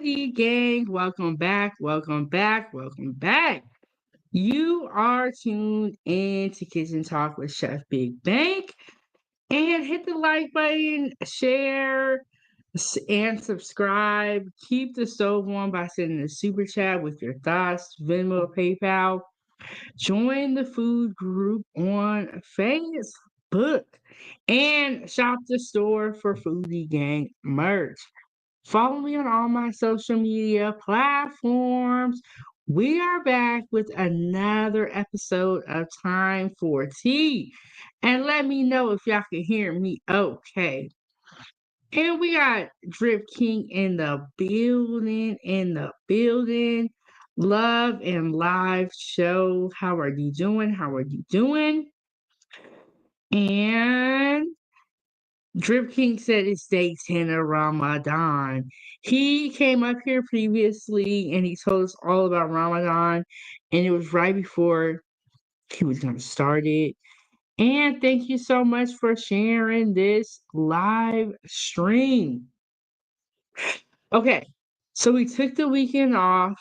Foodie Gang, welcome back, welcome back, welcome back. You are tuned in to Kitchen Talk with Chef Big Bank. And hit the like button, share, and subscribe. Keep the stove on by sending a super chat with your thoughts, Venmo, PayPal. Join the food group on Facebook and shop the store for Foodie Gang merch. Follow me on all my social media platforms. We are back with another episode of Time for Tea. And let me know if y'all can hear me okay. And we got Drip King in the building. Love and live show. How are you doing? How are you doing? And Drip King said it's day 10 of Ramadan. He came up here previously and he told us all about Ramadan, and it was right before he was going to start it. And thank you so much for sharing this live stream. Okay, so we took the weekend off.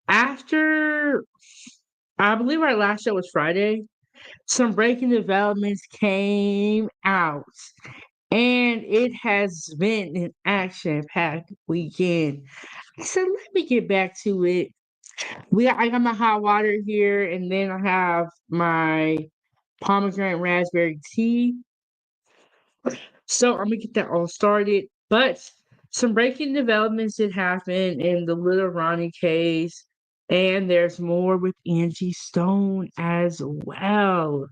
After, I believe our last show was Friday, some breaking developments came out. And it has been an action-packed weekend. I said, let me get back to it. I got my hot water here, and then I have my pomegranate raspberry tea. So I'm gonna get that all started. But some breaking developments did happen in the Lil Ronnie case, and there's more with Angie Stone as well.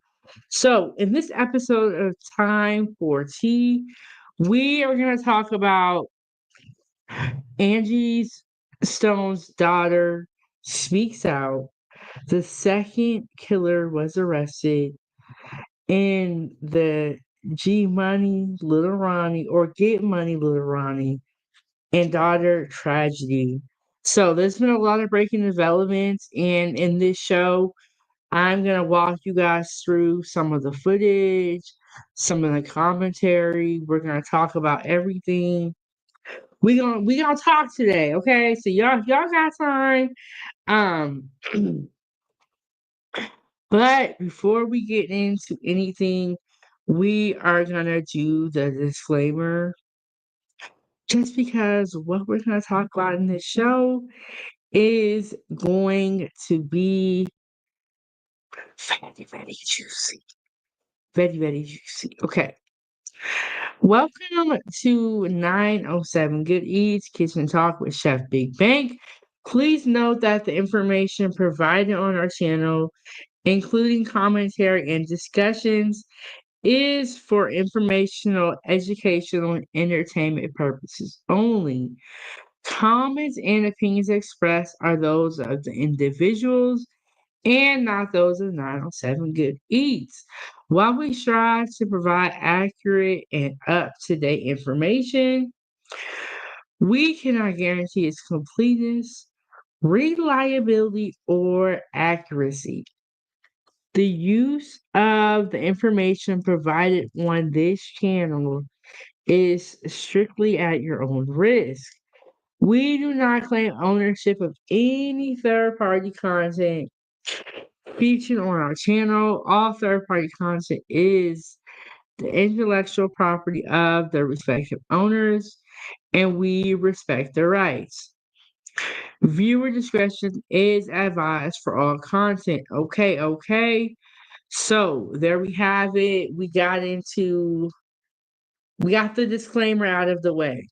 So, in this episode of Time for Tea, we are going to talk about Angie Stone's daughter speaks out. The second killer was arrested in the G Money Lil Ronnie or Get Money Lil Ronnie and daughter tragedy. So, there's been a lot of breaking developments, and in this show, I'm going to walk you guys through some of the footage, some of the commentary. We're going to talk about everything. We gonna talk today, okay? So y'all got time. Um but before we get into anything, we are going to do the disclaimer just because what we're going to talk about in this show is going to be very, very juicy. Very, very juicy. Okay. Welcome to 907 Good Eats Kitchen Talk with Chef Big Bank. Please note that the information provided on our channel, including commentary and discussions, is for informational, educational, and entertainment purposes only. Comments and opinions expressed are those of the individuals and not those of 907 Good Eats. While we strive to provide accurate and up-to-date information, we cannot guarantee its completeness, reliability, or accuracy. The use of the information provided on this channel is strictly at your own risk. We do not claim ownership of any third-party content featured on our channel. All third-party content is the intellectual property of the respective owners, and we respect their rights. Viewer discretion is advised for all content. Okay. So there we have it. We got the disclaimer out of the way.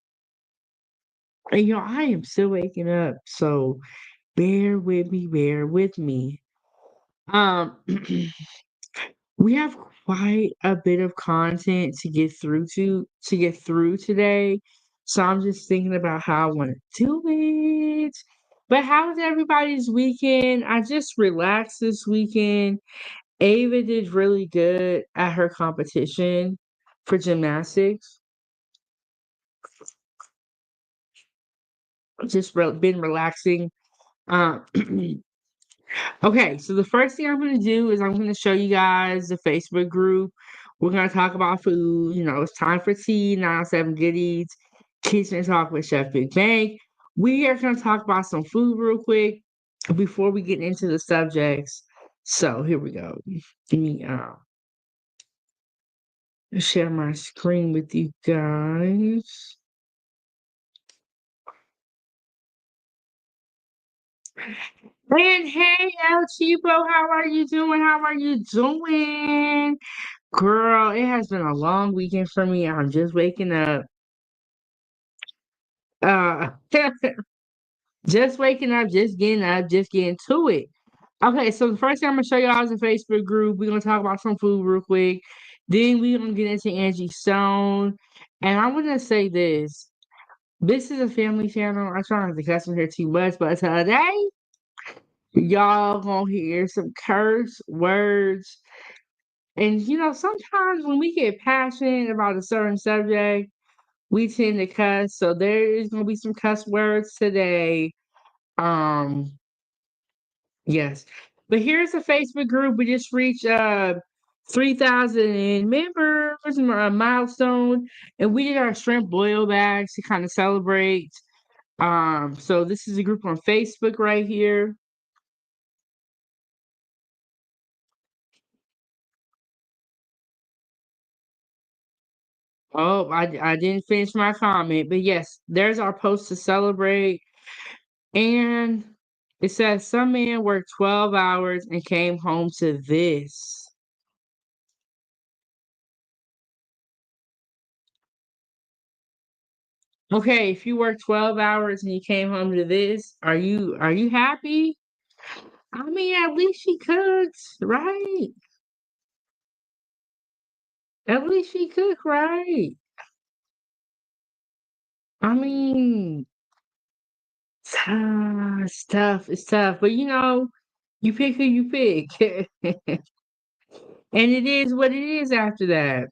And I am still waking up, so bear with me. Um We have quite a bit of content to get through today. So I'm just thinking about how I want to do it. But how was everybody's weekend? I just relaxed this weekend. Ava did really good at her competition for gymnastics. Been relaxing. Um, Okay, so the first thing I'm going to do is I'm going to show you guys the Facebook group. We're going to talk about food. It's time for tea, 907 Good Eats, Kitchen Talk with Chef Big Bank. We are going to talk about some food real quick before we get into the subjects. So here we go. Let me share my screen with you guys. And hey, El Chipo, how are you doing? How are you doing? Girl, it has been a long weekend for me. I'm just waking up. Uh, just waking up, just getting to it. Okay, so the first thing I'm gonna show y'all is a Facebook group. We're gonna talk about some food real quick. Then we're gonna get into Angie Stone. And I wanna say this. This is a family channel. I try not to cuss in here too much, but today y'all gonna hear some curse words. And sometimes when we get passionate about a certain subject, we tend to cuss. So there is gonna be some cuss words today. Um, yes. But here's a Facebook group. We just reached 3,000 members, a milestone, and we did our shrimp boil bags to kind of celebrate. So this is a group on Facebook right here. Oh, I didn't finish my comment, but yes, there's our post to celebrate. And it says some man worked 12 hours and came home to this. Okay, if you work 12 hours and you came home to this, are you happy? I mean, at least she cooked, right? At least she cooked, right? I mean, it's tough. It's tough, but you pick who you pick, and it is what it is after that.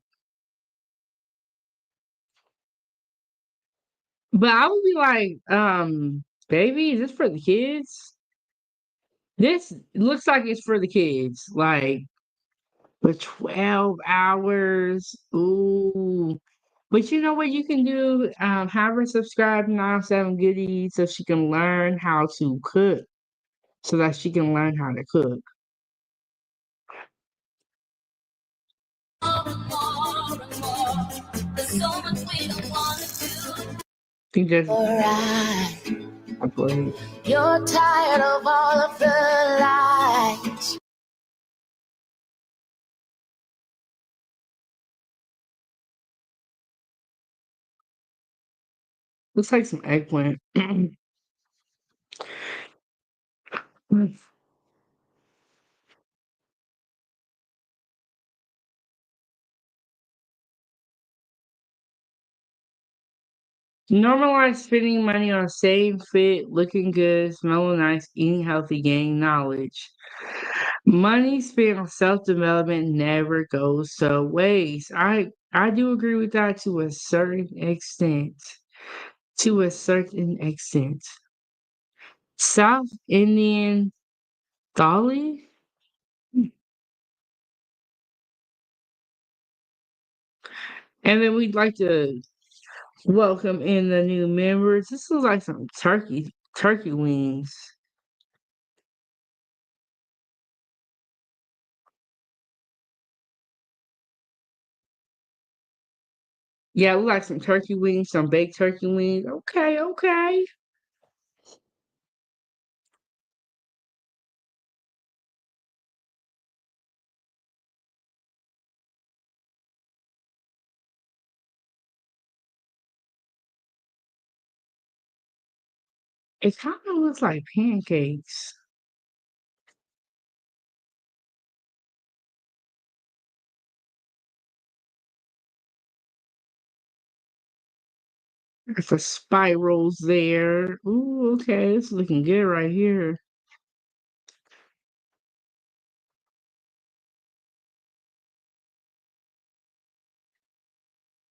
But I would be like, baby, is this for the kids? This looks like it's for the kids. Like for 12 hours. Ooh. But you know what you can do? Have her subscribe to 907 Goodies so she can learn how to cook. So that she can learn how to cook. Think that's alright. You're tired of all of the lies. Looks like some eggplant. Normalize spending money on staying fit, looking good, smelling nice, eating healthy, gaining knowledge. Money spent on self-development never goes to waste. I do agree with that to a certain extent. To a certain extent. South Indian thali? And then we'd like to welcome in the new members. This looks like some turkey wings. Yeah, we like some turkey wings, some baked turkey wings. Okay, okay. It kind of looks like pancakes. There's the spirals there. Ooh, okay, it's looking good right here.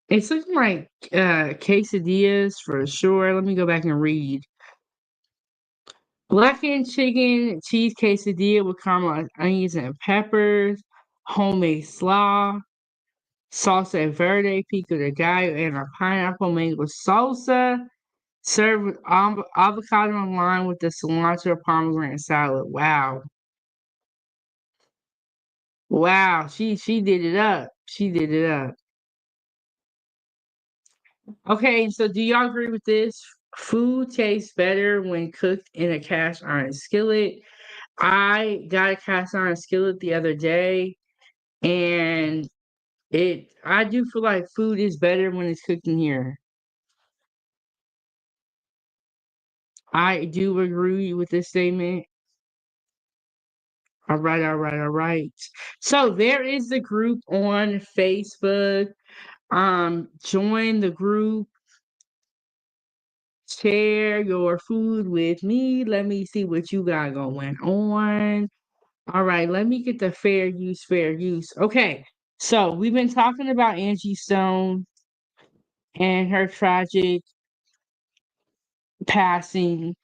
It's looking like quesadillas for sure. Let me go back and read. Blackened chicken, cheese quesadilla with caramel onions and peppers, homemade slaw, salsa verde, pico de gallo, and a pineapple mango salsa, Served with avocado and lime with the cilantro pomegranate salad. Wow. Wow. She did it up. She did it up. Okay, so do y'all agree with this? Food tastes better when cooked in a cast iron skillet. I got a cast iron skillet the other day, and I do feel like food is better when it's cooked in here. I do agree with this statement. All right, all right, all right. So there is the group on Facebook. Join the group, share your food with me. Let me see what you got going on. All right, let me get the fair use, fair use. Okay, so we've been talking about Angie Stone and her tragic passing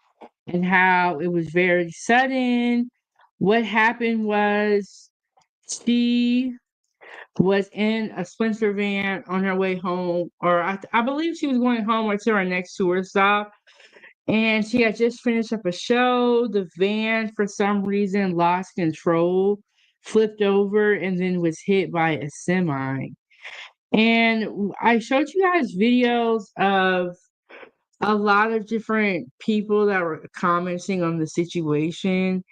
and how it was very sudden. What happened was she was in a Sprinter van on her way home, or I believe she was going home or to her next tour stop. And she had just finished up a show. The van, for some reason, lost control, flipped over, and then was hit by a semi. And I showed you guys videos of a lot of different people that were commenting on the situation.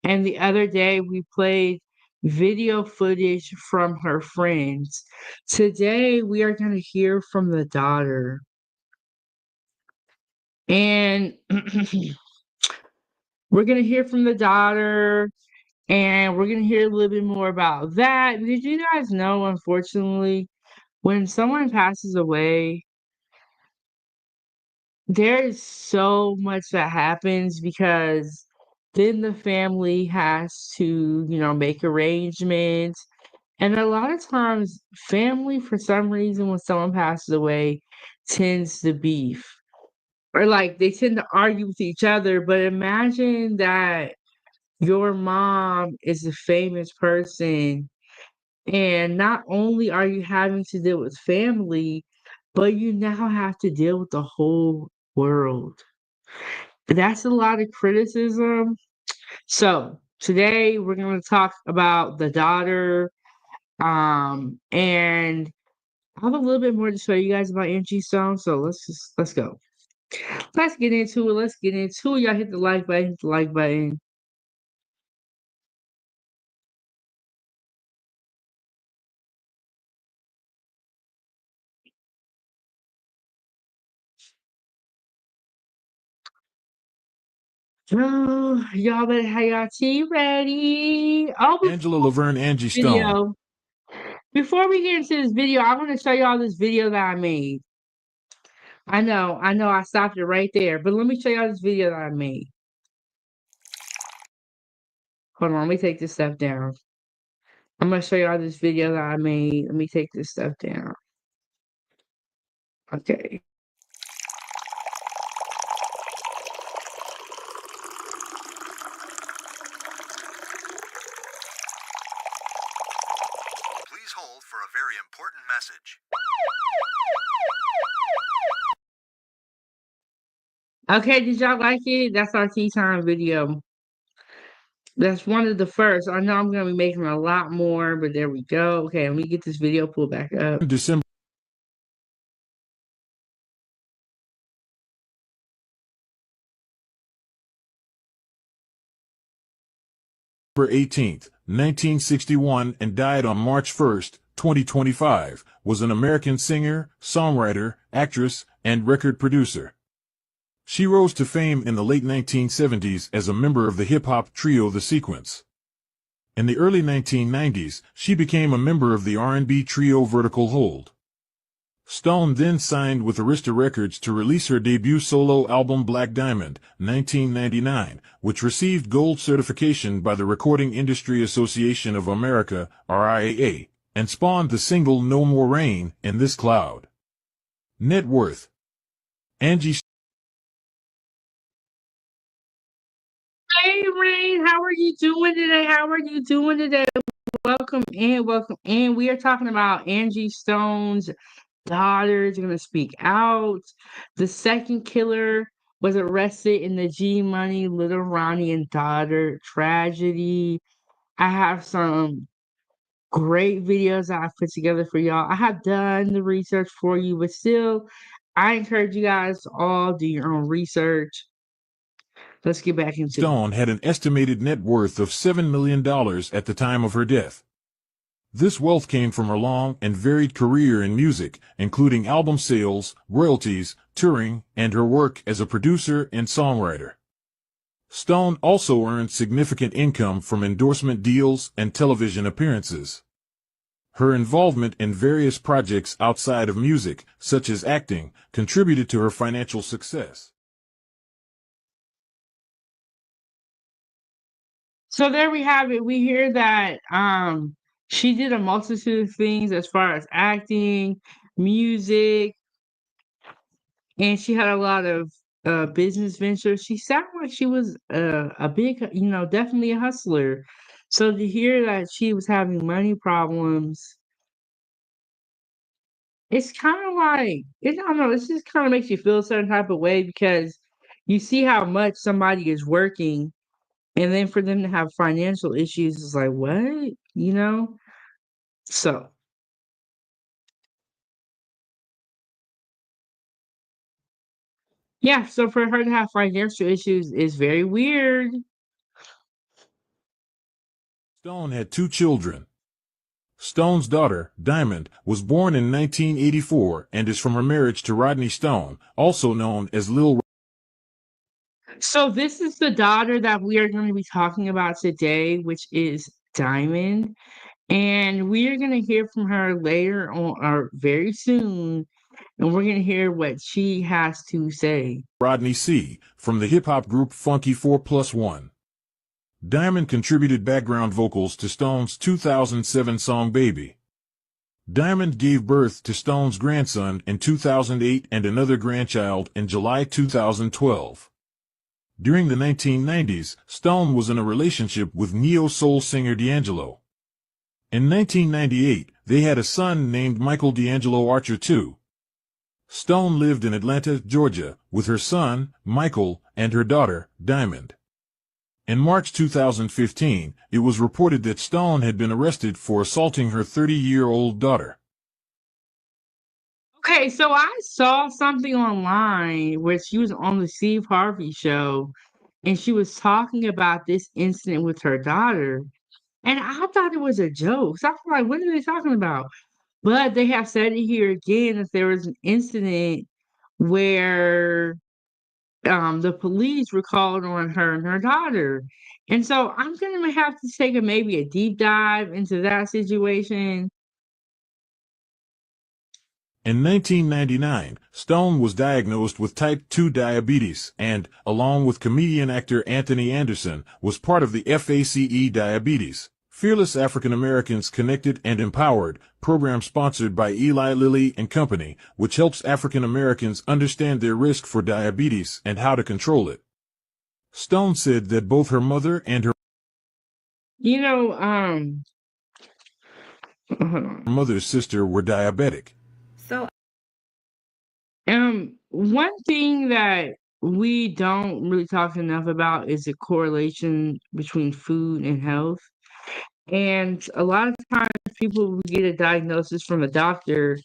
And the other day, we played video footage from her friends. Today, we are going to hear from the daughter. And we're going to hear from the daughter, and we're going to hear a little bit more about that. Did you guys know, unfortunately, when someone passes away, there is so much that happens because then the family has to, make arrangements. And a lot of times, family, for some reason, when someone passes away, tends to beef. Or like they tend to argue with each other. But imagine that your mom is a famous person, and not only are you having to deal with family, but you now have to deal with the whole world. That's a lot of criticism. So today we're going to talk about the daughter, and I have a little bit more to show you guys about Angie Stone. So let's go. Let's get into it. Let's get into it. Y'all hit the like button. Hit the like button. Oh, y'all better have y'all tea ready. Oh, Angela Laverne, Angie Stone. video. Before we get into this video, I want to show y'all this video that I made. I know, I stopped it right there, but let me show y'all this video that I made. Hold on, let me take this stuff down. I'm gonna show y'all this video that I made. Let me take this stuff down. Okay. Please hold for a very important message. Okay, did y'all like it? That's our tea time video. That's one of the first. I know I'm gonna be making a lot more, but there we go. Okay, let me get this video pulled back up. December 18th, 1961, and died on March 1st, 2025, was an American singer, songwriter, actress, and record producer. She rose to fame in the late 1970s as a member of the hip-hop trio The Sequence. In the early 1990s, she became a member of the R&B trio Vertical Hold. Stone then signed with Arista Records to release her debut solo album Black Diamond, 1999, which received gold certification by the Recording Industry Association of America, RIAA, and spawned the single No More Rain in This Cloud. Net worth: Angie. Hey Rain, how are you doing today? How are you doing today? Welcome in, welcome in. We are talking about Angie Stone's daughter is going to speak out. The second killer was arrested in the Money Lil Ronnie and daughter tragedy. I have some great videos that I put together for y'all. I have done the research for you, but still, I encourage you guys to all do your own research. Let's get back into it. Stone had an estimated net worth of $7 million at the time of her death. This wealth came from her long and varied career in music, including album sales, royalties, touring, and her work as a producer and songwriter. Stone also earned significant income from endorsement deals and television appearances. Her involvement in various projects outside of music, such as acting, contributed to her financial success. So there we have it. We hear that she did a multitude of things as far as acting, music, and she had a lot of business ventures. She sounded like she was a big, definitely a hustler. So to hear that she was having money problems, it's kind of like I don't know. It just kind of makes you feel a certain type of way because you see how much somebody is working, and then for them to have financial issues is like what, you know? So yeah, so for her to have financial issues is very weird. Stone had two children. Stone's daughter, Diamond, was born in 1984 and is from her marriage to Rodney Stone, also known as Lil. So this is the daughter that we are going to be talking about today, which is Diamond. And we are going to hear from her later on or very soon. And we're going to hear what she has to say. Rodney C. from the hip-hop group Funky 4 Plus 1. Diamond contributed background vocals to Stone's 2007 song Baby. Diamond gave birth to Stone's grandson in 2008 and another grandchild in July 2012. During the 1990s, Stone was in a relationship with neo-soul singer D'Angelo. In 1998, they had a son named Michael D'Angelo Archer II. Stone lived in Atlanta, Georgia, with her son, Michael, and her daughter, Diamond. In March 2015, it was reported that Stone had been arrested for assaulting her 30-year-old daughter. Okay, so I saw something online where she was on the Steve Harvey show and she was talking about this incident with her daughter. And I thought it was a joke. So I was like, what are they talking about? But they have said it here again that there was an incident where the police were called on her and her daughter. And so I'm gonna have to take maybe a deep dive into that situation. In 1999, Stone was diagnosed with type 2 diabetes and, along with comedian actor Anthony Anderson, was part of the FACE Diabetes, Fearless African Americans Connected and Empowered, program sponsored by Eli Lilly and Company, which helps African Americans understand their risk for diabetes and how to control it. Stone said that both her mother and her You know, hold on. mother's sister were diabetic. So One thing that we don't really talk enough about is the correlation between food and health. And a lot of times people will get a diagnosis from a doctor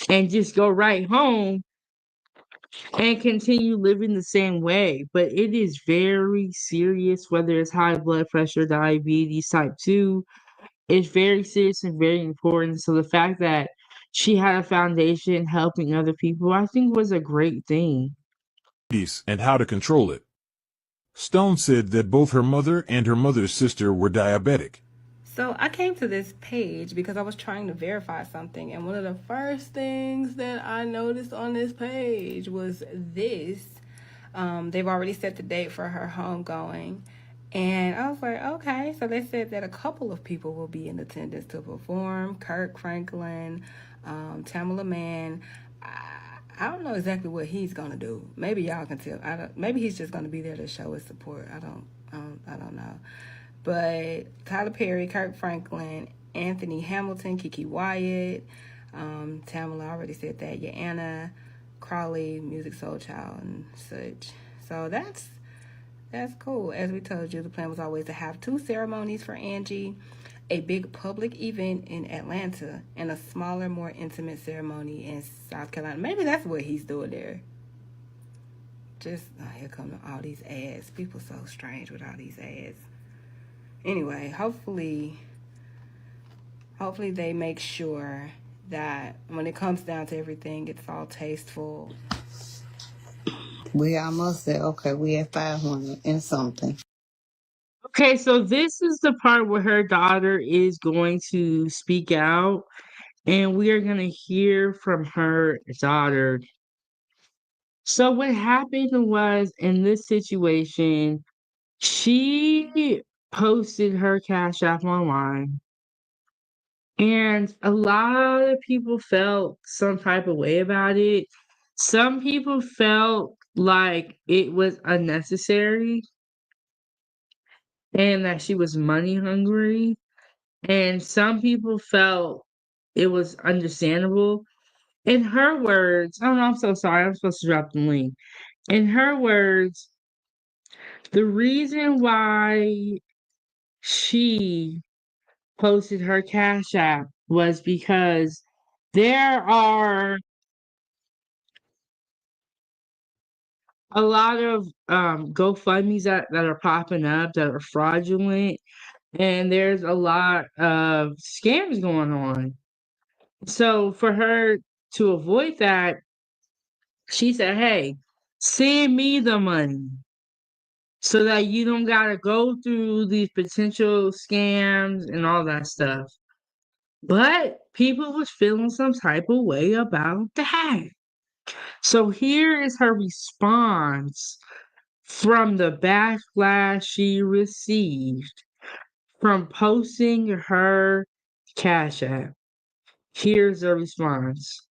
and just go right home and continue living the same way. But it is very serious, whether it's high blood pressure, diabetes, type 2. It's very serious and very important. So the fact that she had a foundation helping other people, I think was a great thing. And how to control it. Stone said that both her mother and her mother's sister were diabetic. so I came to this page because I was trying to verify something, and one of the first things that I noticed on this page was this. They've already set the date for her homegoing. And I was like, okay. So they said that a couple of people will be in attendance to perform. Kirk Franklin, Tamala Mann. I don't know exactly what he's gonna do. Maybe y'all can tell. Maybe he's just gonna be there to show his support. I don't know. But Tyler Perry, Kirk Franklin, Anthony Hamilton, Kiki Wyatt, Tamala, I already said that. Yeah, Anna, Crawley, Music Soul Child, and such. So that's cool. As we told you, the plan was always to have 2 ceremonies for Angie, a big public event in Atlanta, and a smaller, more intimate ceremony in South Carolina. Maybe that's what he's doing there. Just here come all these ads. People so strange with all these ads. Anyway, hopefully they make sure that when it comes down to everything, it's all tasteful. We almost said, okay, we at 500 and something. Okay, so this is the part where her daughter is going to speak out, and we are going to hear from her daughter. So, what happened was in this situation, she posted her Cash App online, and a lot of people felt some type of way about it. Some people felt like it was unnecessary and that she was money hungry. And some people felt it was understandable. In her words, oh no, I'm so sorry. I'm supposed to drop the link. In her words, the reason why she posted her Cash App was because there are a lot of GoFundMe's that are popping up that are fraudulent, and there's a lot of scams going on. So for her to avoid that, she said, "Hey, send me the money so that you don't gotta go through these potential scams and all that stuff." But people was feeling some type of way about that. So here is her response from the backlash she received from posting her Cash App. Here's the response.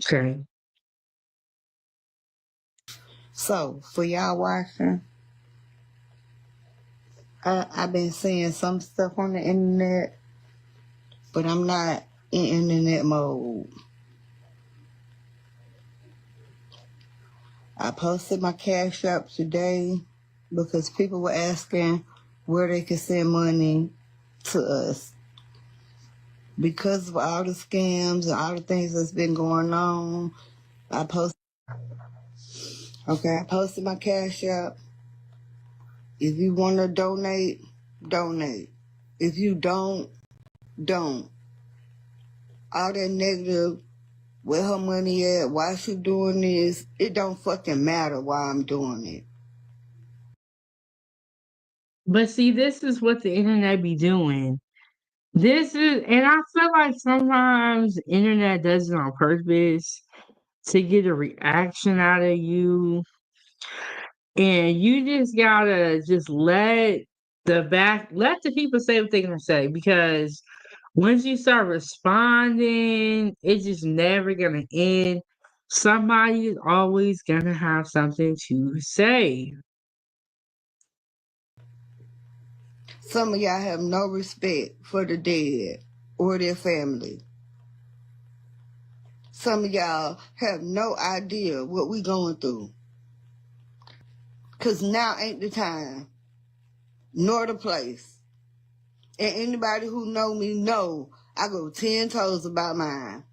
Okay. So, for y'all watching, I've been seeing some stuff on the internet, but I'm not in internet mode. I posted my Cash App today because people were asking where they could send money to us. Because of all the scams and all the things that's been going on, I posted my Cash App. If you want to donate, donate. If you don't. All that negative, where her money at, why she doing this, it don't fucking matter why I'm doing it. But see, this is what the internet be doing. And I feel like sometimes the internet does it on purpose to get a reaction out of you. And you just gotta just let the people say what they're gonna say, because once you start responding, it's just never gonna end. Somebody is always gonna have something to say. Some of y'all have no respect for the dead or their family. Some of y'all have no idea what we going through. Because now ain't the time, nor the place. And anybody who know me know I go 10 toes about mine.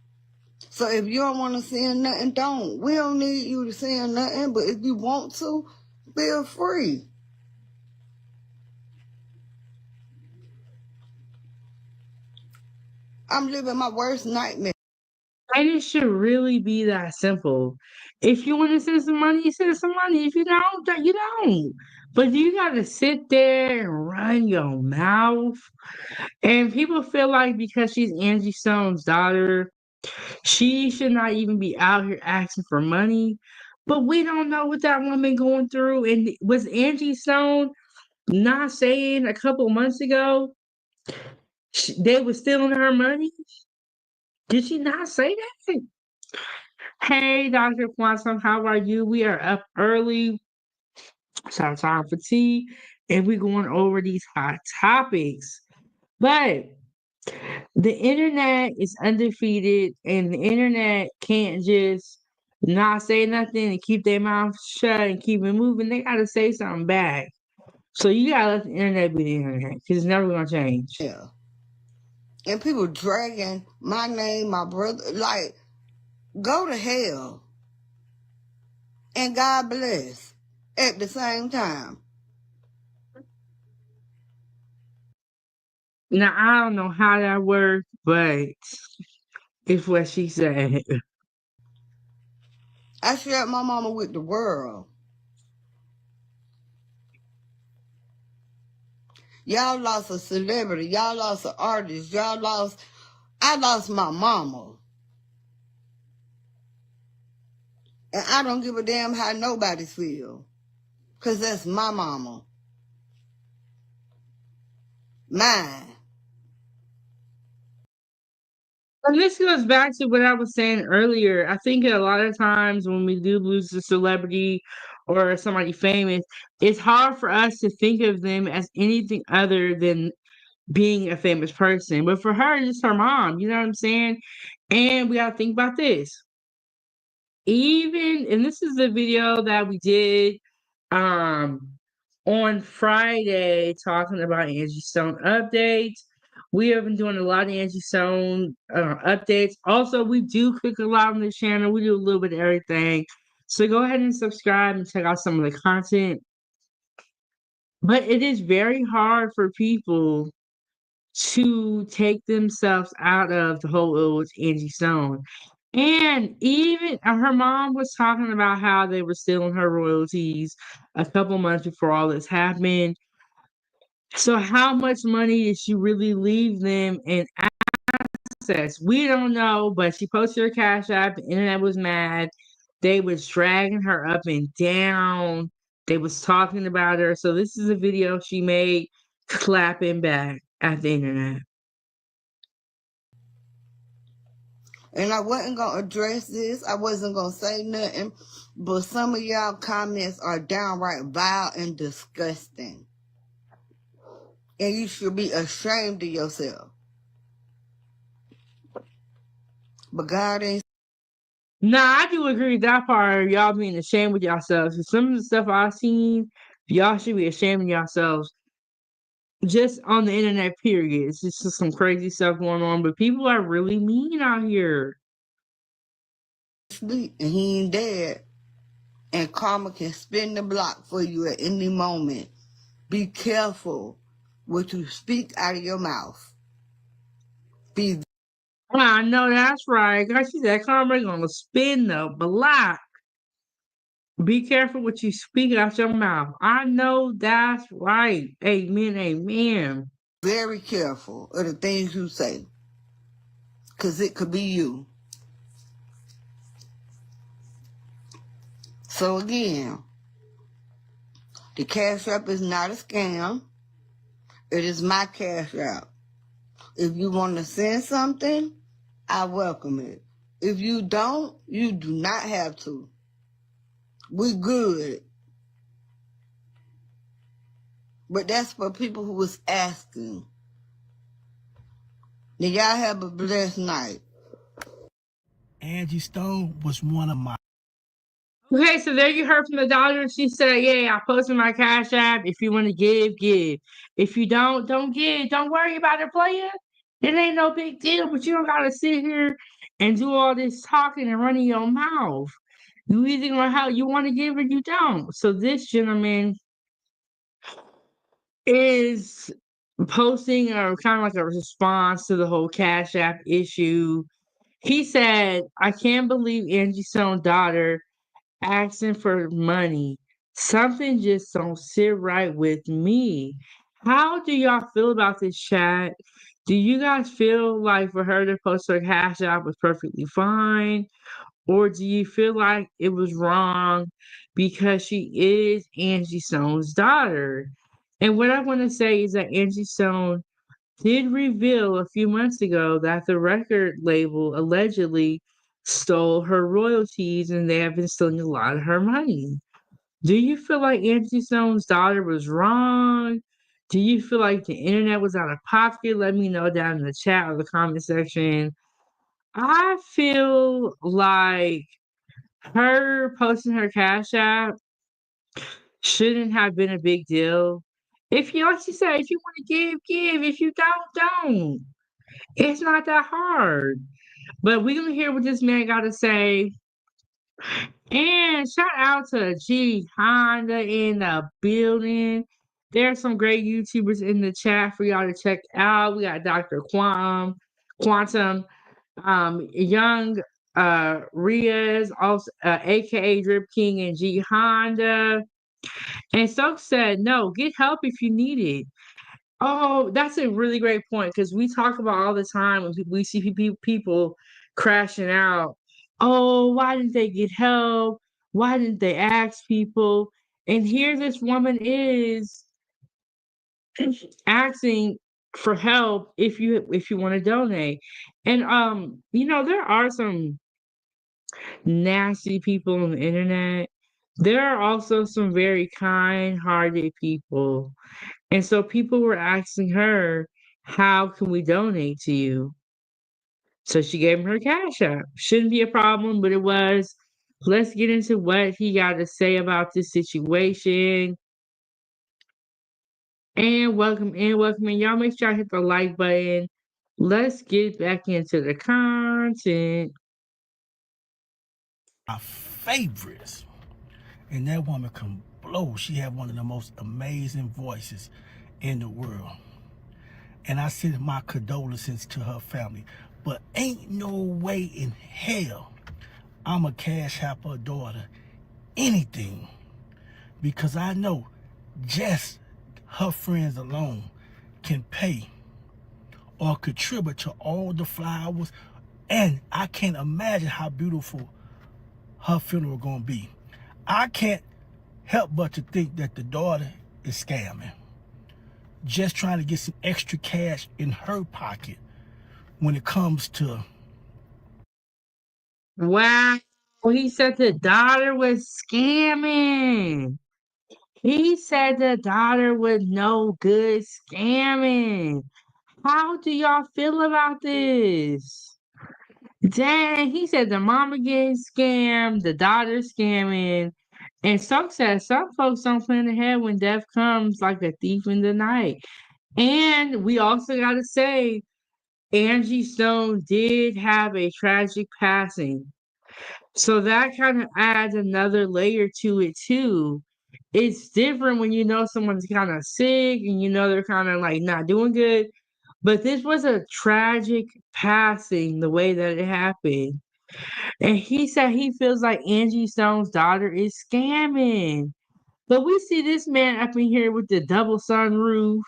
So if you don't want to send nothing, don't. We don't need you to send nothing, but if you want to, feel free. I'm living my worst nightmare. And it should really be that simple. If you want to send some money, you send some money. If you don't, you don't. But you got to sit there and run your mouth. And people feel like because she's Angie Stone's daughter, she should not even be out here asking for money. But we don't know what that woman going through. And was Angie Stone not saying a couple months ago they were stealing her money? Did she not say that? Hey, Dr. Quantum, how are you? We are up early. It's our time for tea, and we're going over these hot topics. But The internet is undefeated, and the internet can't just not say nothing and keep their mouth shut and keep it moving. They gotta say something back. So you gotta let the internet be the internet because it's never gonna change. Yeah. And people dragging my name, my brother, like, go to hell. And God bless at the same time. Now I don't know how that worked, but it's what she said. I shared my mama with the world. Y'all lost a celebrity. Y'all lost an artist. I lost my mama. And I don't give a damn how nobody feel. Because that's my mama. Mine. And this goes back to what I was saying earlier. I think a lot of times when we do lose a celebrity or somebody famous, it's hard for us to think of them as anything other than being a famous person. But for her, it's her mom. You know what I'm saying? And we gotta think about this. Even and this is the video that we did um on Friday talking about Angie Stone updates. We have been doing a lot of Angie Stone updates. Also, we do cook a lot on this channel. We do a little bit of everything. So go ahead and subscribe and check out some of the content. But it is very hard for people to take themselves out of the whole "oh, it's Angie Stone." And even her mom was talking about how they were stealing her royalties a couple months before all this happened. So how much money did she really leave them in assets? We don't know, but she posted her cash app. The internet was mad. They was dragging her up and down. They was talking about her. So this is a video she made clapping back at the internet. And I wasn't going to address this. I wasn't going to say nothing. But some of y'all comments are downright vile and disgusting. And you should be ashamed of yourself. But God ain't. Nah, I do agree with that part. Y'all being ashamed with yourselves. 'Cause some of the stuff I've seen, y'all should be ashamed of yourselves. Just on the internet, period. It's just some crazy stuff going on, but people are really mean out here. Sleep and he ain't dead. And karma can spin the block for you at any moment. Be careful what you speak out of your mouth. Be I know that's right. God, she said karma gonna spin the block. Be careful what you speak out your mouth. I know that's right. Amen, amen. very careful of the things you say. Because it could be you. So again, the Cash App is not a scam. It is my Cash App. If you want to send something, I welcome it. If you don't, you do not have to. We good. But that's for people who was asking. Now y'all have a blessed night. Angie Stone was one of my. Okay, so there you heard from the daughter. She said, yeah, I posted my Cash App. If you want to give, give. If you don't give. Don't worry about it, player. It ain't no big deal, but you don't got to sit here and do all this talking and running your mouth. You either gonna how you want to give or you don't. So this gentleman is posting a kind of like a response to the whole Cash App issue. He said, I can't believe Angie Stone's daughter asking for money. Something just don't sit right with me. How do y'all feel about this chat? Do you guys feel like for her to post her cash app was perfectly fine? Or do you feel like it was wrong because she is Angie Stone's daughter? And what I want to say is that Angie Stone did reveal a few months ago that the record label allegedly stole her royalties and they have been stealing a lot of her money. Do you feel like Angie Stone's daughter was wrong Do you feel like the internet was out of pocket? Let me know down in the chat or the comment section. I feel like her posting her Cash App shouldn't have been a big deal. If you, like you said, if you want to give, give. If you don't. It's not that hard. But we're gonna hear what this man got to say. And shout out to G Honda in the building. There's some great YouTubers in the chat for y'all to check out. We got Dr. Quantum, Young Riaz, also aka Drip King and G Honda. And Soak said, no, get help if you need it. Oh, that's a really great point because we talk about all the time when we see people crashing out. Oh, why didn't they get help? Why didn't they ask people? And here this woman is asking for help if you want to donate. And there are some nasty people on the internet. There are also some very kind-hearted people. And so people were asking her, how can we donate to you? So she gave him her Cash App. Shouldn't be a problem, but it was. Let's get into what he got to say about this situation. And welcome in, welcome in. Y'all make sure I hit the like button. Let's get back into the content. My favorites. And that woman can blow. She had one of the most amazing voices in the world. And I send my condolences to her family. But ain't no way in hell I'm a Cash App her daughter anything. Because I know just her friends alone can pay or contribute to all the flowers. And I can't imagine how beautiful her funeral gonna be. I can't help but to think that the daughter is scamming, just trying to get some extra cash in her pocket when it comes to. Wow. He said the daughter was scamming. He said the daughter was no good scamming. How do y'all feel about this? Dang, he said the mama getting scammed, the daughter scamming. And some said some folks don't plan ahead when death comes like a thief in the night. And we also got to say, Angie Stone did have a tragic passing. So that kind of adds another layer to it too. It's different when you know someone's kind of sick and you know they're kind of like not doing good. But this was a tragic passing the way that it happened. And he said he feels like Angie Stone's daughter is scamming. But we see this man up in here with the double sunroof.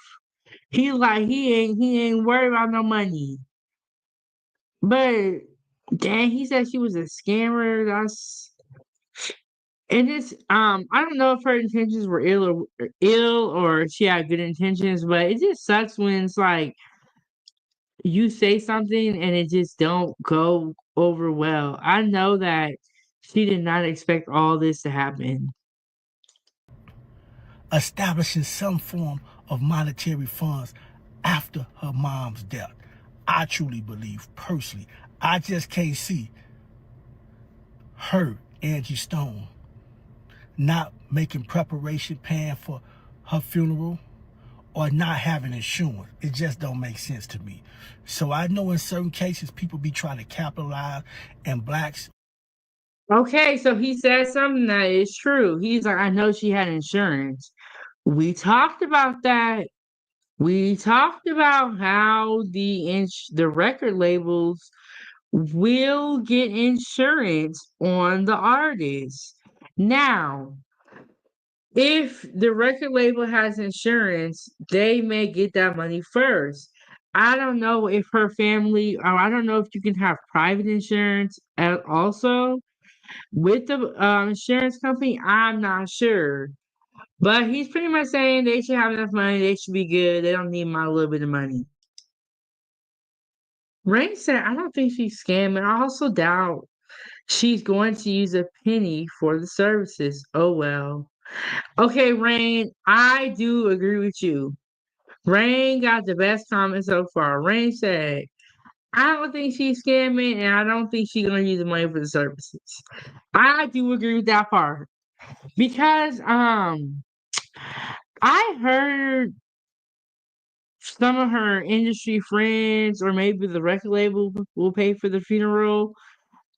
He ain't worried about no money. But dang, he said she was a scammer. I don't know if her intentions were ill or she had good intentions, but it just sucks when it's like you say something and it just don't go over well. I know that she did not expect all this to happen. Establishing some form of monetary funds after her mom's death. I truly believe, personally, I just can't see her, Angie Stone, not making preparation, paying for her funeral, or not having insurance. It just don't make sense to me. So I know in certain cases people be trying to capitalize, and blacks. Okay, so he said something that is true. He's like, I know she had insurance. We talked about that. We talked about how the record labels will get insurance on the artist. Now, if the record label has insurance, they may get that money first. I don't know if her family, or I don't know if you can have private insurance also with the insurance company. I'm not sure. But he's pretty much saying they should have enough money. They should be good. They don't need my little bit of money. Rain said, I don't think she's scamming. I also doubt she's going to use a penny for the services. Oh, well. Okay, Rain, I do agree with you. Rain got the best comment so far. Rain said, I don't think she's scamming and I don't think she's gonna use the money for the services. I do agree with that part. Because I heard some of her industry friends or maybe the record label will pay for the funeral.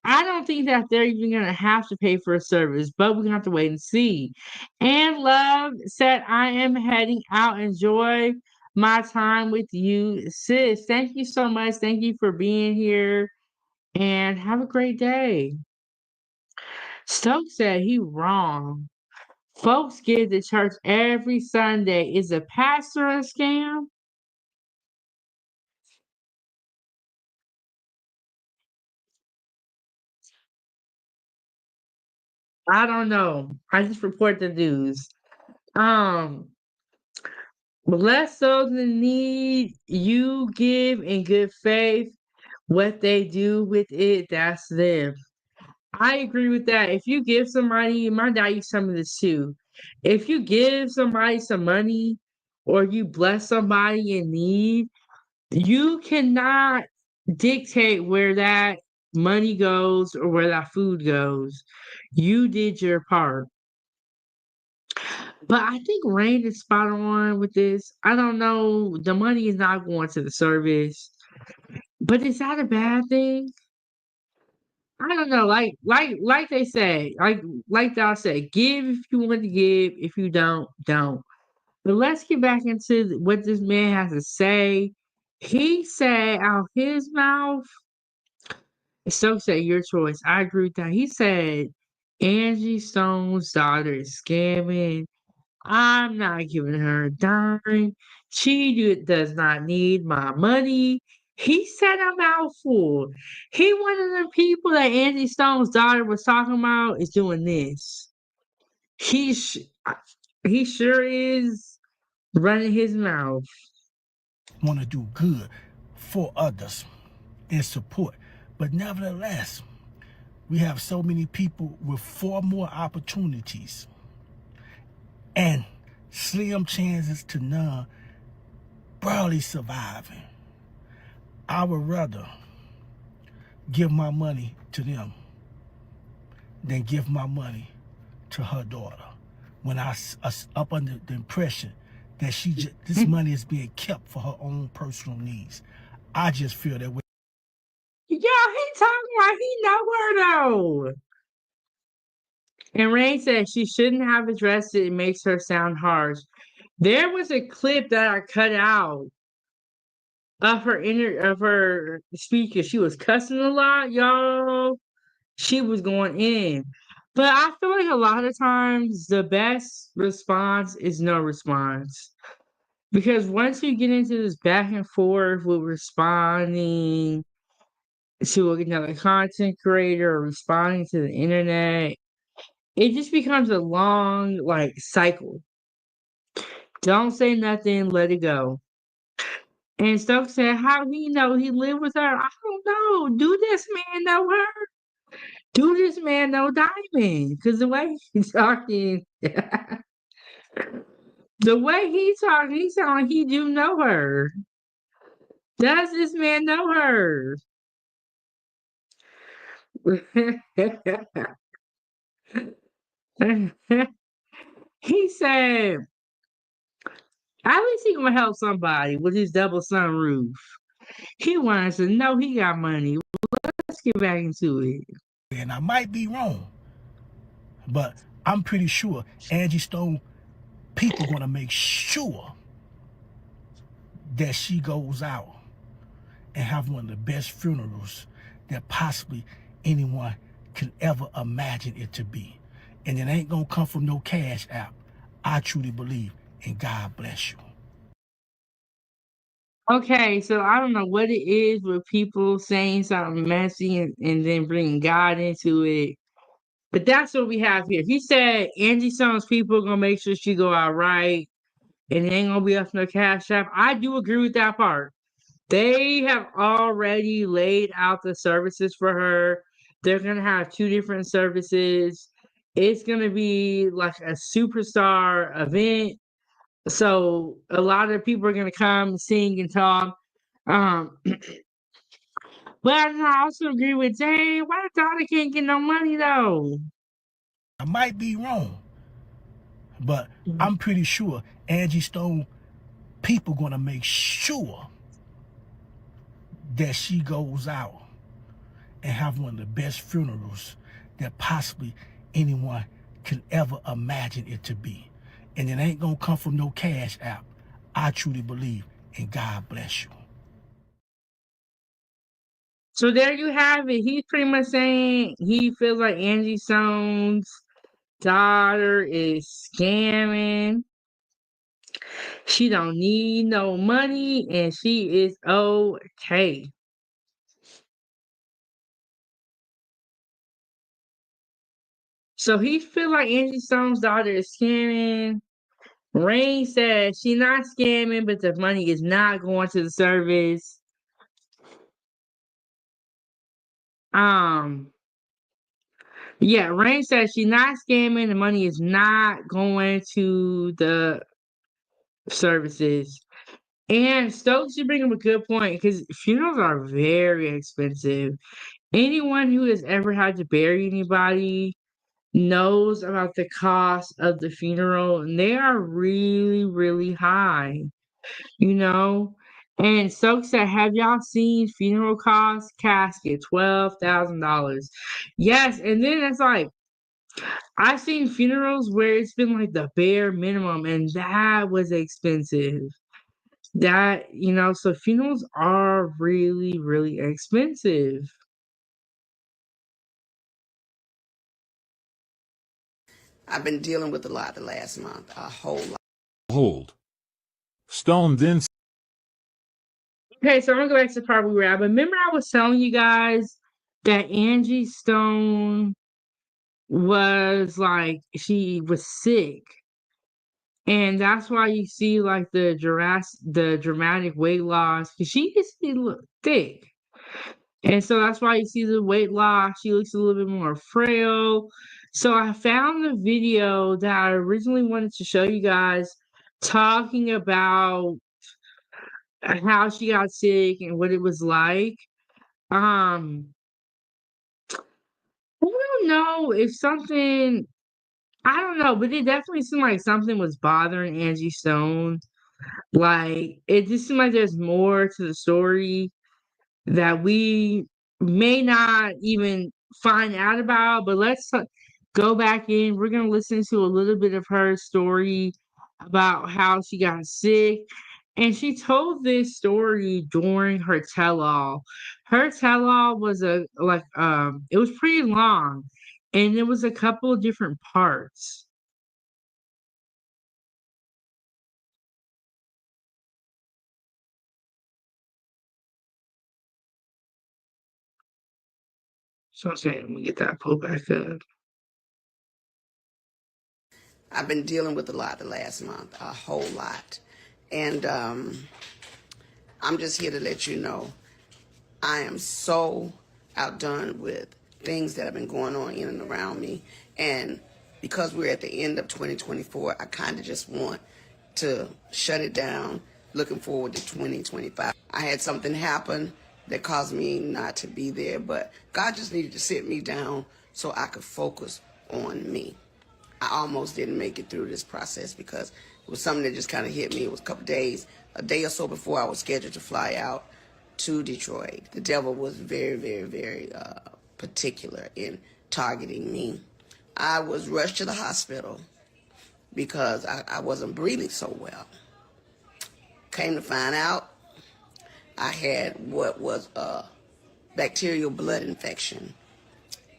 I don't think that they're even gonna have to pay for a service, but we're gonna have to wait and see. And Love said, I am heading out. Enjoy my time with you, sis. Thank you so much. Thank you for being here and have a great day. Stokes said he wrong. Folks give to church every Sunday. Is a pastor a scam? I don't know. I just report the news. Um, Bless those in need. You give in good faith. What they do with it, that's them. I agree with that. If you give somebody, my dad used to tell me this too. If you give somebody some money or you bless somebody in need, you cannot dictate where that money goes or where that food goes. You did your part. But I think Rain is spot on with this. I don't know. The money is not going to the service, but is that a bad thing? I don't know. Like they say, like I said, give if you want to give. If you don't, don't. But let's get back into what this man has to say. He said out his mouth. So say your choice. I agree with that. He said Angie Stone's daughter is scamming. I'm not giving her a dime. Does not need my money. He said a mouthful. He one of the people that Angie Stone's daughter was talking about is doing this. He sh- he sure is running his mouth. Want to do good for others and support. But nevertheless, we have so many people with far more opportunities and slim chances to none barely surviving. I would rather give my money to them than give my money to her daughter when I up under the impression that this money is being kept for her own personal needs. I just feel that way. Yo, he talking like he know her though. And Rain said she shouldn't have addressed it. It makes her sound harsh. There was a clip that I cut out of her speaker. She was cussing a lot, y'all. She was going in. But I feel like a lot of times the best response is no response. Because once you get into this back and forth with responding to another content creator or responding to the internet, it just becomes a long like cycle. Don't say nothing, let it go. And Stokes said, how he know he lived with her? I don't know. Do this man know her? Do this man know Diamond? Because the way he's talking, the way he talking, he sound like he do know her. Does this man know her? He said, at least he gonna help somebody with his double sunroof. He wants to know he got money. Let's get back into it. And I might be wrong, but I'm pretty sure Angie Stone people gonna make sure that she goes out and have one of the best funerals that possibly anyone can ever imagine it to be. And it ain't gonna come from no cash app. I truly believe, and God bless you. Okay, so I don't know what it is with people saying something messy and then bringing God into it. But that's what we have here. He said Angie Stone's people gonna make sure she go out right and it ain't gonna be up no cash app. I do agree with that part. They have already laid out the services for her. They're gonna have two different services. It's gonna be like a superstar event. So a lot of people are gonna come sing and talk. Um, but I also agree with Jay. Why the daughter can't get no money though? I might be wrong, but I'm pretty sure Angie Stone people gonna make sure that she goes out and have one of the best funerals that possibly anyone can ever imagine it to be. And it ain't gonna come from no cash app. I truly believe, and God bless you. So there you have it. He's pretty much saying he feels like Angie Stone's daughter is scamming. She don't need no money and she is okay. So he feel like Angie Stone's daughter is scamming. Rain says she not scamming, but the money is not going to the service. Um, yeah, Rain says she's not scamming. The money is not going to the services. And Stokes, you bring up a good point because funerals are very expensive. Anyone who has ever had to bury anybody knows about the cost of the funeral, and they are really, really high, you know? And Stokes said, have y'all seen funeral costs? Casket, $12,000. Yes, and then it's like, I've seen funerals where it's been like the bare minimum, and that was expensive. So funerals are really, really expensive. I've been dealing with a lot the last month, a whole lot. Hold. Stone then Okay, so I'm gonna go back to the part we were at. But remember, I was telling you guys that Angie Stone was like she was sick, and that's why you see like the dramatic weight loss because she used to look thick, and so that's why you see the weight loss. She looks a little bit more frail. So I found the video that I originally wanted to show you guys talking about how she got sick and what it was like. Um, I don't know if something I don't know, but it definitely seemed like something was bothering Angie Stone. Like it just seemed like there's more to the story that we may not even find out about, but go back in. We're going to listen to a little bit of her story about how she got sick. And she told this story during her tell-all. Her tell-all was it was pretty long and there was a couple of different parts. So I'm saying, let me get that pulled back up. I've been dealing with a lot the last month, a whole lot. And I'm just here to let you know I am so outdone with things that have been going on in and around me. And because we're at the end of 2024, I kind of just want to shut it down, looking forward to 2025. I had something happen that caused me not to be there, but God just needed to sit me down so I could focus on me. I almost didn't make it through this process because it was something that just kind of hit me. It was a day or so before I was scheduled to fly out to Detroit. The devil was very, very, very particular in targeting me. I was rushed to the hospital because I wasn't breathing so well. Came to find out I had what was a bacterial blood infection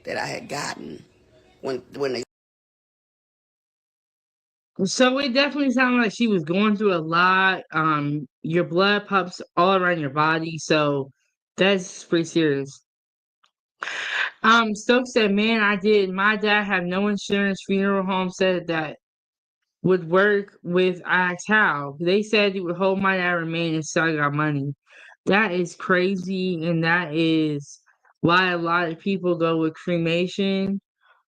that I had gotten when they. So it definitely sounded like she was going through a lot. Your blood pumps all around your body, so that's pretty serious. Stokes said, "Man, I did. My dad had no insurance. Funeral home said that would work with." I asked how. They said it would hold my dad remain until I got money. That is crazy, and that is why a lot of people go with cremation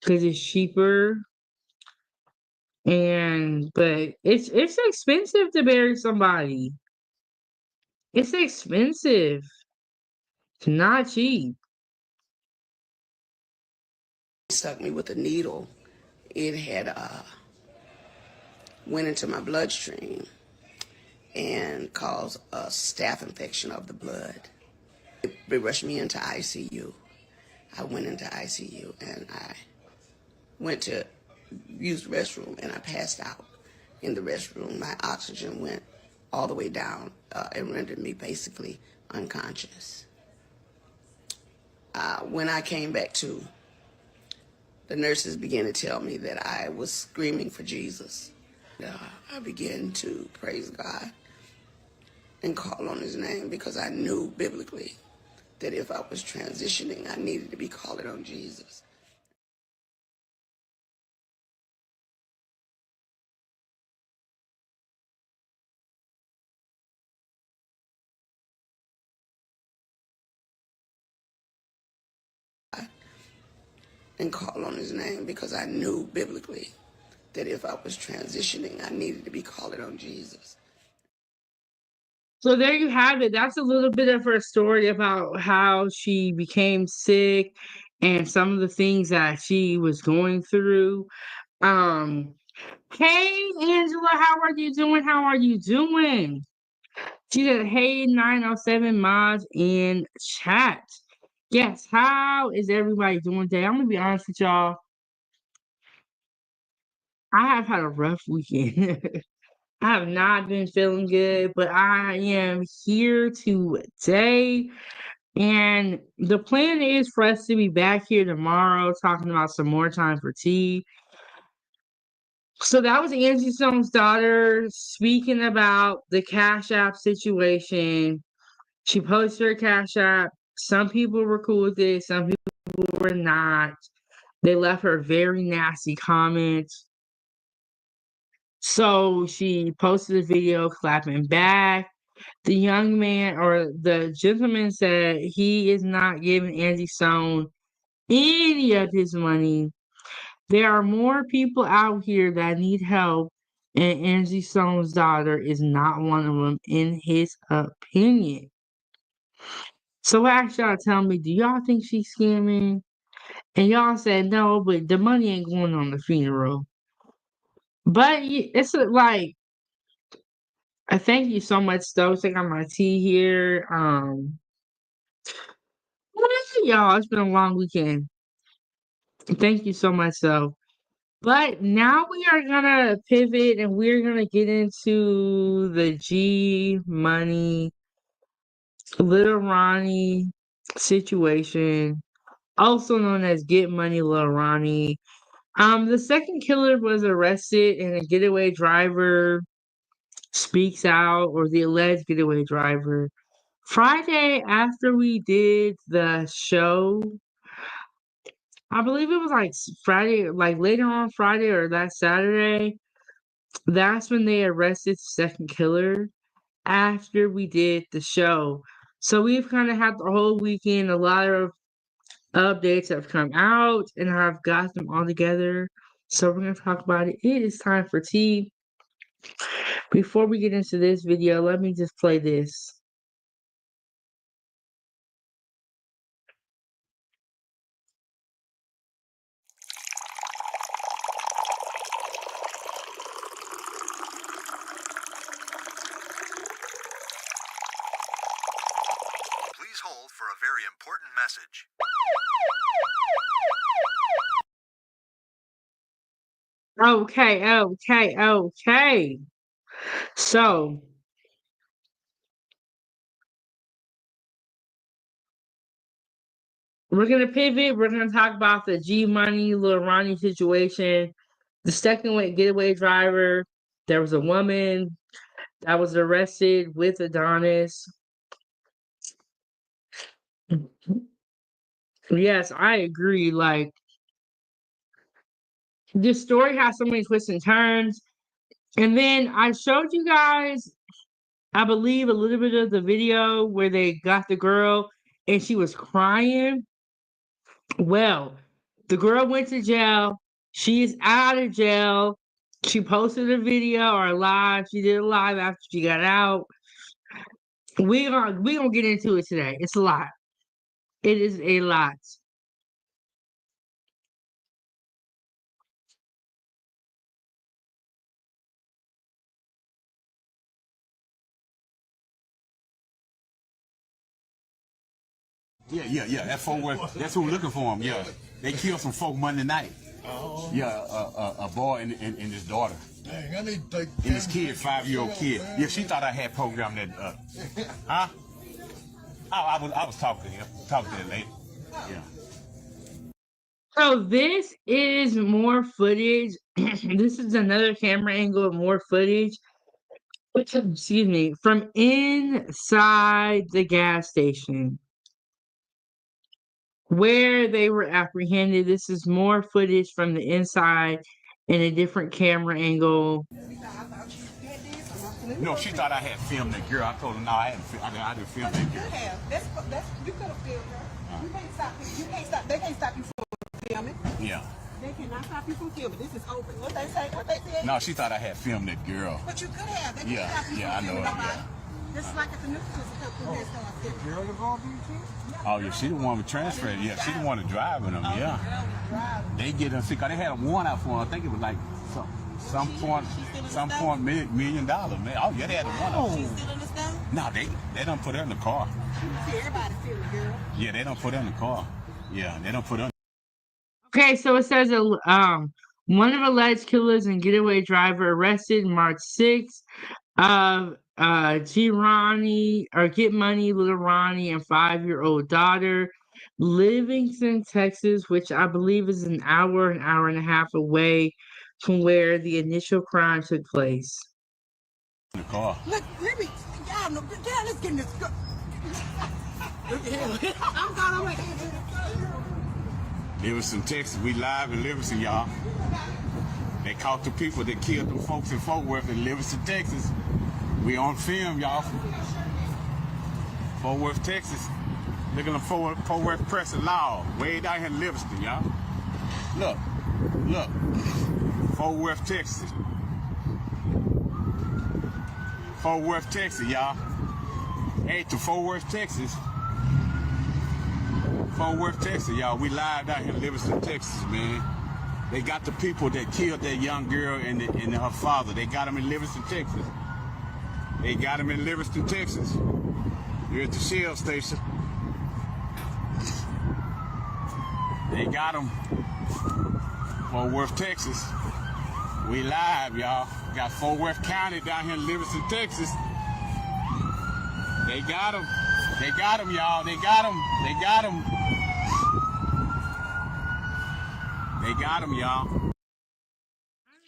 because it's cheaper. but it's expensive to bury somebody. It's expensive. It's not cheap. Stuck me with a needle. It had went into my bloodstream and caused a staph infection of the blood. They rushed me into ICU. I went into ICU and I went to use the restroom and I passed out in the restroom. My oxygen went all the way down and rendered me basically unconscious. When I came back to, the nurses began to tell me that I was screaming for Jesus. I began to praise God and call on his name because I knew biblically that if I was transitioning, I needed to be calling on Jesus. And call on his name because I knew biblically that if I was transitioning, I needed to be calling on Jesus. So there you have it. That's a little bit of her story about how she became sick and some of the things that she was going through. Um, hey Angela, how are you doing? How are you doing? She said, hey 907 mods in chat. Yes, how is everybody doing today? I'm gonna be honest with y'all. I have had a rough weekend. I have not been feeling good, but I am here today. And the plan is for us to be back here tomorrow talking about some more time for tea. So that was Angie Stone's daughter speaking about the Cash App situation. She posted her Cash App. Some people were cool with it, some people were not. They left her very nasty comments. So she posted a video clapping back. The young man or the gentleman said he is not giving Angie Stone any of his money. There are more people out here that need help, and Angie Stone's daughter is not one of them, in his opinion. So I asked y'all to tell me, do y'all think she's scamming? And y'all said no, but the money ain't going on the funeral. But it's like, I thank you so much, Stokes. I got my tea here. Y'all, it's been a long weekend. Thank you so much, though. But now we are gonna pivot and we're gonna get into the G Money Lil Ronnie situation, also known as Get Money Lil Ronnie. The second killer was arrested and a getaway driver speaks out, or the alleged getaway driver. Friday after we did the show, I believe it was like Friday, like later on Friday or that Saturday. That's when they arrested the second killer after we did the show. So we've kind of had the whole weekend. A lot of updates have come out, and I've got them all together. So we're going to talk about it. It is time for tea. Before we get into this video, let me just play this. Please hold for a very important message. Okay. So, we're going to pivot. We're going to talk about the G Money, Lil Ronnie situation. The second getaway driver. There was a woman that was arrested with Adonis. Yes, I agree. Like, this story has so many twists and turns. And then I showed you guys, I believe, a little bit of the video where they got the girl and she was crying. Well, the girl went to jail. She is out of jail. She posted a video or a live. She did a live after she got out. We gonna get into it today. It's a lot. It is a lot. Yeah. That's that's who looking for him. Yeah, they killed some folk Monday night. Yeah, a boy and his daughter. Dang, I need to take And his kid, 5-year-old kid. Yeah, she thought I had programmed that. Huh? I was talking to him. Talking to that lady. Yeah. So this is more footage. This is another camera angle of more footage. Excuse me, from inside the gas station where they were apprehended. This is more footage from the inside in a different camera angle. No, she thought I had filmed that girl. I told her no, I didn't film that girl. You could have filmed her. You can't stop. You can't stop. They can't stop you from filming. Yeah. They cannot stop you from filming. This is open. What they say? What they said? No, she thought I had filmed that girl. But you could have. They can't stop you Yeah, I from know filming it. nobody. Yeah. This is like at the news. A couple of start filming. Girl involved in you too? Oh yeah, she the one with transferred. Yeah, she the one that driving them. Yeah. They get them sick. They had a warrant out for them. I think it was like some point $1 million, man. Oh yeah, they had a warrant out. She's still in the stuff? No, they don't put her in the car. See, everybody filming, girl. Yeah, they don't put her in the car. Yeah, they don't put her. Okay, so it says one of alleged killers and getaway driver arrested March 6th of Get Money Lil Ronnie and 5-year-old daughter, Livingston, Texas, which I believe is an hour and a half away from where the initial crime took place. In the car. Look, let me. Y'all know. Y'all, let's get in this. Look at him. I'm gone. I'm like. Livingston, Texas. We live in Livingston, y'all. They caught the people that killed them folks in Fort Worth in Livingston, Texas. We on film, y'all. Fort Worth, Texas. Look at the Fort Worth Press and Law. Way down here in Livingston, y'all. Look. Fort Worth, Texas. Fort Worth, Texas, y'all. Hey, to Fort Worth, Texas. Fort Worth, Texas, y'all. We live down here in Livingston, Texas, man. They got the people that killed that young girl and her father. They got them in Livingston, Texas. They got them in Livingston, Texas. You're at the Shell station. They got them. Fort Worth, Texas. We live, y'all. Got Fort Worth County down here in Livingston, Texas. They got them. They got them, y'all. They got them. They got them. They got them, y'all.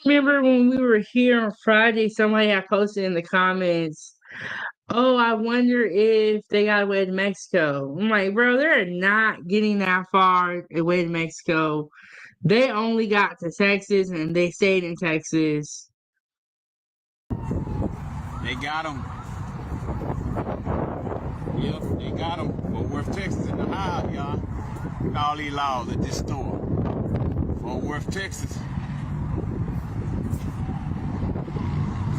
Remember when we were here on Friday, somebody had posted in the comments, oh, I wonder if they got away to Mexico. I'm like, bro, they're not getting that far away to Mexico. They only got to Texas and they stayed in Texas. They got them. Yep, they got them. Fort Worth, Texas in the hive, y'all. Look at all these laws at this store. Fort Worth, Texas.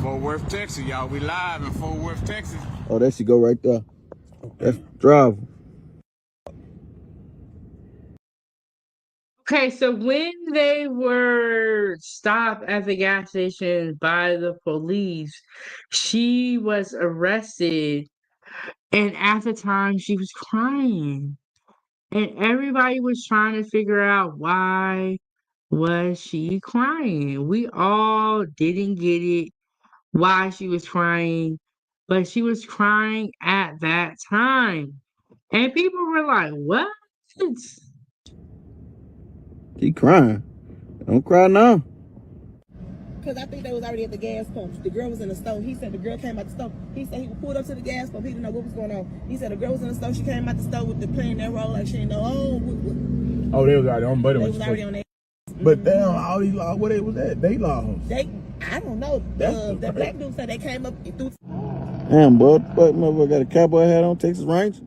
Fort Worth, Texas, y'all. We live in Fort Worth, Texas. Oh, there she go right there. That's driver. Okay, so when they were stopped at the gas station by the police, she was arrested, and at the time she was crying. And everybody was trying to figure out why was she crying. We all didn't get it why she was crying, but she was crying at that time. And people were like, what? She crying. Don't cry now. Because I think they was already at the gas pump. The girl was in the stove. He said the girl came out the stove. He said he pulled up to the gas pump. He didn't know what was going on. He said the girl was in the stove. She came out the stove with the playing that role like she didn't know. Oh, they was already on, but they was already on that. But damn, all these laws, what they was at? They laws. I don't know. The black dude said they came up through. Damn, boy, what motherfucker got a cowboy hat on, Texas Ranger?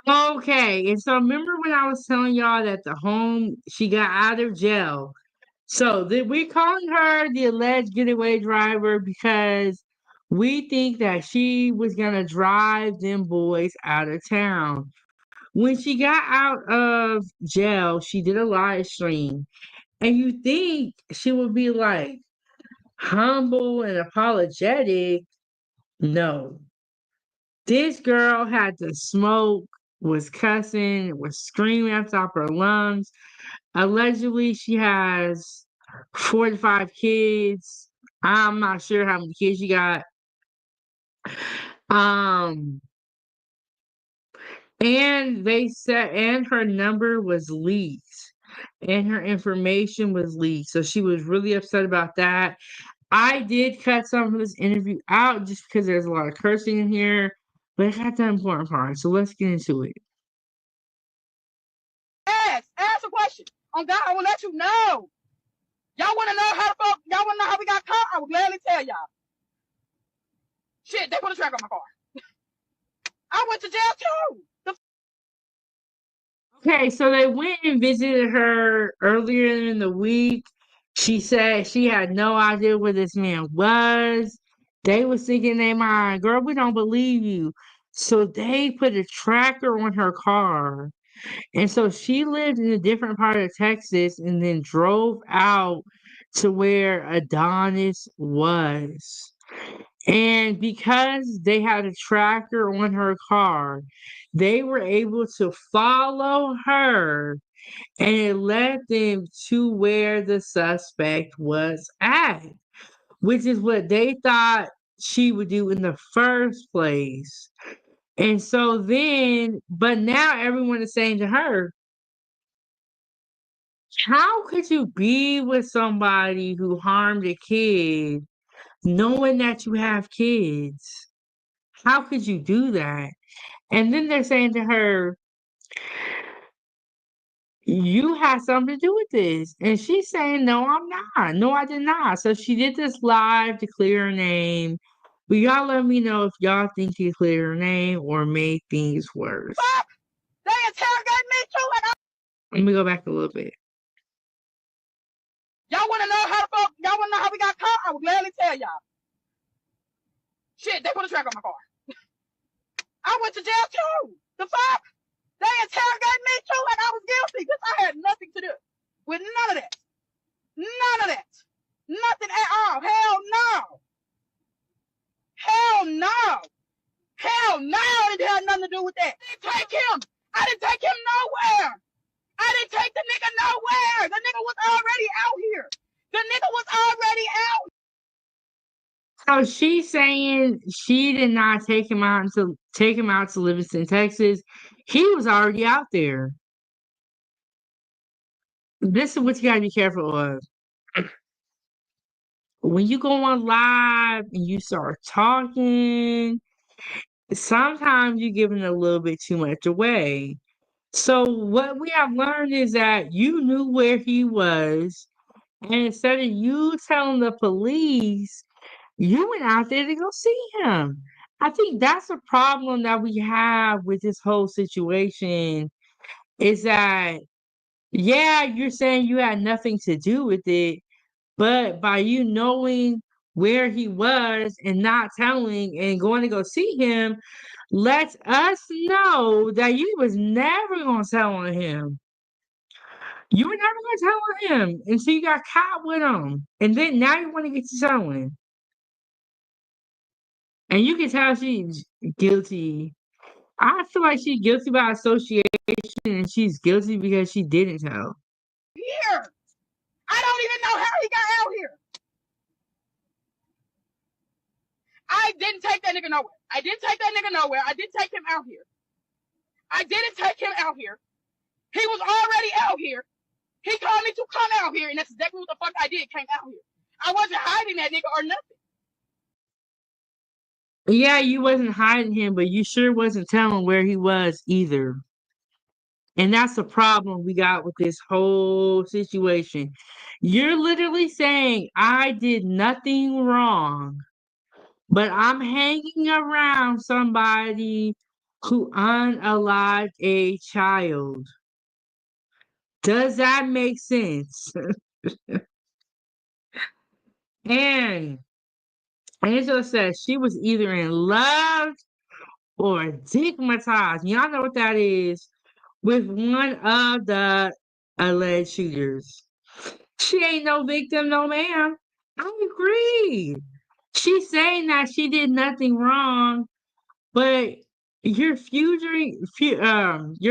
Okay, and so remember when I was telling y'all that the home she got out of jail. So we're calling her the alleged getaway driver because we think that she was gonna drive them boys out of town. When she got out of jail, she did a live stream, and you think she would be like humble and apologetic. No, this girl had to smoke, was cussing, was screaming at the top of her lungs. Allegedly, she has 45 kids. I'm not sure how many kids she got. Um, and they said, and her number was leaked, and her information was leaked. So she was really upset about that. I did cut some of this interview out just because there's a lot of cursing in here, but I got the important part. So let's get into it. Ask a question. On God, I will let you know. Y'all want to know y'all want to know how we got caught? I will gladly tell y'all. Shit, they put a track on my car. I went to jail too. Okay, so they went and visited her earlier in the week. She said she had no idea where this man was. They was thinking in their mind, girl, we don't believe you. So they put a tracker on her car. And so she lived in a different part of Texas and then drove out to where Adonis was. And because they had a tracker on her car, they were able to follow her and it led them to where the suspect was at, which is what they thought she would do in the first place. And so then, but now everyone is saying to her, how could you be with somebody who harmed a kid knowing that you have kids? How could you do that? And then they're saying to her, you had something to do with this. And she's saying, no, I'm not. No, I did not. So she did this live to clear her name. But y'all let me know if y'all think she cleared her name or made things worse. Fuck! They interrogate me too. Let me go back a little bit. Y'all want to know y'all want to know how we got caught? I will gladly tell y'all. Shit, they put a track on my car. I went to jail too. The fuck? They interrogate me too like I was guilty because I had nothing to do with none of that. None of that. Nothing at all. Hell no. Hell no. Hell no. It had nothing to do with that. I didn't take him. I didn't take him nowhere. I didn't take the nigga nowhere. The nigga was already out here. The nigga was already out. So she's saying she did not take him out to Livingston, Texas. He was already out there. This is what you gotta be careful of. When you go on live and you start talking, sometimes you're giving a little bit too much away. So what we have learned is that you knew where he was, and instead of you telling the police, you went out there to go see him. I think that's a problem that we have with this whole situation is that, yeah, you're saying you had nothing to do with it, but by you knowing where he was and not telling and going to go see him, lets us know that you was never going to tell on him. You were never going to tell on him until you got caught with him. And then now you want to get to telling. And you can tell she's guilty. I feel like she's guilty by association and she's guilty because she didn't tell. Here. I don't even know how he got out here. I didn't take that nigga nowhere. I didn't take that nigga nowhere. I didn't take him out here. I didn't take him out here. He was already out here. He told me to come out here, and that's exactly what the fuck I did, came out here. I wasn't hiding that nigga or nothing. Yeah, you wasn't hiding him, but you sure wasn't telling where he was either. And that's the problem we got with this whole situation. You're literally saying, I did nothing wrong, but I'm hanging around somebody who unalived a child. Does that make sense? And Angela says she was either in love or stigmatized. Y'all know what that is with one of the alleged shooters. She ain't no victim, no ma'am. I agree. She's saying that she did nothing wrong, but you're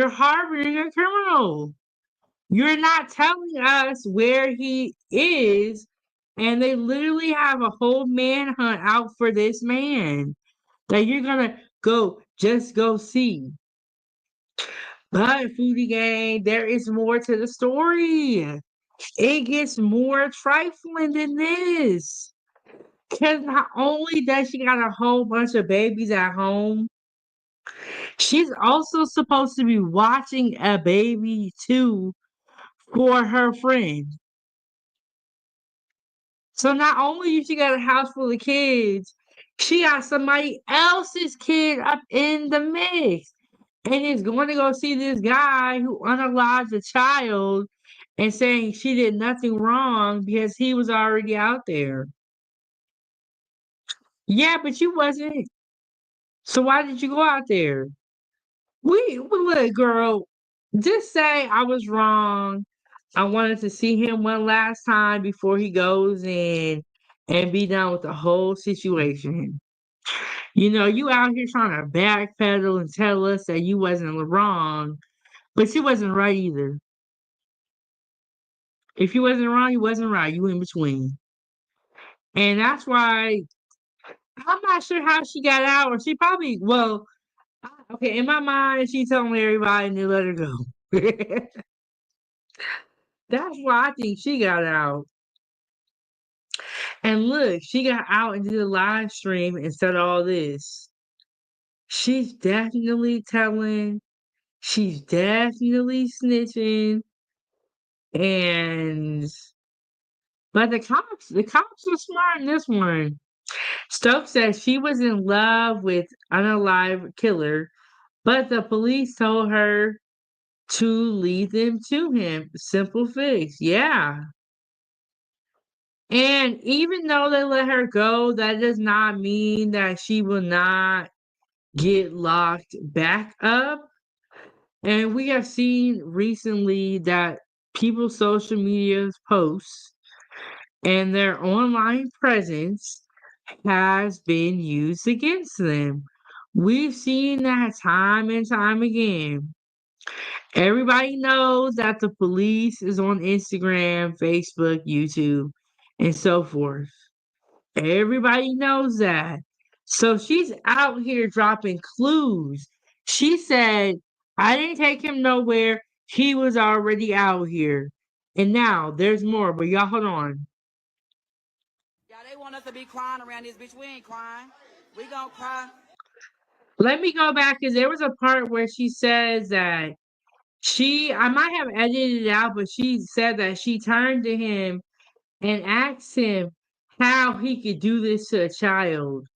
harboring a criminal. You're not telling us where he is, and they literally have a whole manhunt out for this man that you're gonna go see. But Foodiegang, there is more to the story. It gets more trifling than this. Because not only does she got a whole bunch of babies at home, she's also supposed to be watching a baby too for her friend. So not only does she got a house full of kids, she got somebody else's kid up in the mix. And is going to go see this guy who unalived a child and saying she did nothing wrong because he was already out there. Yeah, but you wasn't. So why did you go out there? We look, girl, just say I was wrong. I wanted to see him one last time before he goes in and be done with the whole situation. You know, you out here trying to backpedal and tell us that you wasn't wrong, but you wasn't right either. If you wasn't wrong, you wasn't right. You in between. And that's why I'm not sure how she got out, or she probably, well, okay, in my mind, she told everybody and they let her go. That's why I think she got out. And look, she got out and did a live stream and said all this. She's definitely telling, she's definitely snitching, and but the cops were smart in this one. Stokes says she was in love with unalive killer, but the police told her to lead them to him. Simple fix. Yeah. And even though they let her go, that does not mean that she will not get locked back up. And we have seen recently that people's social media posts and their online presence has been used against them. We've seen that time and time again. Everybody knows that the police is on Instagram, Facebook, YouTube, and so forth. Everybody knows that. So she's out here dropping clues. She said, I didn't take him nowhere. He was already out here. And now there's more, but y'all hold on. Yeah, they want us to be crying around this bitch. We ain't crying. We gonna cry. Let me go back because there was a part where she says that I might have edited it out, but she said that she turned to him and asked him how he could do this to a child.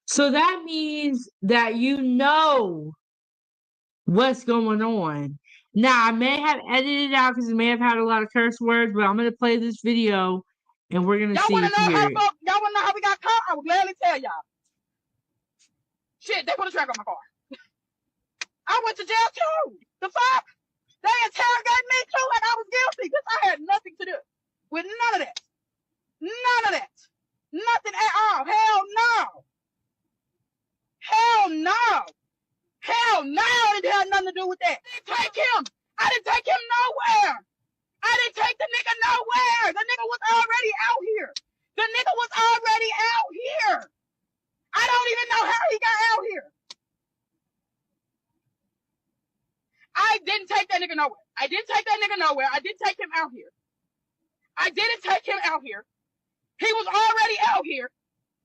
So that means that you know what's going on. Now, I may have edited it out because it may have had a lot of curse words, but I'm going to play this video and we're going to Y'all see want to if you know hear it. y'all want to know how we got caught? I will gladly tell y'all. Shit, they put a track on my car. I went to jail too. The fuck? They interrogated me too like I was guilty. Because I had nothing to do with none of that. None of that. Nothing at all. Hell no. Hell no. Hell no. It didn't have nothing to do with that. I didn't take him. I didn't take him nowhere. I didn't take the nigga nowhere. The nigga was already out here. The nigga was already out here. I don't even know how he got out here. I didn't take that nigga nowhere. I didn't take that nigga nowhere. I didn't take him out here. I didn't take him out here. He was already out here.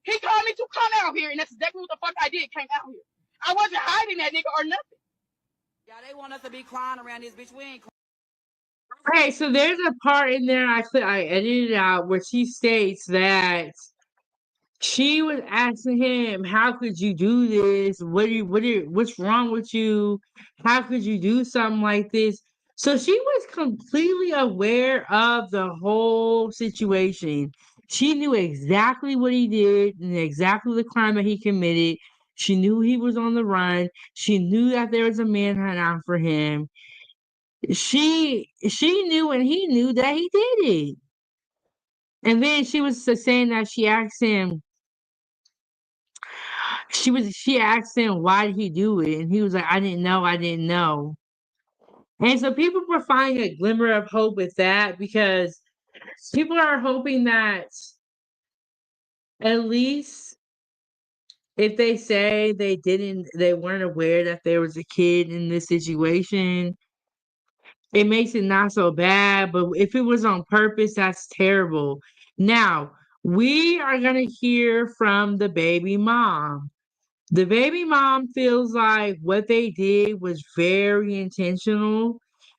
He told me to come out here, and that's exactly what the fuck I did, came out here. I wasn't hiding that nigga or nothing. Yeah, they want us to be crying around this bitch. We ain't crying. Okay, so there's a part in there I edited out where she states that She was asking him, "How could you do this? What's wrong with you? How could you do something like this?" So she was completely aware of the whole situation. She knew exactly what he did and exactly the crime that he committed. She knew he was on the run. She knew that there was a manhunt out for him. She knew and he knew that he did it. And then she was saying that she asked him, she asked him why did he do it, and he was like, I didn't know. And so people were finding a glimmer of hope with that because people are hoping that at least if they say they weren't aware that there was a kid in this situation, it makes it not so bad. But if it was on purpose, that's terrible. Now, we are going to hear from the baby mom. The baby mom feels like what they did was very intentional,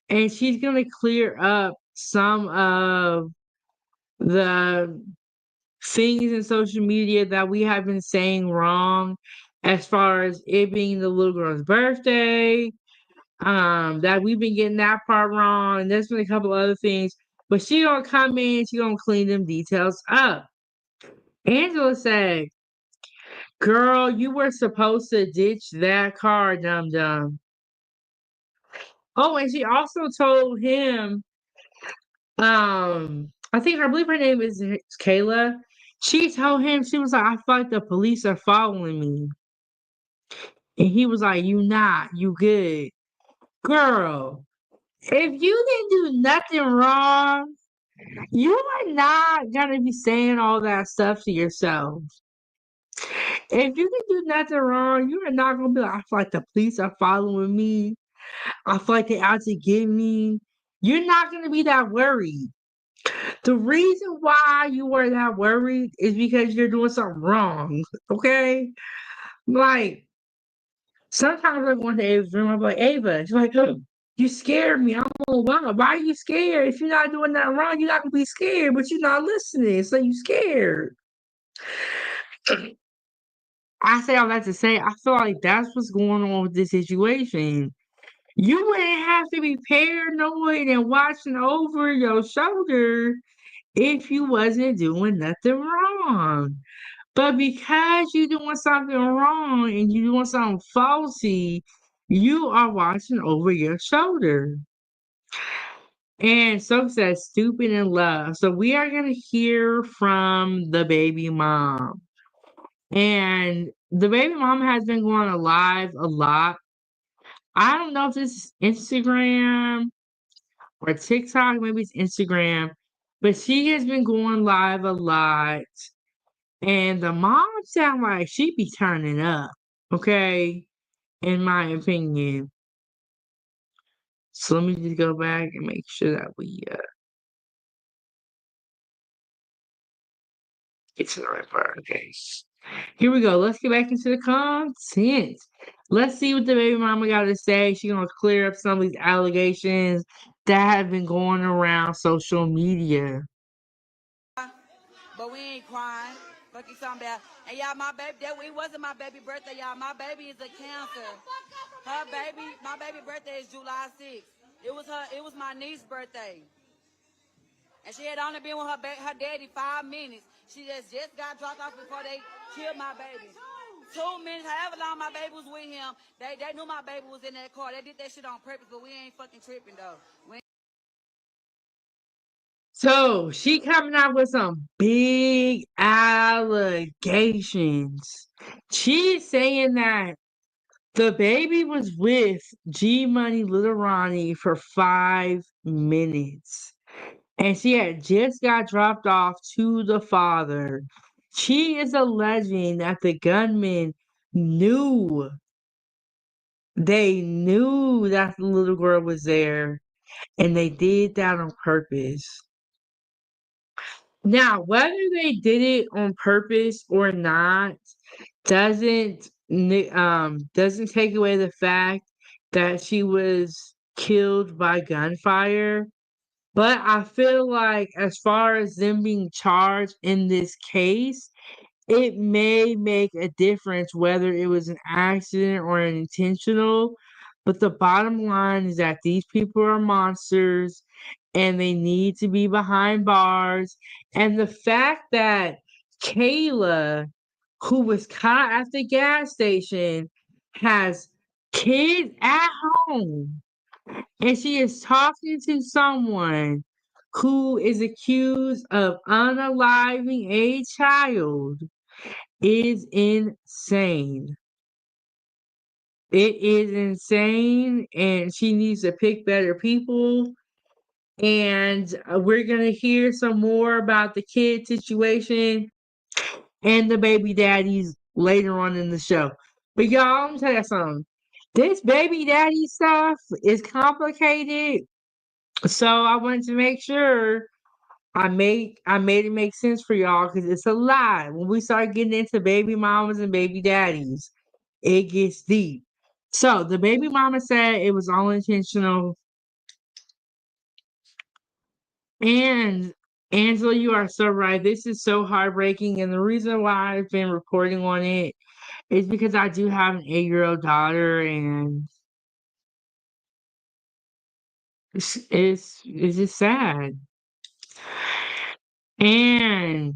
and she's going to clear up some of the things in social media that we have been saying wrong as far as it being the little girl's birthday, that we've been getting that part wrong, and there's been a couple other things. But she gonna come in, she gonna clean them details up. Angela said, "Girl, you were supposed to ditch that car, dum dum." Oh, and she also told him, I believe her name is Kayla. She told him, she was like, "I feel like the police are following me." And he was like, "You not, you good." Girl, if you didn't do nothing wrong, you are not gonna be saying all that stuff to yourself. If you can do nothing wrong, you are not gonna be like, "I feel like the police are following me. I feel like they're out to get me." You're not gonna be that worried. The reason why you are that worried is because you're doing something wrong. Okay? Like, sometimes I go into Ava's room, I'm like, "Ava," she's like, "Oh, you scared me." I'm like, why are you scared? If you're not doing that wrong, you're not gonna be scared, but you're not listening, so you scared. I say all that to say I feel like that's what's going on with this situation. You wouldn't have to be paranoid and watching over your shoulder if you wasn't doing nothing wrong. But because you're doing something wrong and you're doing something faulty, you are watching over your shoulder. And so says stupid in love. So we are gonna hear from the baby mom. And the baby mom has been going live a lot. I don't know if this is Instagram or TikTok, maybe it's Instagram, but she has been going live a lot. And the mom sound like she be turning up, okay, in my opinion. So let me just go back and make sure that we get to the right part. Okay. Here we go. Let's get back into the content. Let's see what the baby mama got to say. She's gonna clear up some of these allegations that have been going around social media. But we ain't crying. Fuck you talking about. And y'all, my baby, it wasn't my baby birthday, y'all. My baby is a Cancer. My baby birthday is July 6th. It was my niece's birthday. And she had only been with her daddy 5 minutes. She just got dropped off before they killed my baby. 2 minutes, however long my baby was with him, they knew my baby was in that car. They did that shit on purpose, but we ain't fucking tripping though. So she coming out with some big allegations. She's saying that the baby was with Money Lil Ronnie for 5 minutes. And she had just got dropped off to the father. She is alleging that the gunman knew, they knew that the little girl was there, and they did that on purpose. Now, whether they did it on purpose or not doesn't take away the fact that she was killed by gunfire. But I feel like as far as them being charged in this case, it may make a difference whether it was an accident or an intentional. But the bottom line is that these people are monsters and they need to be behind bars. And the fact that Kayla, who was caught at the gas station, has kids at home and she is talking to someone who is accused of unaliving a child is insane. It is insane, and she needs to pick better people. And we're going to hear some more about the kid situation and the baby daddies later on in the show. But y'all, I'm gonna tell you something. This baby daddy stuff is complicated. So I wanted to make sure I made it make sense for y'all because it's a lot. When we start getting into baby mamas and baby daddies, it gets deep. So the baby mama said it was all intentional. And Angela, you are so right. This is so heartbreaking. And the reason why I've been reporting on it is because I do have an 8-year-old daughter, and it's just sad. And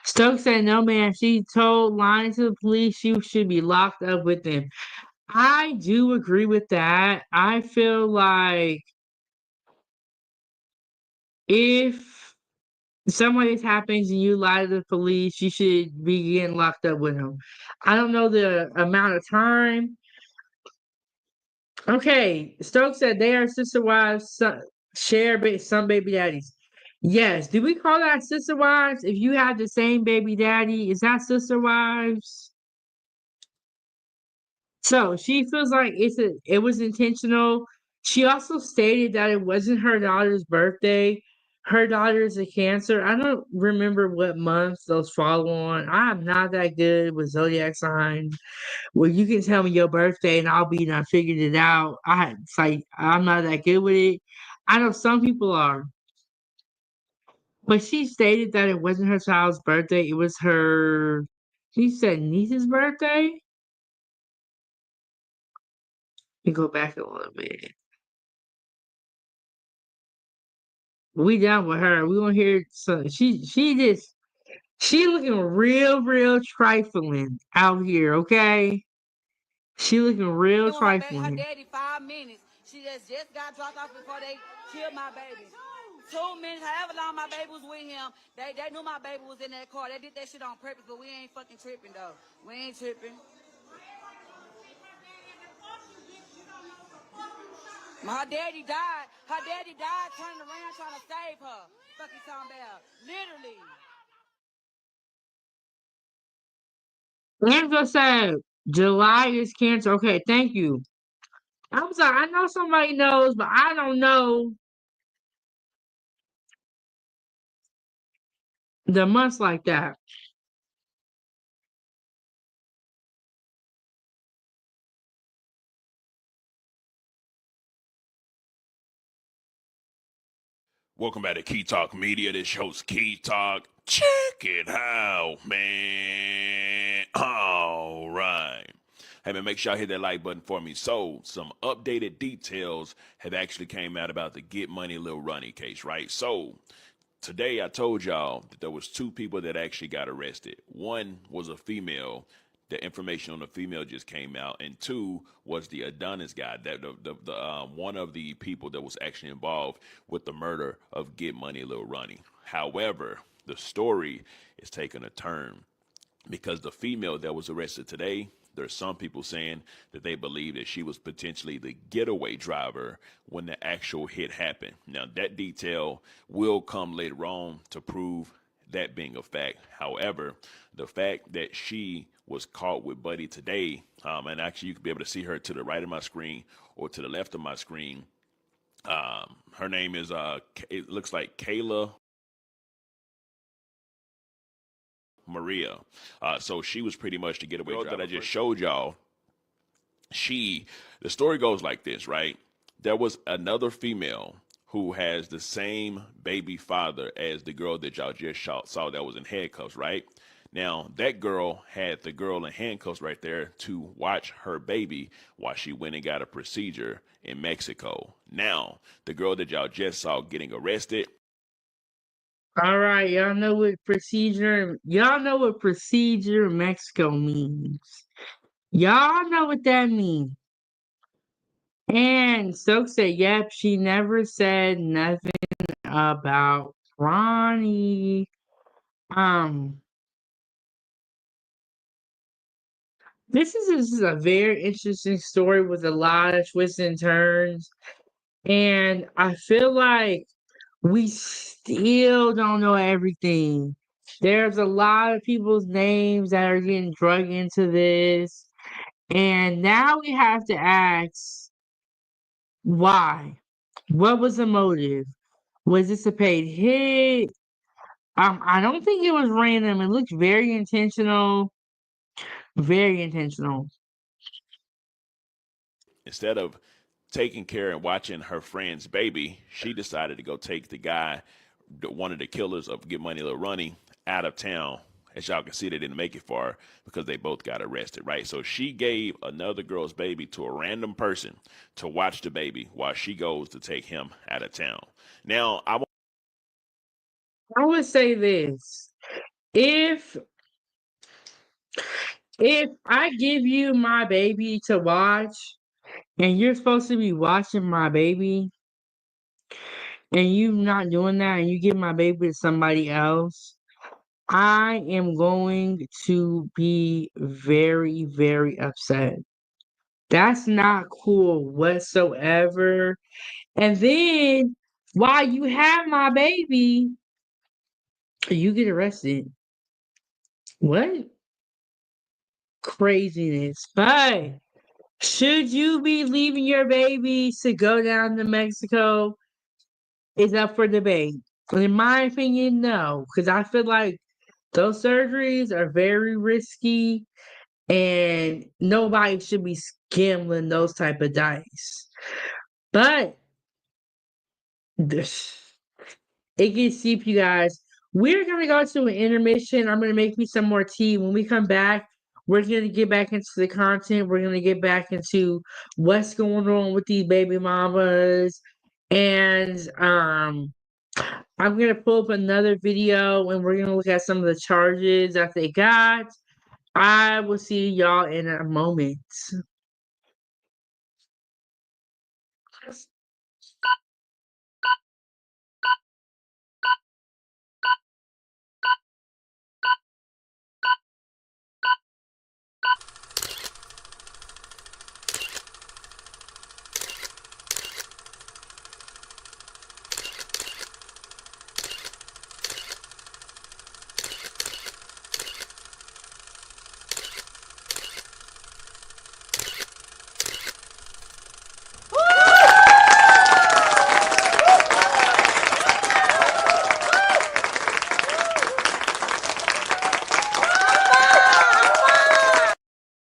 Stokes said, no, man, she told lying to the police she should be locked up with them. I do agree with that. I feel like if something like this happens and you lie to the police, you should be getting locked up with them. I don't know the amount of time. Okay, Stokes said they are sister wives, some baby daddies. Yes, do we call that sister wives? If you have the same baby daddy, is that sister wives? So she feels like it was intentional. She also stated that it wasn't her daughter's birthday. Her daughter is a Cancer. I don't remember what months those fall on. I'm not that good with zodiac signs. Well, you can tell me your birthday and I'll be done figured it out. It's like I'm not that good with it. I know some people are, but she stated that it wasn't her child's birthday. It was her. She said niece's birthday. Let me go back a little bit. We down with her. We gonna hear some. She looking real trifling out here. Okay, she looking real With her trifling. daddy 5 minutes. She just got dropped off before they killed my baby. 2 minutes, however long my baby was with him, they knew my baby was in that car. They did that shit on purpose, but we ain't fucking tripping though. We ain't tripping. My daddy died. Her daddy died turning around trying to save her. Fuck you talking about? Literally. Angela said July is Cancer. Okay, thank you. I'm sorry. I know somebody knows, but I don't know the months like that. Welcome back to Key Talk Media. This show's Key Talk. Check it out, man. All right. Hey, man, make sure I hit that like button for me. So, some updated details have actually came out about the Get Money Lil Ronnie case, right? So, today I told y'all that there was 2 people that actually got arrested. One was a female. The information on the female just came out, and 2 was the Adonis guy, that the one of the people that was actually involved with the murder of Get Money Lil Ronnie. However, the story is taking a turn because the female that was arrested today, there's some people saying that they believe that she was potentially the getaway driver when the actual hit happened. Now, that detail will come later on to prove that being a fact. However, the fact that she was caught with Buddy today, and actually you can be able to see her to the right of my screen or to the left of my screen. Her name is, it looks like Kayla Maria. So she was pretty much the getaway driver that I just showed y'all. The story goes like this, right? There was another female who has the same baby father as the girl that y'all just saw that was in handcuffs, right? Now, that girl had the girl in handcuffs right there to watch her baby while she went and got a procedure in Mexico. Now, the girl that y'all just saw getting arrested. All right, y'all know what procedure in Mexico means. Y'all know what that means. And Stokes said, yep, she never said nothing about Ronnie. Um, this is a very interesting story with a lot of twists and turns. And I feel like we still don't know everything. There's a lot of people's names that are getting drug into this. And now we have to ask why? What was the motive? Was this a paid hit? I don't think it was random. It looked very intentional. Very intentional. Instead of taking care and watching her friend's baby, she decided to go take the guy, one of the killers of Get Money Lil Ronnie, out of town. As y'all can see, they didn't make it far because they both got arrested, right? So she gave another girl's baby to a random person to watch the baby while she goes to take him out of town. Now, I would say this. If if I give you my baby to watch and you're supposed to be watching my baby and you not doing that and you give my baby to somebody else, I am going to be very, very upset. That's not cool whatsoever. And then while you have my baby, you get arrested. What? Craziness. But should you be leaving your baby to go down to Mexico? Is up for debate. In my opinion, no. Because I feel like those surgeries are very risky and nobody should be gambling those type of dice. But this it gets deep, you guys. We're gonna go to an intermission. I'm gonna make me some more tea. When we come back, we're gonna get back into the content. We're gonna get back into what's going on with these baby mamas. And I'm gonna pull up another video and we're gonna look at some of the charges that they got. I will see y'all in a moment.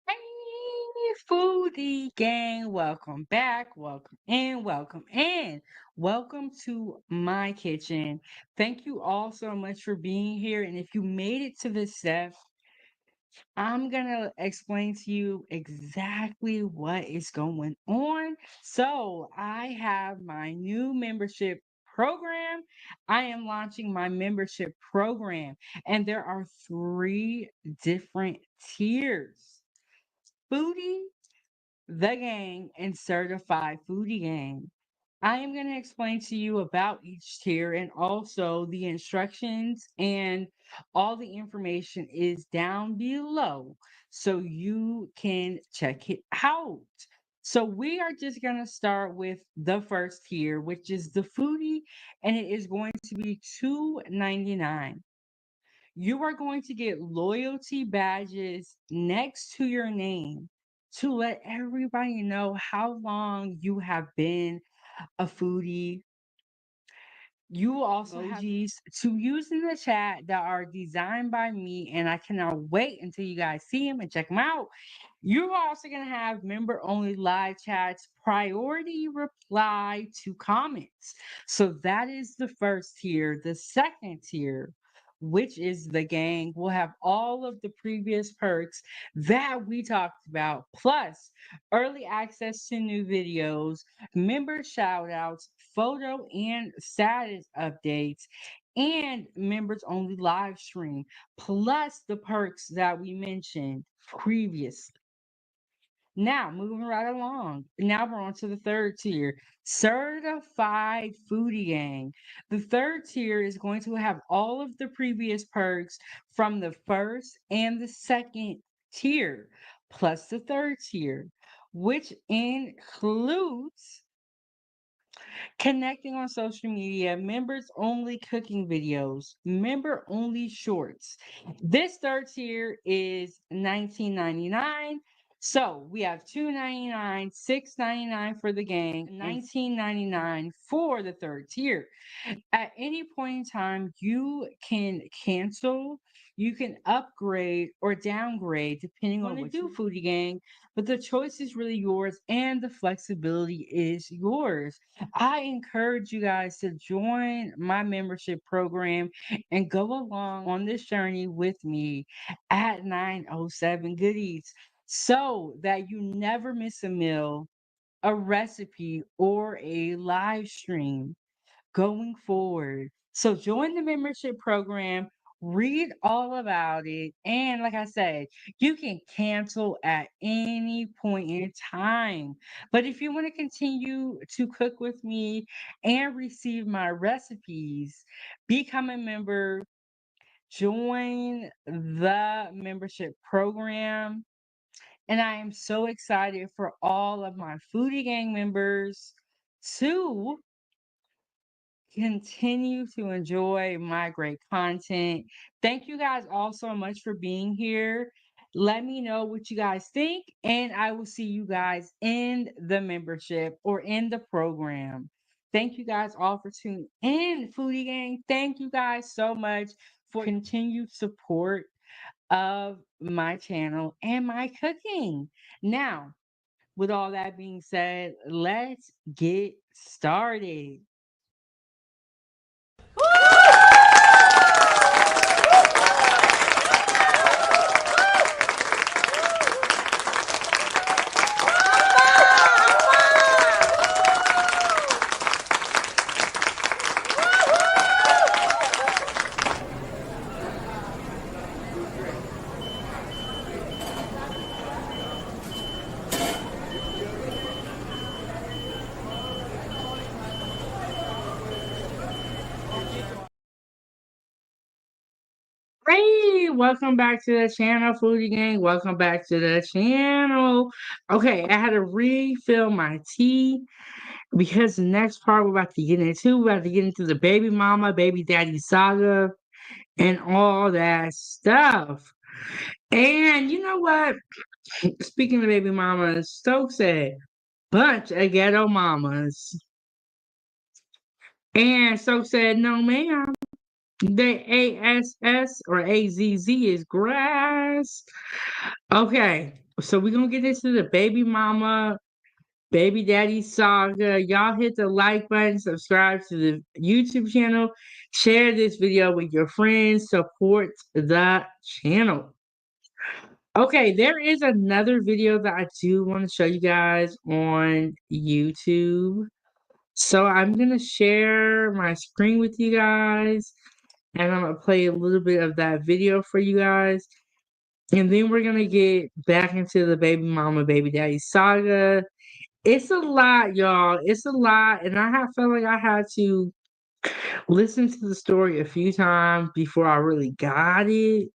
Hey, Foodie Gang, welcome back, welcome in, welcome in. Welcome to my kitchen. Thank you all so much for being here. And if you made it to this step, I'm gonna explain to you exactly what is going on. So, I have my new membership program. I am launching my membership program, and there are three different tiers: Foodie, the Gang, and Certified Foodie Gang. I am going to explain to you about each tier and also the instructions, and all the information is down below so you can check it out. So we are just going to start with the first tier, which is the Foodie, and it is going to be $2.99. You are going to get loyalty badges next to your name to let everybody know how long you have been a foodie. You will also have emojis to use in the chat that are designed by me, and I cannot wait until you guys see them and check them out. You're also going to have member only live chats, priority reply to comments. So that is the first tier. The second tier which is the gang, will have all of the previous perks that we talked about, plus early access to new videos, member shout outs, photo and status updates, and members only live stream, plus the perks that we mentioned previously. Now, moving right along. Now we're on to the third tier, certified foodie gang. The third tier is going to have all of the previous perks from the first and the second tier, plus the third tier, which includes connecting on social media, members only cooking videos, member only shorts. This third tier is $19.99. So we have $2.99, $6.99 for the gang, $19.99 for the third tier. At any point in time, you can cancel, you can upgrade or downgrade depending on what you do, Foodie Gang. But the choice is really yours and the flexibility is yours. I encourage you guys to join my membership program and go along on this journey with me at 907 Goodies so that you never miss a meal, a recipe, or a live stream going forward. So join the membership program, read all about it, and like I said, you can cancel at any point in time. But if you want to continue to cook with me and receive my recipes, become a member, join the membership program. And I am so excited for all of my Foodie Gang members to continue to enjoy my great content. Thank you guys all so much for being here. Let me know what you guys think, and I will see you guys in the membership or in the program. Thank you guys all for tuning in, Foodie Gang. Thank you guys so much for continued support of my channel and my cooking. Now, with all that being said, let's get started. Hey, welcome back to the channel, Foodie Gang. Welcome back to the channel. Okay, I had to refill my tea because the next part we're about to get into, we're about to get into the baby mama, baby daddy saga, and all that stuff. And you know what? Speaking of baby mamas, Stokes said, bunch of ghetto mamas. And Stokes said, no, ma'am. The ASS or AZZ is grass. Okay, so we're gonna get into the baby mama, baby daddy saga. Y'all hit the like button, subscribe to the YouTube channel, share this video with your friends, support the channel. Okay, there is another video that I do want to show you guys on YouTube. So I'm gonna share my screen with you guys. And I'm going to play a little bit of that video for you guys. And then we're going to get back into the baby mama, baby daddy saga. It's a lot, y'all. It's a lot. And felt like I had to listen to the story a few times before I really got it.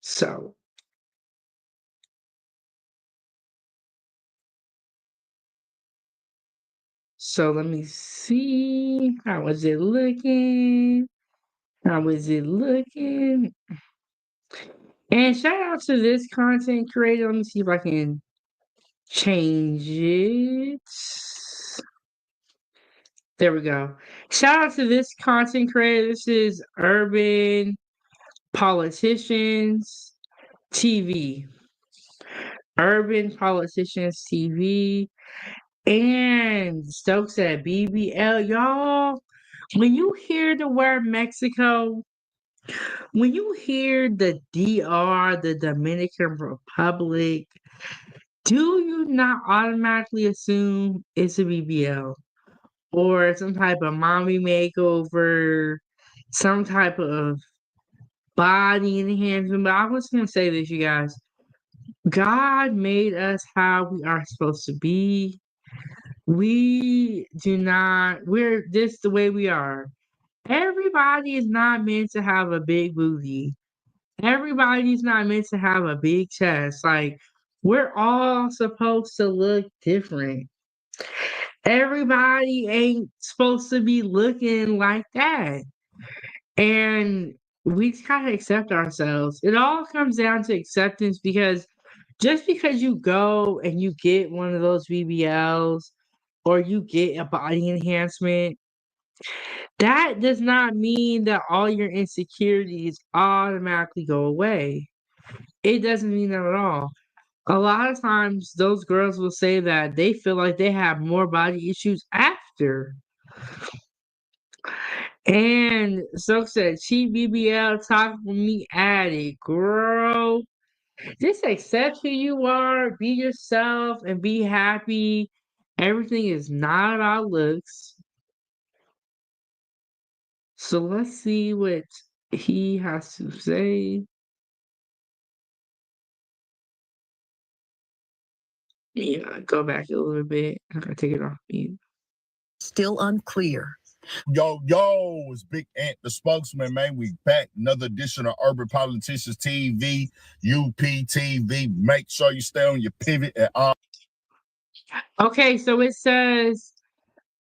So let me see. How is it looking? How is it looking? And shout out to this content creator. Let me see if I can change it. There we go. Shout out to this content creator. This is Urban Politicians TV. Urban Politicians TV. And Stokes at BBL. Y'all, when you hear the word Mexico, When you hear the DR, the Dominican Republic, do you not automatically assume it's a BBL or some type of mommy makeover, some type of body enhancement? But I was going to say this, you guys. God made us how we are supposed to be. We're just the way we are. Everybody is not meant to have a big booty. Everybody's not meant to have a big chest. Like, we're all supposed to look different. Everybody ain't supposed to be looking like that. And we just gotta accept ourselves. It all comes down to acceptance because just because you go and you get one of those BBLs or you get a body enhancement, that does not mean that all your insecurities automatically go away. It doesn't mean that at all. A lot of times, those girls will say that they feel like they have more body issues after. And so said, cheap BBL, talk with me at it, girl. Just accept who you are, be yourself, and be happy. Everything is not about looks. So let's see what he has to say. Yeah, go back a little bit. I gotta take it off mute. Still unclear. Yo, it's Big Ant, the spokesman, man. We back. Another edition of Urban Politicians TV, UPTV. Make sure you stay on your pivot at all. Okay, so it says,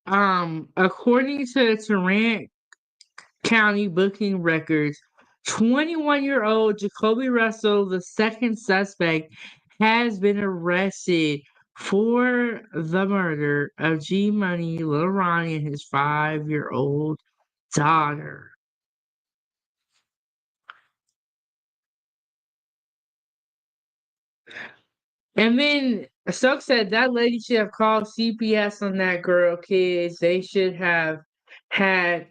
according to Tarrant County booking records, 21-year-old Jacoby Russell, the second suspect, has been arrested for the murder of Money Lil Ronnie and his 5-year-old daughter. And then Stokes said that lady should have called CPS on that girl, kids. They should have had.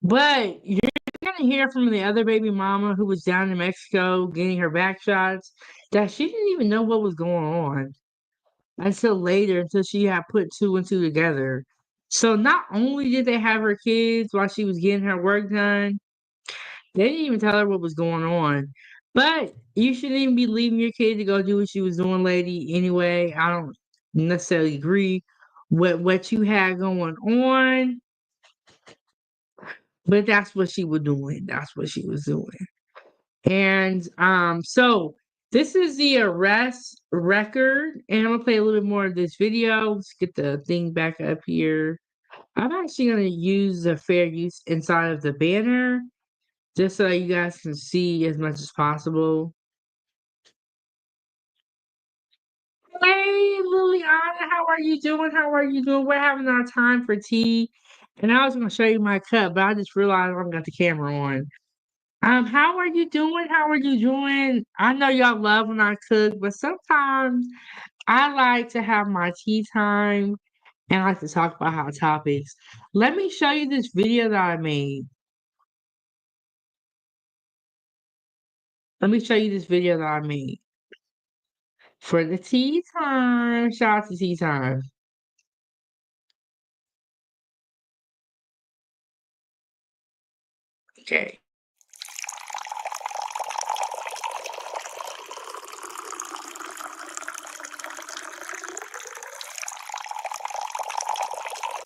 But you're going to hear from the other baby mama who was down in Mexico getting her back shots that she didn't even know what was going on until later, until she had put two and two together. So not only did they have her kids while she was getting her work done, they didn't even tell her what was going on. But you shouldn't even be leaving your kid to go do what she was doing, lady. Anyway, I don't necessarily agree with what you had going on, but that's what she was doing. That's what she was doing. And so this is the arrest record, and I'm gonna play a little bit more of this video. Let's get the thing back up here. I'm actually gonna use the fair use inside of the banner just so you guys can see as much as possible. Hey, Liliana, how are you doing? How are you doing? We're having our time for tea. And I was going to show you my cup, but I just realized I don't got the camera on. How are you doing? How are you doing? I know y'all love when I cook, but sometimes I like to have my tea time and I like to talk about hot topics. Let me show you this video that I made. Let me show you this video that I made for the tea time. Shout out to tea time. Okay.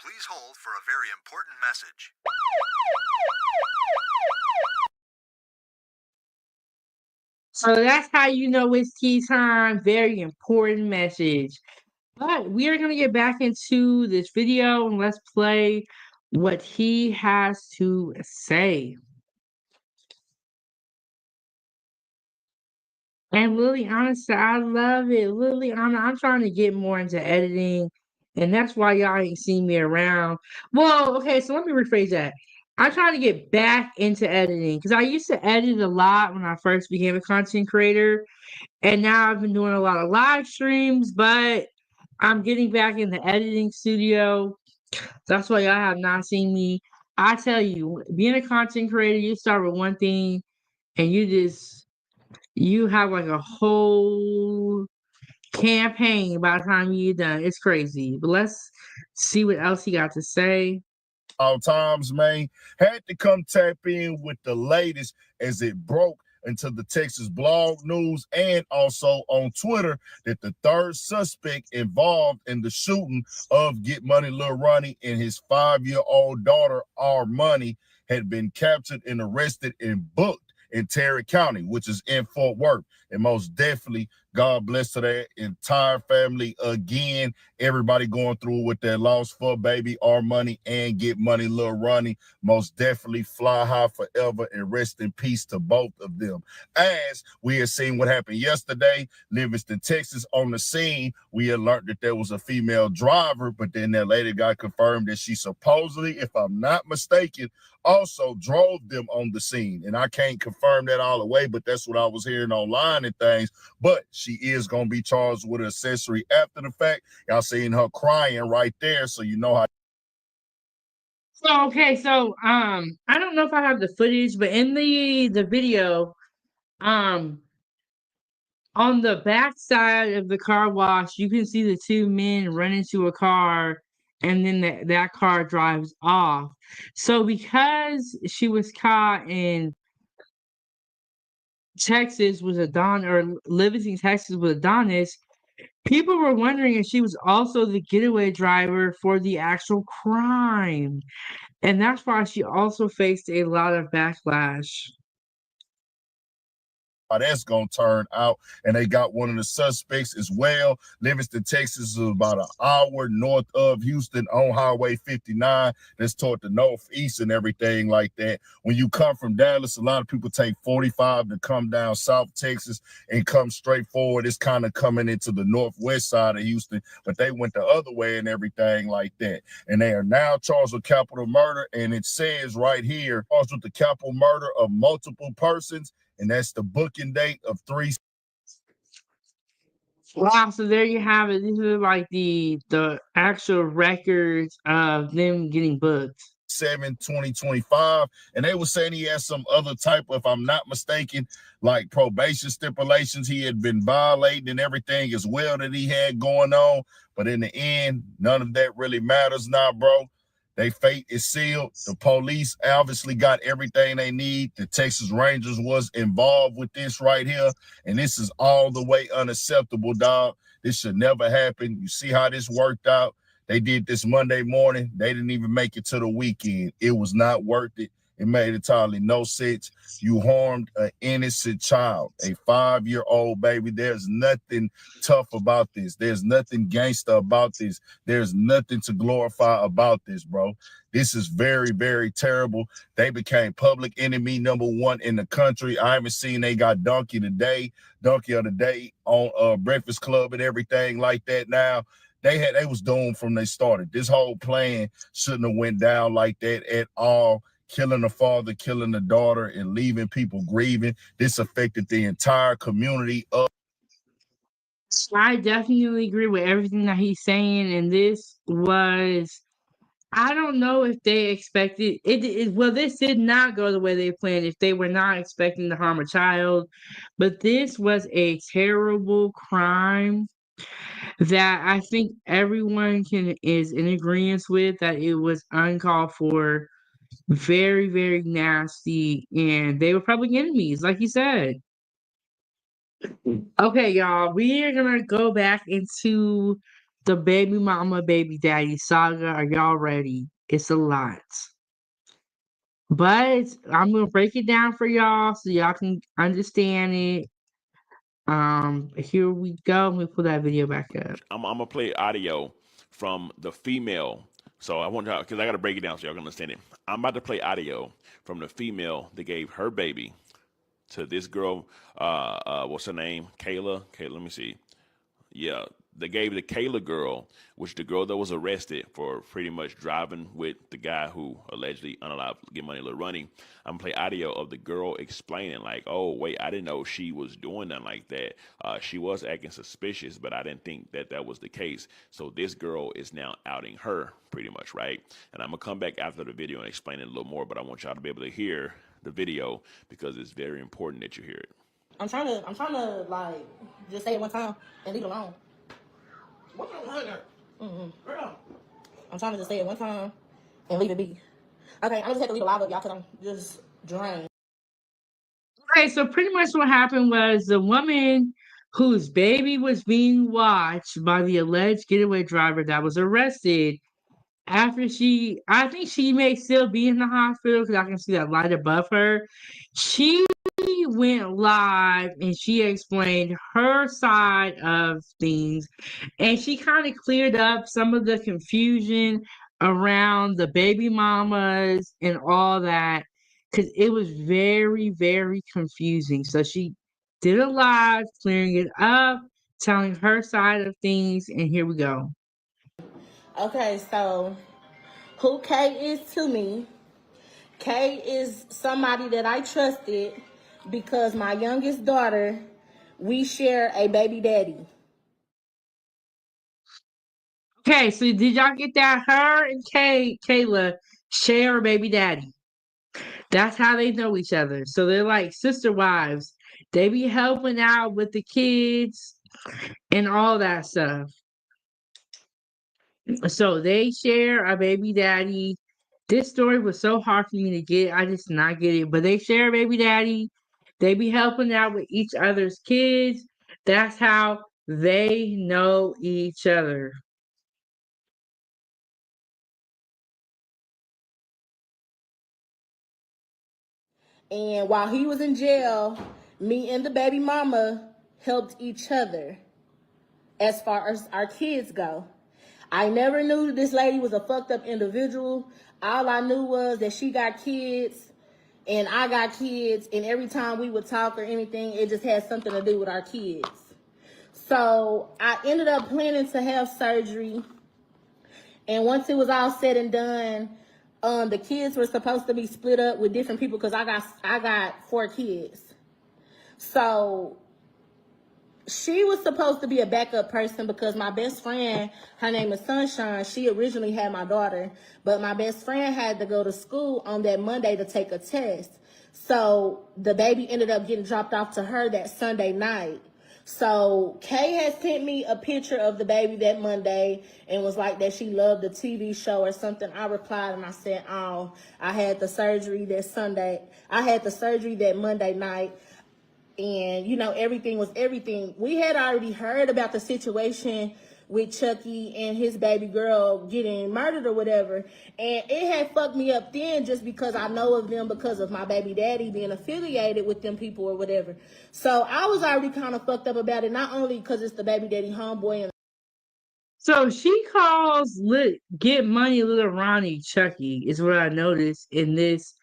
Please hold for a very important message. So that's how you know it's tea time. Very important message. But we are going to get back into this video and let's play what he has to say. And Liliana said, I love it. Liliana, I'm trying to get more into editing, and that's why y'all ain't seen me around. Well, okay, so let me rephrase that. I'm trying to get back into editing because I used to edit a lot when I first became a content creator. And now I've been doing a lot of live streams, but I'm getting back in the editing studio. That's why y'all have not seen me. I tell you, being a content creator, you start with one thing and you have like a whole campaign by the time you're done. It's crazy. But let's see what else he got to say. All times, man, had to come tap in with the latest as it broke into the Texas blog news and also on Twitter that the third suspect involved in the shooting of Get Money Lil Ronnie and his 5-year-old daughter, R Money, had been captured and arrested and booked in Terry County, which is in Fort Worth. And most definitely, God bless to their entire family again. Everybody going through with their loss for baby R Money and Get Money Lil Ronnie. Most definitely fly high forever and rest in peace to both of them. As we had seen what happened yesterday, Livingston, Texas, on the scene, we had learned that there was a female driver, but then that later got confirmed that she supposedly, if I'm not mistaken, also drove them on the scene. And I can't confirm that all the way, but that's what I was hearing online and things. But she is going to be charged with accessory after the fact. Y'all seeing her crying right there, so you know how. So okay, so I don't know if I have the footage, but in the video, um on the back side of the car wash, you can see the two men run into a car and then that car drives off. So because she was caught in Texas with Livingston, Texas with Adonis, people were wondering if she was also the getaway driver for the actual crime. And that's why she also faced a lot of backlash. How that's going to turn out. And they got one of the suspects as well. Livingston, Texas is about an hour north of Houston on Highway 59. That's toward the northeast and everything like that. When you come from Dallas, a lot of people take 45 to come down South Texas and come straight forward. It's kind of coming into the northwest side of Houston, but they went the other way and everything like that. And they are now charged with capital murder. And it says right here, charged with the capital murder of multiple persons. And that's the booking date of 3. Wow, so there you have it. These are like the actual records of them getting booked. 7/2025, and they were saying he has some other type of, if I'm not mistaken, like probation stipulations he had been violating and everything as well that he had going on. But in the end, none of that really matters now, bro. Their fate is sealed. The police obviously got everything they need. The Texas Rangers was involved with this right here, and this is all the way unacceptable, dog. This should never happen. You see how this worked out? They did this Monday morning. They didn't even make it to the weekend. It was not worth it. It made entirely no sense. You harmed an innocent child, a 5-year-old baby. There's nothing tough about this. There's nothing gangster about this. There's nothing to glorify about this, bro. This is very, very terrible. They became public enemy #1 in the country. I haven't seen they got Donkey of the Day on Breakfast Club and everything like that now. They was doomed from they started. This whole plan shouldn't have went down like that at all. Killing the father, killing the daughter, and leaving people grieving. This affected the entire community. I definitely agree with everything that he's saying, and this was, I don't know if they expected it. Well, this did not go the way they planned. If they were not expecting to harm a child, but this was a terrible crime that I think everyone is in agreement with, that it was uncalled for, very, very nasty, and they were public enemies, like you said. Okay, y'all, we are gonna go back into the baby mama, baby daddy saga. Are y'all ready? It's a lot. But I'm gonna break it down for y'all so y'all can understand it. Here we go. Let me pull that video back up. I'm gonna play audio from the female. So I want to, because I got to break it down so y'all can understand it. I'm about to play audio from the female that gave her baby to this girl. What's her name? Kayla. Let me see. Yeah, they gave the Kayla girl, which the girl that was arrested for pretty much driving with the guy who allegedly unallowed to get Money Lil Ronnie. I'm gonna play audio of the girl explaining like, "Oh wait, I didn't know she was doing nothing like that. She was acting suspicious, but I didn't think that that was the case." So this girl is now outing her pretty much, right? And I'm gonna come back after the video and explain it a little more. But I want y'all to be able to hear the video because it's very important that you hear it. I'm trying to like just say it one time and leave it alone. What kind of girl? I'm trying to just say it one time and leave it be. Okay, I just had to leave a live up, y'all, because I'm just drained. Okay, so pretty much what happened was the woman whose baby was being watched by the alleged getaway driver that was arrested after I think she may still be in the hospital because I can see that light above her. She went live and she explained her side of things and she kind of cleared up some of the confusion around the baby mamas and all that because it was very, very confusing. So she did a live, clearing it up, telling her side of things, and here we go. Okay, so who Kay is to me? Kay is somebody that I trusted because my youngest daughter, we share a baby daddy. Okay, so did y'all get that? Her and Kayla share a baby daddy. That's how they know each other. So they're like sister wives. They be helping out with the kids and all that stuff. So they share a baby daddy. This story was so hard for me to get. I just not get it. But they share a baby daddy. They be helping out with each other's kids. That's how they know each other. And while he was in jail, me and the baby mama helped each other as far as our kids go. I never knew this lady was a fucked up individual. All I knew was that she got kids and I got kids, and every time we would talk or anything, it just had something to do with our kids. So I ended up planning to have surgery, and once it was all said and done, the kids were supposed to be split up with different people because I got 4 kids. So she was supposed to be a backup person because my best friend, her name is Sunshine, she originally had my daughter, but my best friend had to go to school on that Monday to take a test. So the baby ended up getting dropped off to her that Sunday night. So Kay had sent me a picture of the baby that Monday and was like that she loved the TV show or something. I replied and I said, "Oh, I had the surgery that Sunday. I had the surgery that Monday night." And, you know, everything was everything. We had already heard about the situation with Chucky and his baby girl getting murdered or whatever. And it had fucked me up then just because I know of them because of my baby daddy being affiliated with them people or whatever. So I was already kind of fucked up about it, not only because it's the baby daddy homeboy. So she calls Get Money Lil Ronnie Chucky, is what I noticed in this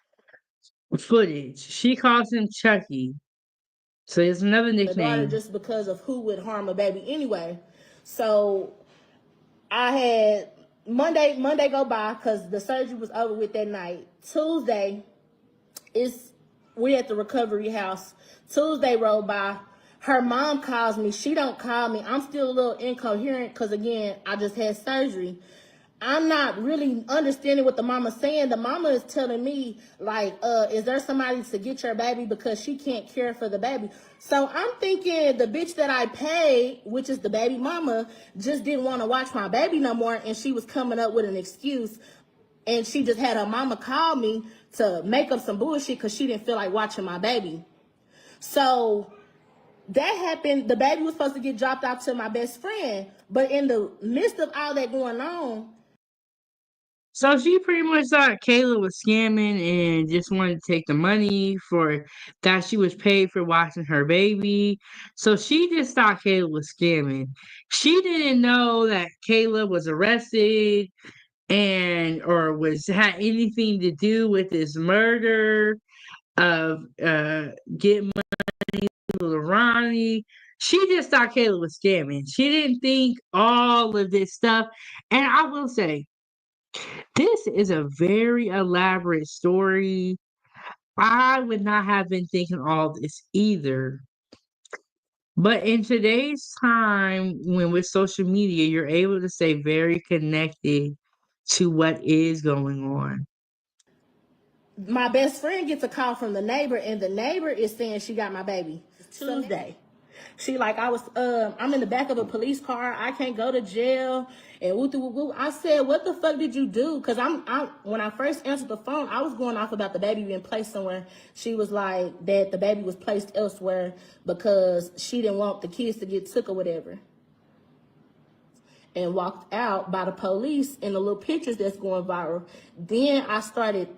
footage. She calls him Chucky. So it's another The daughter nickname. just because of who would harm a baby anyway. So I had Monday go by because the surgery was over with that night. Tuesday, we at the recovery house. Tuesday rolled by. Her mom calls me. She don't call me. I'm still a little incoherent because, again, I just had surgery. I'm not really understanding what the mama's saying. The mama is telling me, like, is there somebody to get your baby because she can't care for the baby? So I'm thinking the bitch that I paid, which is the baby mama, just didn't want to watch my baby no more, and she was coming up with an excuse, and she just had her mama call me to make up some bullshit because she didn't feel like watching my baby. So that happened. The baby was supposed to get dropped off to my best friend, but in the midst of all that going on, So she pretty much thought Kayla was scamming and just wanted to take the money for that she was paid for watching her baby. So she just thought Kayla was scamming. She didn't know that Kayla was arrested and or had anything to do with this murder of Get Money Lil Ronnie. She just thought Kayla was scamming. She didn't think all of this stuff. And I will say, this is a very elaborate story. I would not have been thinking all this either. But in today's time, when with social media, you're able to stay very connected to what is going on. My best friend gets a call from the neighbor, and the neighbor is saying she got my baby Tuesday. She like, I'm in the back of a police car. I can't go to jail. And woo woo woo. I said, what the fuck did you do? Cause when I first answered the phone, I was going off about the baby being placed somewhere. She was like that the baby was placed elsewhere because she didn't want the kids to get took or whatever. And walked out by the police and the little pictures that's going viral. Then I started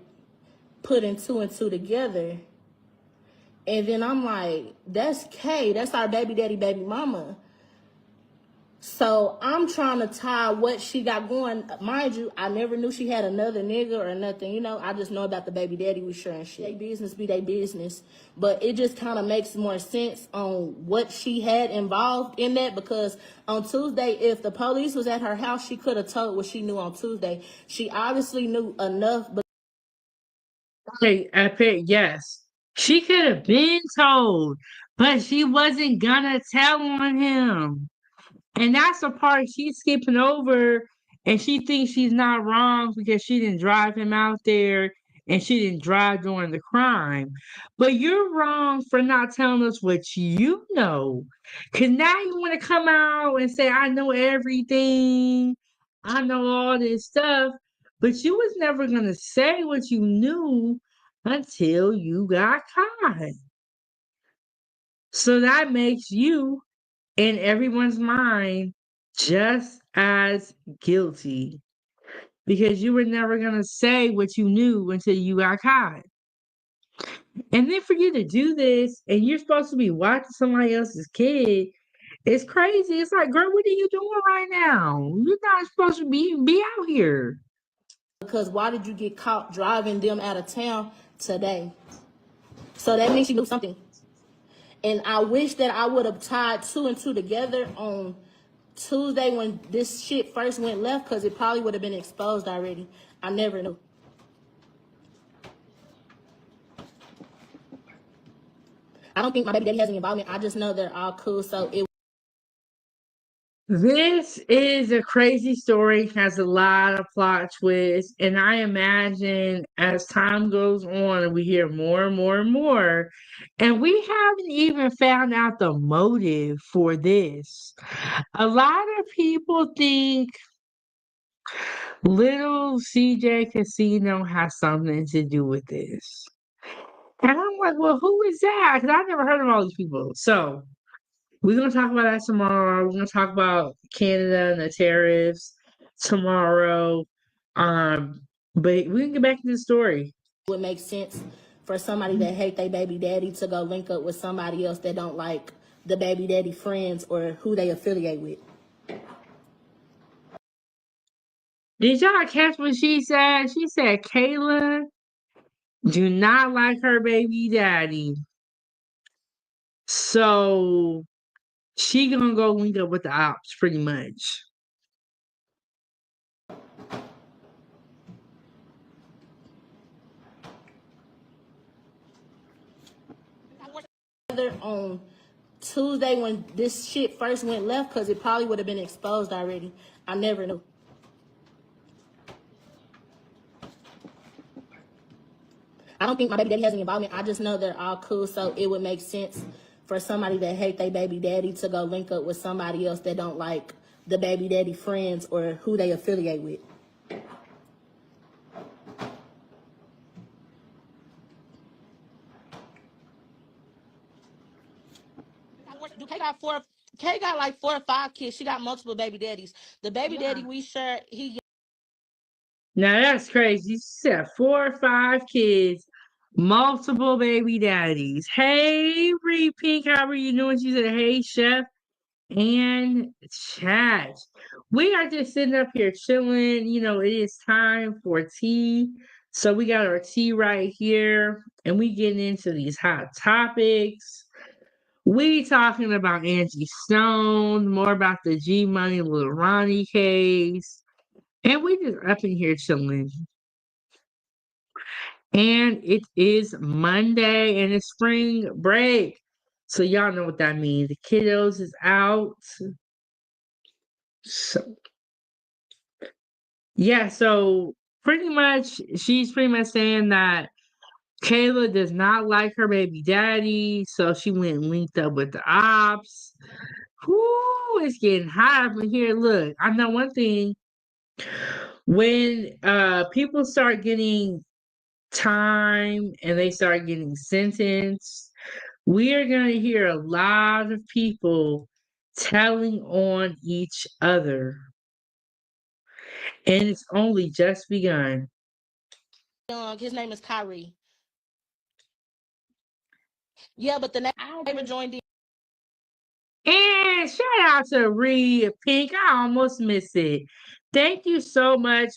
putting two and two together. And then I'm like, that's Kay. That's our baby daddy, baby mama. So I'm trying to tie what she got going. Mind you, I never knew she had another nigga or nothing. You know, I just know about the baby daddy we sure and shit. They business be they business. But it just kind of makes more sense on what she had involved in that. Because on Tuesday, if the police was at her house, she could have told what she knew on Tuesday. She obviously knew enough. But Okay, yes. She could have been told, but she wasn't gonna tell on him. And that's the part she's skipping over, and she thinks she's not wrong because she didn't drive him out there and she didn't drive during the crime. But you're wrong for not telling us what you know. Because now you want to come out and say, I know everything, I know all this stuff, but you was never going to say what you knew until you got caught. So that makes you, in everyone's mind, just as guilty because you were never going to say what you knew until you got caught. And then for you to do this and you're supposed to be watching somebody else's kid, it's crazy. It's like, girl, what are you doing right now? You're not supposed to be out here. because why did you get caught driving them out of town today? So that means she knew something. And I wish that I would have tied two and two together on Tuesday when this shit first went left, because it probably would have been exposed already. I never knew. I don't think my baby daddy has any involvement. I just know they're all cool. So This is a crazy story, has a lot of plot twists, and I imagine as time goes on, we hear more and more and more, and we haven't even found out the motive for this. A lot of people think little CJ Casino has something to do with this. And I'm like, well, who is that? Because I never heard of all these people. So we're gonna talk about that tomorrow. We're gonna talk about Canada and the tariffs tomorrow. But we can get back to the story. it would make sense for somebody that hate their baby daddy to go link up with somebody else that don't like the baby daddy friends or who they affiliate with. Did y'all catch what she said? She said Kayla do not like her baby daddy. So she gonna go link up with the ops pretty much. On Tuesday when this shit first went left, because it probably would have been exposed already. I never knew. I don't think my baby daddy has any involvement. I just know they're all cool. So it would make sense for somebody that hate their baby daddy to go link up with somebody else that don't like the baby daddy friends or who they affiliate with. Kay got like 4 or 5 kids. She got multiple baby daddies. The baby daddy we share, he. Now that's crazy. She said 4 or 5 kids, multiple baby daddies. Hey, Ree Pink, how are you doing? She said, hey, chef and chat. We are just sitting up here chilling. You know, it is time for tea. So we got our tea right here, and we getting into these hot topics. We talking about Angie Stone, more about the Money Lil Ronnie case, and we just up in here chilling. And it is Monday and it's spring break. So y'all know what that means. The kiddos is out. So yeah, so pretty much she's pretty much saying that Kayla does not like her baby daddy, so she went and linked up with the ops. Whoo, it's getting hot up in here. Look, I know one thing. When people start getting time and they start getting sentenced, we are going to hear a lot of people telling on each other. And it's only just begun. His name is Kyrie. Yeah, but the neighbor joined in. And shout out to Reed Pink. I almost missed it. Thank you so much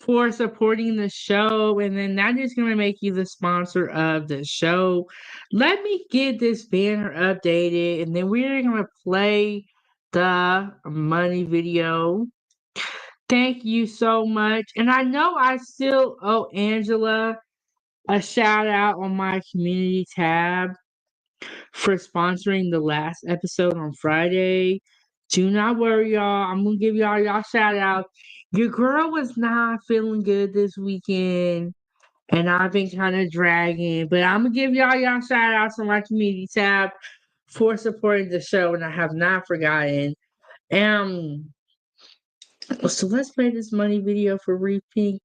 for supporting the show. And then that is going to make you the sponsor of the show. Let me get this banner updated. And then we're going to play the money video. Thank you so much. And I know I still owe Angela a shout out on my community tab for sponsoring the last episode on Friday. Do not worry, y'all. I'm gonna give y'all shout out. Your girl was not feeling good this weekend, and I've been kind of dragging, but I'm gonna give y'all shout outs on my community tab for supporting the show, and I have not forgotten. So let's play this money video for Reed Pink.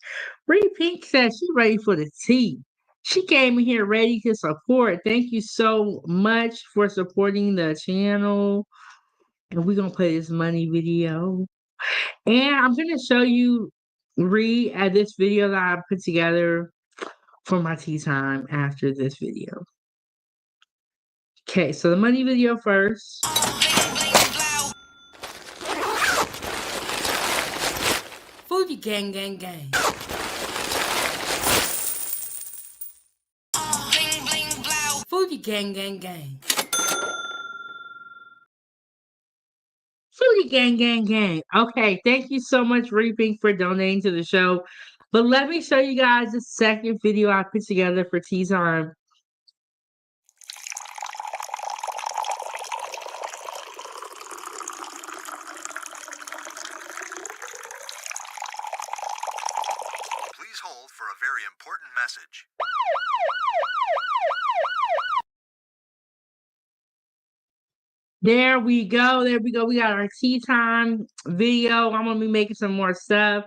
Reed Pink says she's ready for the tea. She came in here ready to support. Thank you so much for supporting the channel. And we're going to play this money video. And I'm going to show you Reed at this video that I put together for my tea time after this video. Okay, so the money video first. Foodiegang, gang, gang. Foodiegang, gang, gang. Foodiegang, gang, gang. Okay, thank you so much, Reaping, for donating to the show. But let me show you guys the second video I put together for tea time. Please hold for a very important message. There we go. There we go. We got our tea time video. I'm going to be making some more stuff.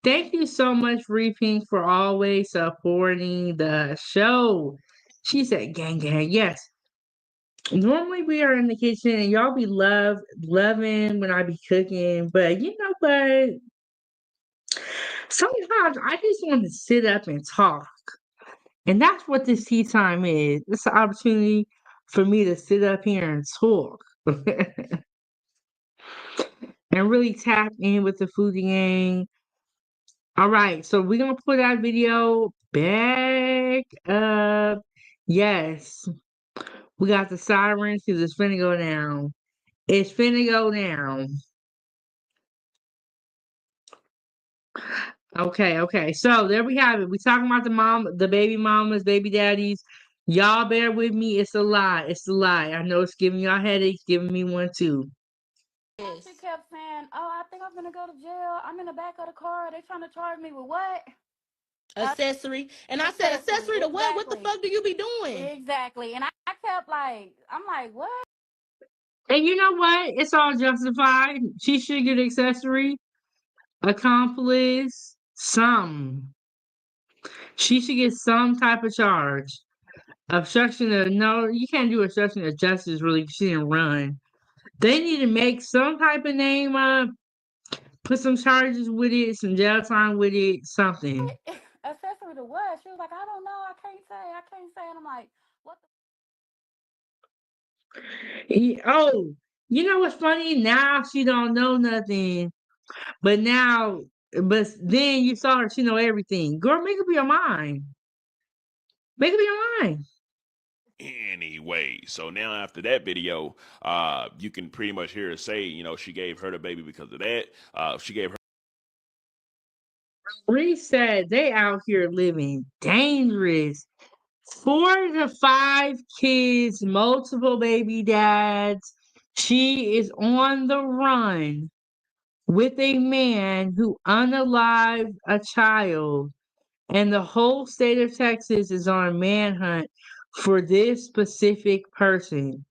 Thank you so much, Reaping, for always supporting the show. She said, gang, gang. Yes. Normally we are in the kitchen and y'all be loving when I be cooking. But you know what? Sometimes I just want to sit up and talk. And that's what this tea time is. It's an opportunity for me to sit up here and talk. And really tap in with the Foodiegang. All right, so we're gonna put that video back up. Yes, we got the sirens because it's finna go down. It's finna go down. Okay. So there we have it. We talking about the baby mamas, baby daddies. Y'all bear with me. It's a lie. It's a lie. I know it's giving y'all headaches, giving me one too. She kept saying, "Oh, I think I'm gonna go to jail. I'm in the back of the car. They trying to charge me with what? Accessory." And I said, accessory to what? What the fuck do you be doing? Exactly. And I kept like, I'm like, what? And you know what? It's all justified. She should get accessory, accomplice, some. She should get some type of charge. Obstruction of no, you can't do obstruction of justice really. She didn't run. They need to make some type of name up, put some charges with it, some jail time with it, something. Accessory to what? She was like, I don't know. I can't say. And I'm like, what the? Oh, you know what's funny? Now she don't know nothing, but then you saw her. She know everything. Girl, make up your mind. Make up your mind. anyway. So now after that video, you can pretty much hear her say, she gave her the baby because of that. She gave her. Reese said they out here living dangerous. 4 to 5 kids, multiple baby dads. She is on the run with a man who unalived a child, and the whole state of Texas is on manhunt for this specific person.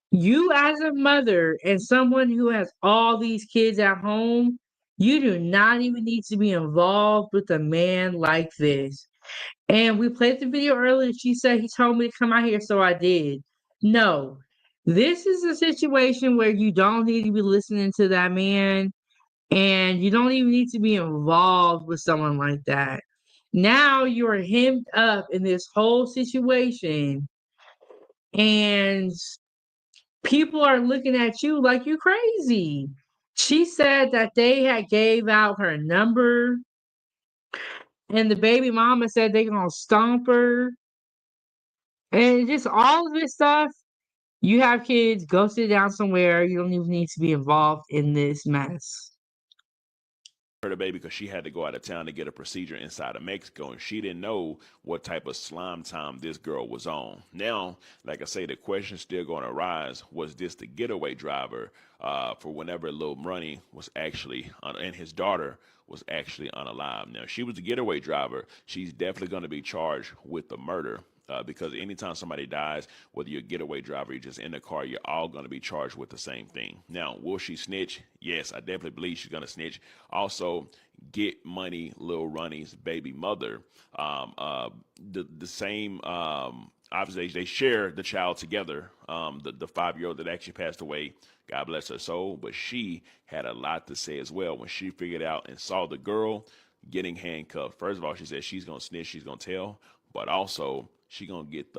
You, as a mother and someone who has all these kids at home, you do not even need to be involved with a man like this. And we played the video earlier. She said he told me to come out here, so I did. No, this is a situation where you don't need to be listening to that man, and you don't even need to be involved with someone like that. Now you're hemmed up in this whole situation, and people are looking at you like you crazy. She said that they had gave out her number, and the baby mama said they gonna stomp her, and just all of this stuff. You have kids, go sit down somewhere. You don't even need to be involved in this mess. Her the baby because she had to go out of town to get a procedure inside of Mexico, and she didn't know what type of slime time this girl was on. Now, like I say, the question still going to arise: was this the getaway driver for whenever Lil Ronnie was actually and his daughter was actually unalive? Now, if she was the getaway driver, she's definitely going to be charged with the murder. Because anytime somebody dies, whether you're a getaway driver, you're just in the car, you're all going to be charged with the same thing. Now, will she snitch? Yes, I definitely believe she's going to snitch. Also, Get Money Lil Ronnie's baby mother, the same. Obviously, they share the child together. The 5-year-old that actually passed away, God bless her soul, but she had a lot to say as well when she figured out and saw the girl getting handcuffed. First of all, she said she's gonna snitch, she's gonna tell, but also she gonna get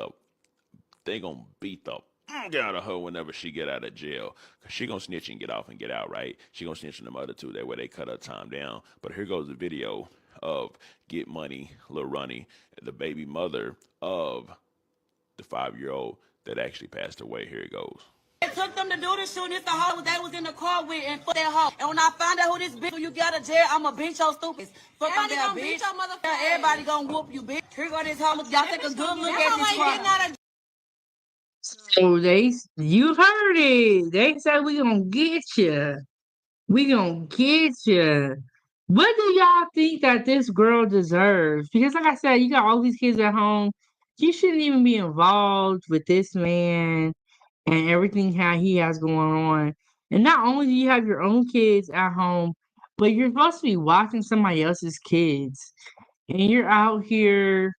they gonna beat the out of her whenever she get out of jail. Cause she gonna snitch and get off and get out, right? She gonna snitch on them other two. That way they cut her time down. But here goes the video of Get Money Lil Ronnie, the baby mother of the 5-year-old that actually passed away. Here it goes. It took them to do this shooting. It's the hoe they was in the car with and for that hoe. And when I find out who this bitch, who you got a jail, I'ma beat your stupid. Fuck everybody gonna beat your motherfucker. Everybody gonna whoop you, bitch. Here go this hoe. Y'all take a good look at this car. So you heard it. They said we gonna get you. We gonna get you. What do y'all think that this girl deserves? Because like I said, you got all these kids at home. You shouldn't even be involved with this man and everything how he has going on. And not only do you have your own kids at home, but you're supposed to be watching somebody else's kids. And you're out here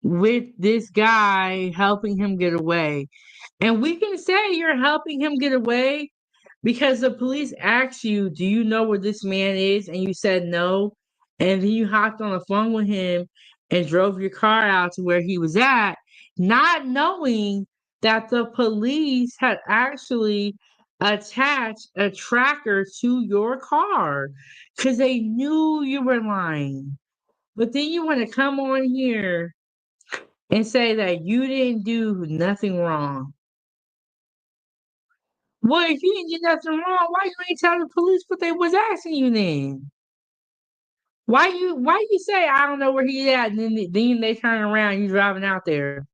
with this guy helping him get away. And we can say you're helping him get away because the police asked you, do you know where this man is? And you said no. And then you hopped on the phone with him and drove your car out to where he was at, not knowing that the police had actually attached a tracker to your car because they knew you were lying. But then you want to come on here and say that you didn't do nothing wrong. Well, if you didn't do nothing wrong, why you ain't tell the police what they was asking you then? Why you say I don't know where he at, and then they turn around, you driving out there?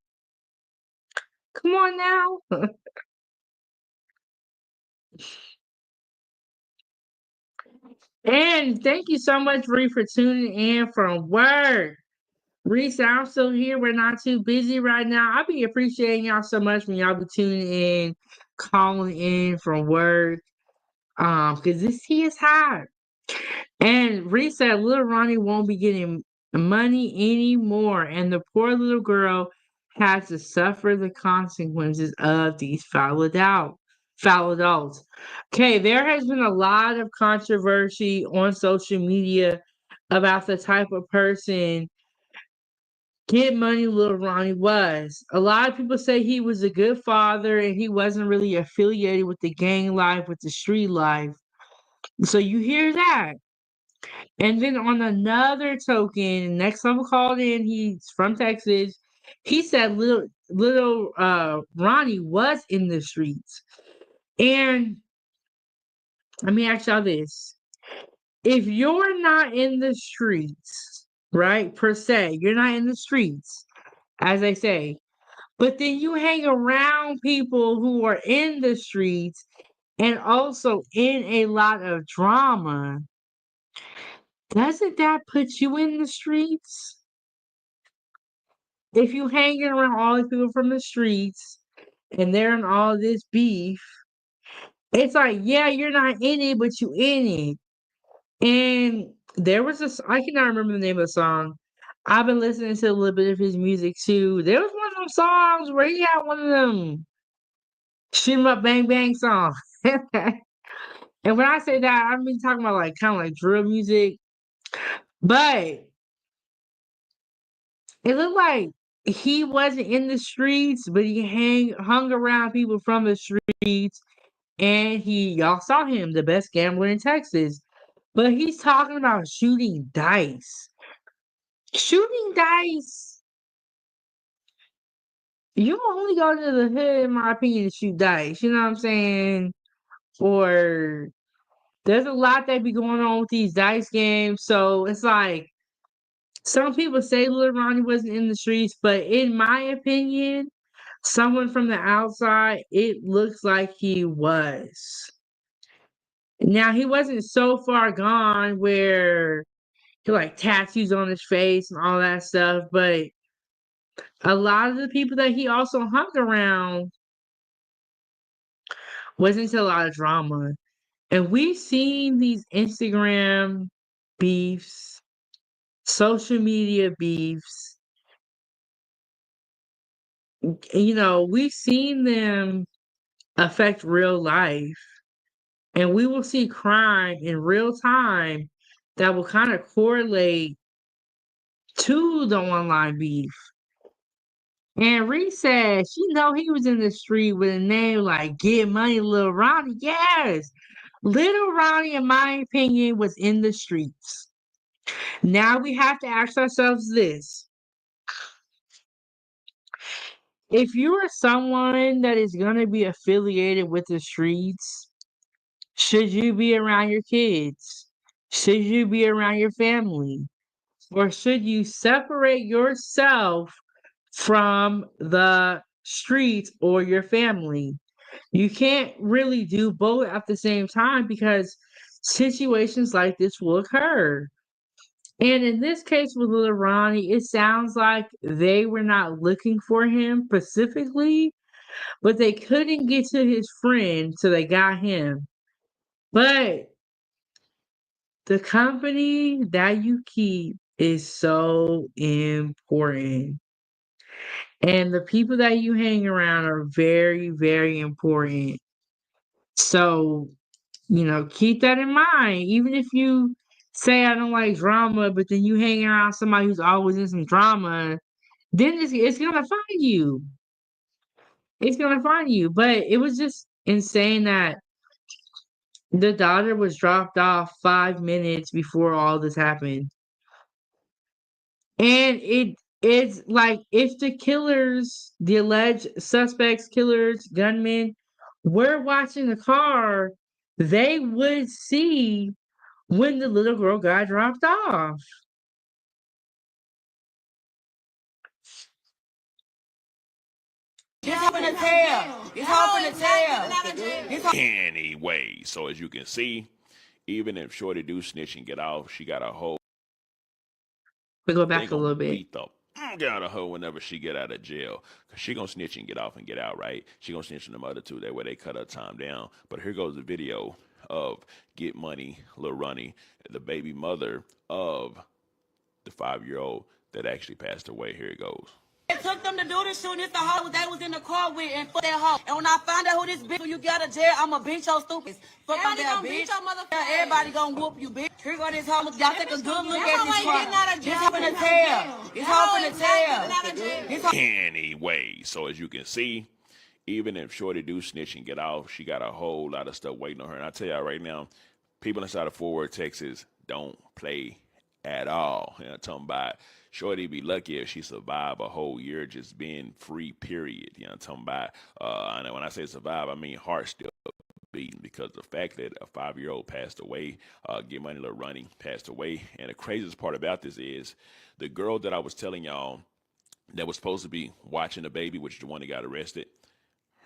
Come on now. And thank you so much, Ree, for tuning in from work. Reese, I'm still here. We're not too busy right now. I be appreciating y'all so much when y'all be tuning in, calling in from work. Because this tea is hot. And Reese said little Ronnie won't be getting money anymore, and the poor little girl has to suffer the consequences of these foul adults. Okay, there has been a lot of controversy on social media about the type of person Get Money Lil Ronnie was. A lot of people say he was a good father and he wasn't really affiliated with the gang life, with the street life. So you hear that. And then on another token, next time called in, he's from Texas. He said little Ronnie was in the streets. And let me ask y'all this. If you're not in the streets, right, per se, you're not in the streets, as they say, but then you hang around people who are in the streets and also in a lot of drama, doesn't that put you in the streets? If you hanging around all the people from the streets and they're in all this beef, it's like, yeah, you're not in it, but you in it. And there was this, I cannot remember the name of the song. I've been listening to a little bit of his music too. There was one of them songs where he had one of them shoot 'em up bang bang songs. And when I say that, I mean talking about like kind of like drill music. But it looked like he wasn't in the streets, but he hung around people from the streets, and y'all saw him, the best gambler in Texas. But he's talking about shooting dice. Shooting dice. You only go to the hood, in my opinion, to shoot dice. You know what I'm saying? Or there's a lot that be going on with these dice games. So it's like some people say Lil Ronnie wasn't in the streets, but in my opinion, someone from the outside, it looks like he was. Now he wasn't so far gone where he like tattoos on his face and all that stuff, but a lot of the people that he also hung around was into a lot of drama. And we've seen these Instagram beefs, social media beefs. You know, we've seen them affect real life. And we will see crime in real time that will kind of correlate to the online beef. And Reese said she know he was in the street with a name like Get Money Lil Ronnie. Yes. Little Ronnie, in my opinion, was in the streets. Now we have to ask ourselves this. If you are someone that is going to be affiliated with the streets, should you be around your kids? Should you be around your family? Or should you separate yourself from the streets or your family? You can't really do both at the same time because situations like this will occur. And in this case with Lil Ronnie, it sounds like they were not looking for him specifically, but they couldn't get to his friend, so they got him. But the company that you keep is so important. And the people that you hang around are very, very important. So, you know, keep that in mind. Even if you say I don't like drama, but then you hang around somebody who's always in some drama, then it's gonna find you. It's gonna find you. But it was just insane that the daughter was dropped off 5 minutes before all this happened. And it's like if the killers, the alleged suspects, killers, gunmen, were watching the car, they would see when the little girl got dropped off. It's hoping to tell. It's hoping to tell. Anyway, so as you can see, even if Shorty do snitch and get off, she got a whole. We go They back a gonna little bit. beat the out of her whenever she get out of jail. Cause she gonna snitch and get off and get out, right? She gonna snitch on them other two. That way they cut her time down. But here goes the video of Get Money Lil Ronnie, the baby mother of the 5-year-old that actually passed away. Here it goes. It took them to do this shooting. It's the hoe they was in the car with and fuck that hoe. And when I find out who this bitch, when you get out of jail, I'ma beat your stupid. Fuck on that bitch. Everybody gonna whoop you, bitch. Here go this hoe. Y'all take a good look at this car. It's hoping to tell. It's hoping to tell. Anyway, so as you can see, even if Shorty do snitch and get off, she got a whole lot of stuff waiting on her. And I tell y'all right now, people inside of Fort Worth, Texas, don't play at all. You know, talking about Shorty be lucky if she survive a whole year just being free, period. You know what I'm talking about? And when I say survive, I mean heart still beating, because the fact that a 5-year-old passed away, Get Money Lil Ronnie passed away. And the craziest part about this is the girl that I was telling y'all that was supposed to be watching the baby, which is the one that got arrested,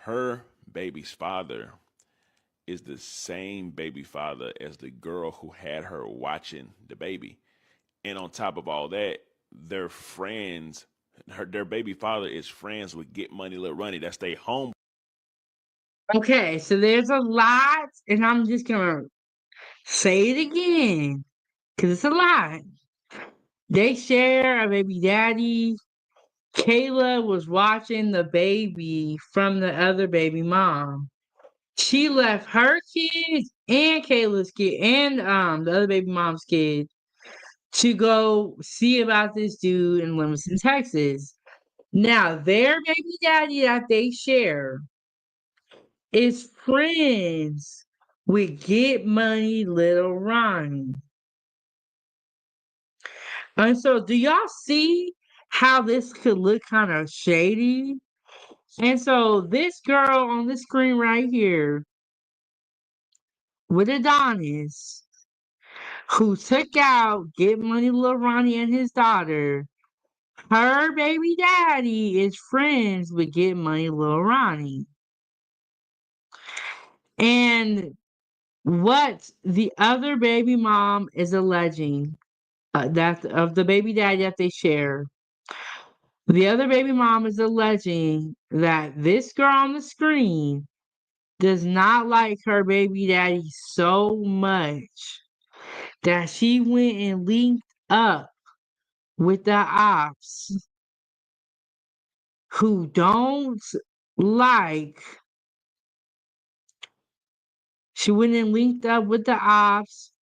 her baby's father is the same baby father as the girl who had her watching the baby. And on top of all that, their friends, their baby father is friends with Get Money Lil Ronnie. That's their home. Okay, so there's a lot, and I'm just gonna say it again, because it's a lot. They share a baby daddy. Kayla was watching the baby from the other baby mom. She left her kids and Kayla's kid and the other baby mom's kid to go see about this dude in Livingston, Texas. Now, their baby daddy that they share is friends with Get Money Lil Ronnie. And so, do y'all see how this could look kind of shady? And so, this girl on the screen right here with Adonis, who took out Get Money Lil Ronnie and his daughter, her baby daddy is friends with Get Money Lil Ronnie. And what the other baby mom is alleging, that of the baby daddy that they share, the other baby mom is alleging that this girl on the screen does not like her baby daddy so much that she went and linked up with the ops who don't like, she went and linked up with the ops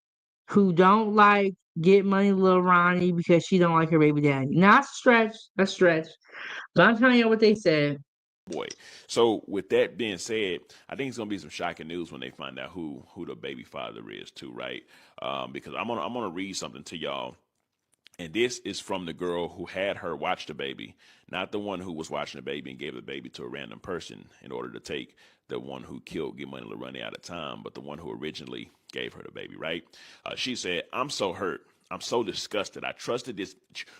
who don't like Get Money Lil Ronnie because she don't like her baby daddy. Now a stretch. But I'm telling you what they said. Boy. So with that being said, I think it's gonna be some shocking news when they find out who the baby father is too, right? Because I'm gonna read something to y'all. And this is from the girl who had her watch the baby, not the one who was watching the baby and gave the baby to a random person in order to take the one who killed Get Money Lil Ronnie out of time, but the one who originally gave her the baby, right? She said, "I'm so hurt. I'm so disgusted. I trusted this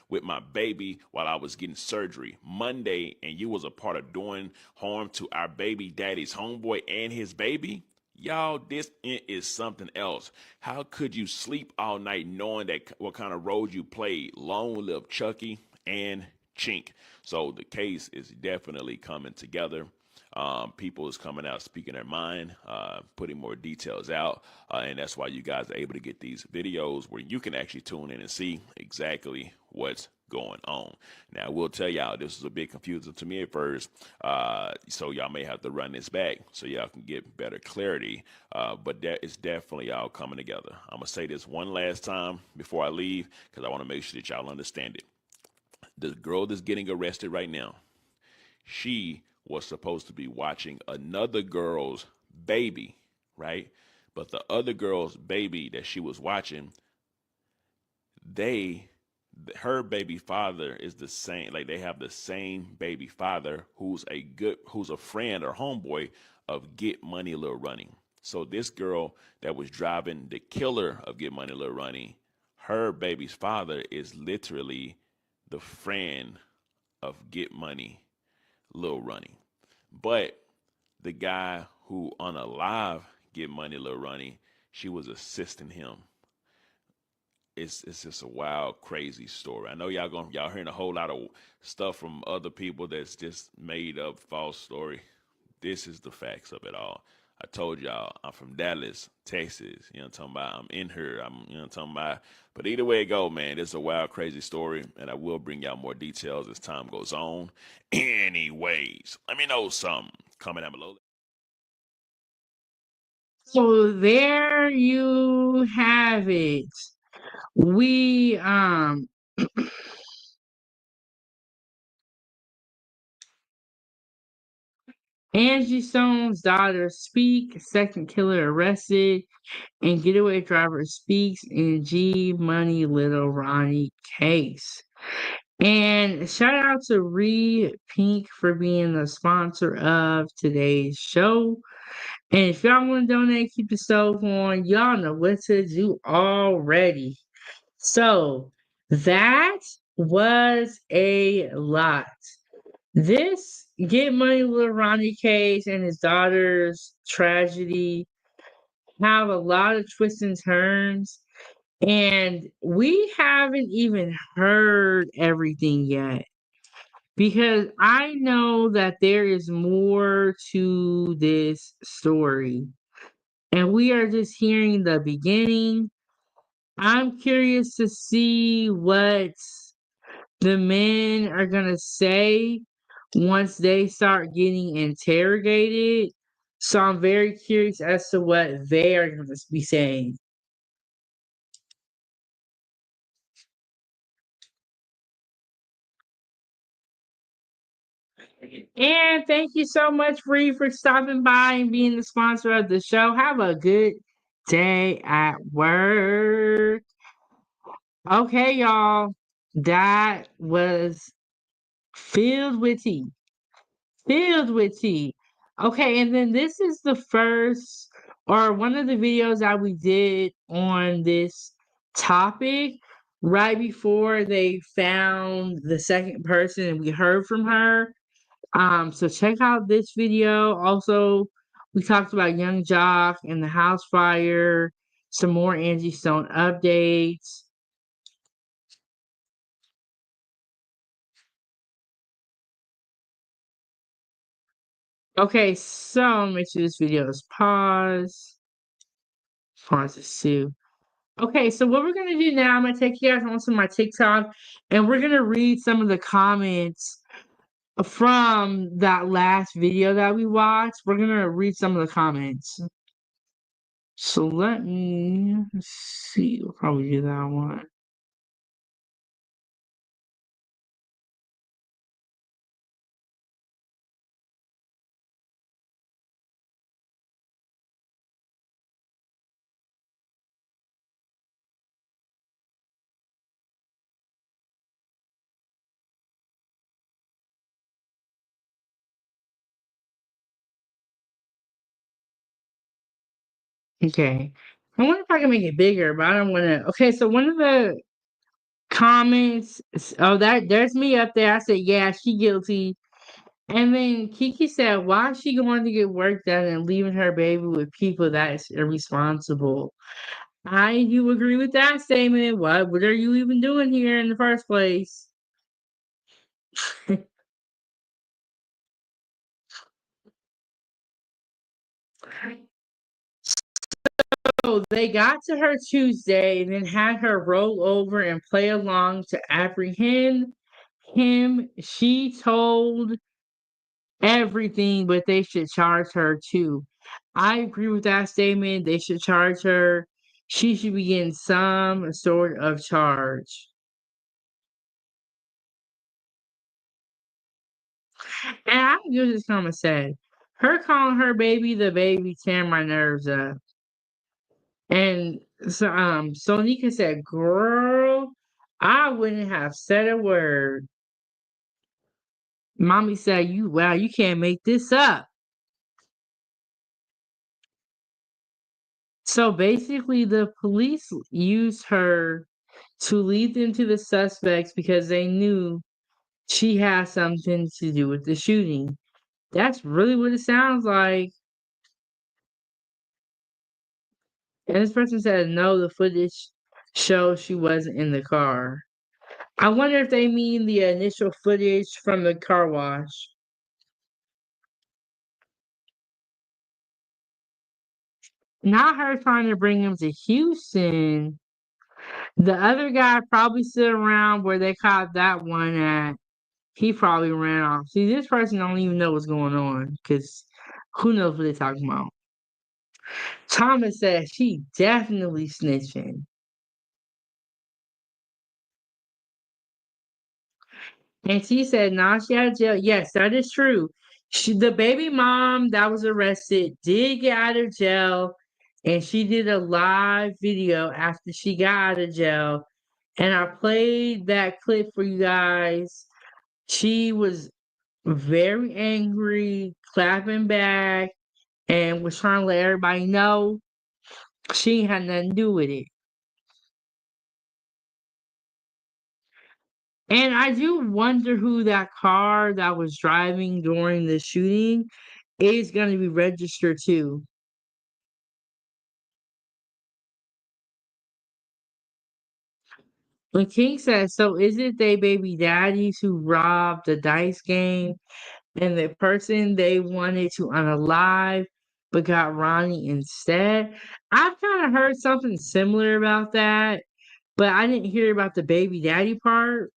with my baby while I was getting surgery Monday, and you was a part of doing harm to our baby daddy's homeboy and his baby. Y'all, this is something else. How could you sleep all night knowing that what kind of role you played? Long live Chucky and Chink." So the case is definitely coming together. People is coming out speaking their mind, putting more details out, and that's why you guys are able to get these videos where you can actually tune in and see exactly what's going on. Now, I will tell y'all, this was a bit confusing to me at first, so y'all may have to run this back so y'all can get better clarity, but that is definitely all coming together. I'm going to say this one last time before I leave because I want to make sure that y'all understand it. The girl that's getting arrested right now, she was supposed to be watching another girl's baby, right? But the other girl's baby that she was watching, her baby father is the same, like they have the same baby father who's a friend or homeboy of Get Money Lil Ronnie. So this girl that was driving the killer of Get Money Lil Ronnie, her baby's father is literally the friend of Get Money Lil Ronnie. But the guy who unalive Get Money Lil Ronnie, she was assisting him. It's just a wild, crazy story. I know y'all hearing a whole lot of stuff from other people that's just made up false story. This is the facts of it all. I told y'all I'm from Dallas, Texas. You know what I'm talking about? I'm in here. You know what I'm talking about? But either way it go, man, it's a wild, crazy story, and I will bring y'all more details as time goes on. Anyways, let me know something. Comment down below. So there you have it. We Angie Stone's daughter speak, second killer arrested, and getaway driver speaks in G Money Lil Ronnie case. And shout out to Ree Pink for being the sponsor of today's show. And if y'all want to donate, keep the stove on. Y'all know what to do already. So that was a lot. This Get Money Lil Ronnie case and his daughter's tragedy have a lot of twists and turns. And we haven't even heard everything yet. Because I know that there is more to this story. And we are just hearing the beginning. I'm curious to see what the men are going to say once they start getting interrogated. So I'm very curious as to what they are going to be saying. And thank you so much, Bree, for stopping by and being the sponsor of the show. Have a good day at work. Okay, y'all. That was filled with tea. Filled with tea. Okay, and then this is the first or one of the videos that we did on this topic right before they found the second person and we heard from her. So check out this video. Also, we talked about Young Jock and the house fire, some more Angie Stone updates. Okay, so make sure this video is paused. Pause this too. Okay, so what we're gonna do now, I'm gonna take you guys onto my TikTok and we're gonna read some of the comments from that last video that we watched. We're gonna read some of the comments. So let me see. We'll probably do that one. Okay. I wonder if I can make it bigger, but I don't wanna. Okay, so one of the comments, oh, that there's me up there. I said, yeah, she guilty. And then Kiki said, why is she going to get work done and leaving her baby with people that is irresponsible? I do agree with that statement. What are you even doing here in the first place? So they got to her Tuesday and then had her roll over and play along to apprehend him. She told everything, but they should charge her too. I agree with that statement. They should charge her. She should be getting some sort of charge. And I do this comment said, her calling her baby the baby tearing my nerves up. And Sonika said, girl, I wouldn't have said a word. Mommy said, you can't make this up. So basically, the police used her to lead them to the suspects because they knew she had something to do with the shooting. That's really what it sounds like. And this person said, no, the footage shows she wasn't in the car. I wonder if they mean the initial footage from the car wash. Not her trying to bring him to Houston. The other guy probably stood around where they caught that one at. He probably ran off. See, this person don't even know what's going on because who knows what they're talking about. Thomas said she definitely snitching. And she said, nah, she out of jail. Yes, that is true. The baby mom that was arrested did get out of jail, and she did a live video after she got out of jail. And I played that clip for you guys. She was very angry, clapping back, and was trying to let everybody know she ain't had nothing to do with it. And I do wonder who that car that was driving during the shooting is going to be registered to. When King says, so is it they baby daddies who robbed the dice game and the person they wanted to unalive but got Ronnie instead? I've kind of heard something similar about that, but I didn't hear about the baby daddy part.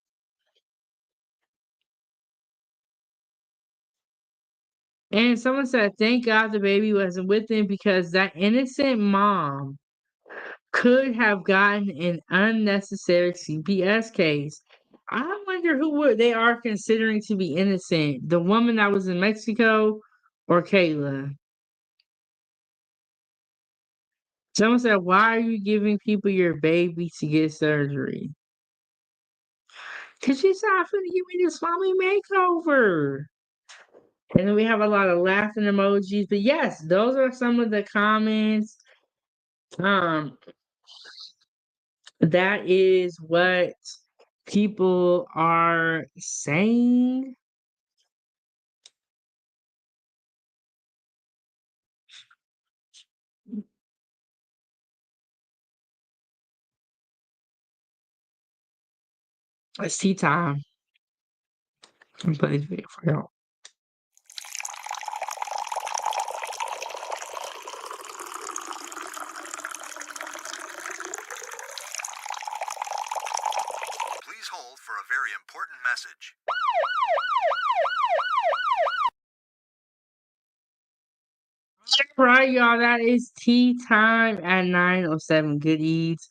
And someone said, thank God the baby wasn't with him because that innocent mom could have gotten an unnecessary CPS case. I wonder they are considering to be innocent. The woman that was in Mexico or Kayla? Someone said, why are you giving people your baby to get surgery? Because she said, I'm finna give me this mommy makeover. And then we have a lot of laughing emojis. But yes, those are some of the comments. Um, that is what people are saying. It's tea time. I'm playing this video for y'all. Please hold for a very important message. Right, y'all. That is tea time at 9:07. Good eats.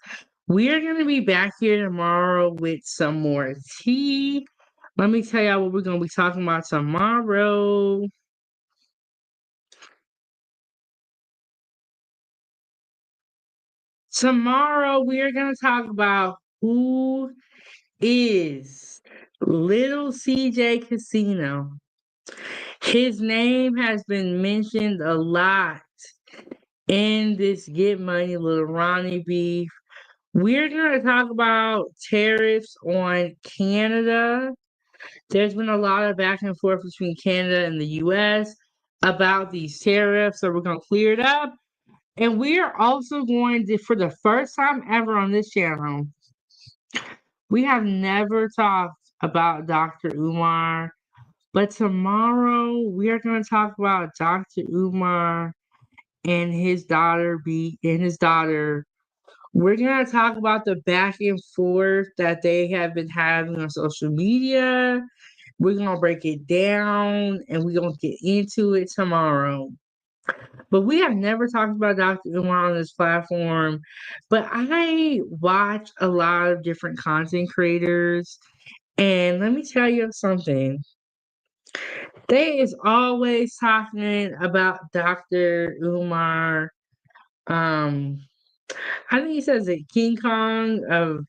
We're gonna be back here tomorrow with some more tea. Let me tell y'all what we're gonna be talking about tomorrow. Tomorrow we are gonna talk about who is Little CJ Casino. His name has been mentioned a lot in this Get Money Lil Ronnie beef. We're going to talk about tariffs on Canada. There's been a lot of back and forth between Canada and the US about these tariffs, so we're going to clear it up. And we are also going to, for the first time ever on this channel, we have never talked about Dr. Umar, but tomorrow we are going to talk about Dr. Umar and his daughter we're going to talk about the back and forth that they have been having on social media. We're going to break it down and we're going to get into it tomorrow. But we have never talked about Dr. Umar on this platform. But I watch a lot of different content creators. And let me tell you something. They is always talking about Dr. Umar. I think he says that King Kong of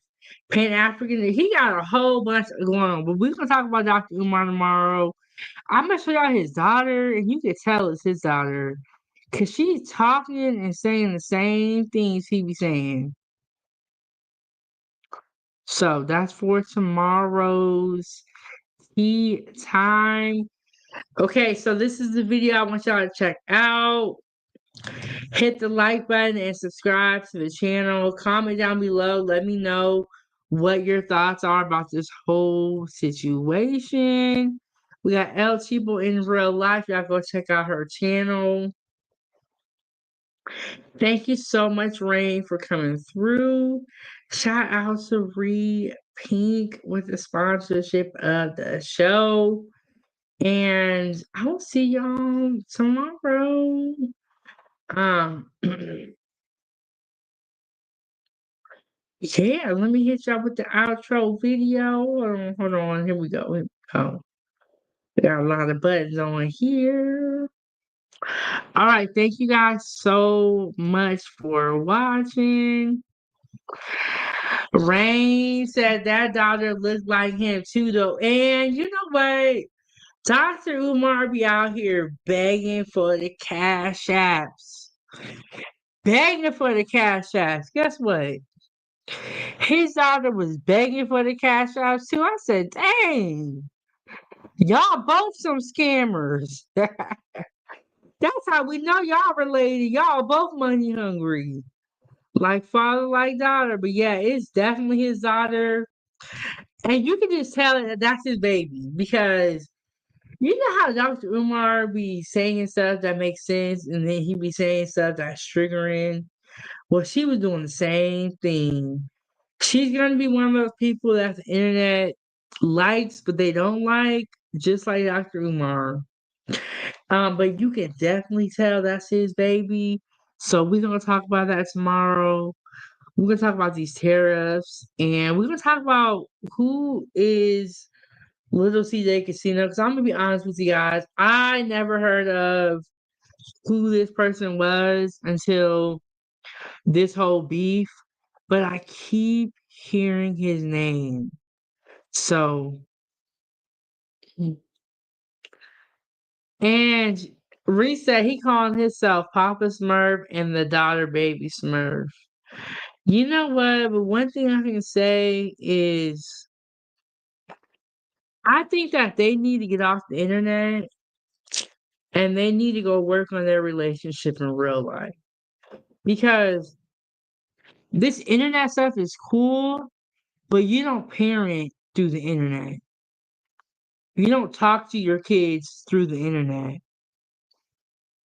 Pan African. He got a whole bunch going on. But we're gonna talk about Dr. Umar tomorrow. I'm gonna show y'all his daughter, and you can tell it's his daughter. Cause she's talking and saying the same things he be saying. So that's for tomorrow's tea time. Okay, so this is the video I want y'all to check out. Hit the like button and subscribe to the channel. Comment down below. Let me know what your thoughts are about this whole situation. We got El Cheapo in real life. Y'all go check out her channel. Thank you so much, Rain, for coming through. Shout out to Reed Pink with the sponsorship of the show. And I will see y'all tomorrow. Yeah, let me hit y'all with the outro video. Hold on, here we go. Here we go. We got a lot of buttons on here. All right, thank you guys so much for watching. Rain said that daughter looked like him too, though. And you know what? Dr. Umar be out here begging for the cash apps. Begging for the cash apps. Guess what? His daughter was begging for the cash apps too. I said, dang, y'all both some scammers. That's how we know y'all related. Y'all both money hungry. Like father, like daughter. But yeah, it's definitely his daughter. And you can just tell that that's his baby because you know how Dr. Umar be saying stuff that makes sense and then he be saying stuff that's triggering. Well, she was doing the same thing. She's gonna be one of those people that the internet likes, but they don't like, just like Dr. Umar. But you can definitely tell that's his baby. So we're gonna talk about that tomorrow. We're gonna talk about these tariffs, and we're gonna talk about who is Little CJ Casino. Because I'm gonna be honest with you guys, I never heard of who this person was until this whole beef, but I keep hearing his name. So, and Reese said he called himself Papa Smurf and the daughter Baby Smurf. You know what? But one thing I can say is I think that they need to get off the internet and they need to go work on their relationship in real life. Because this internet stuff is cool, but you don't parent through the internet. You don't talk to your kids through the internet.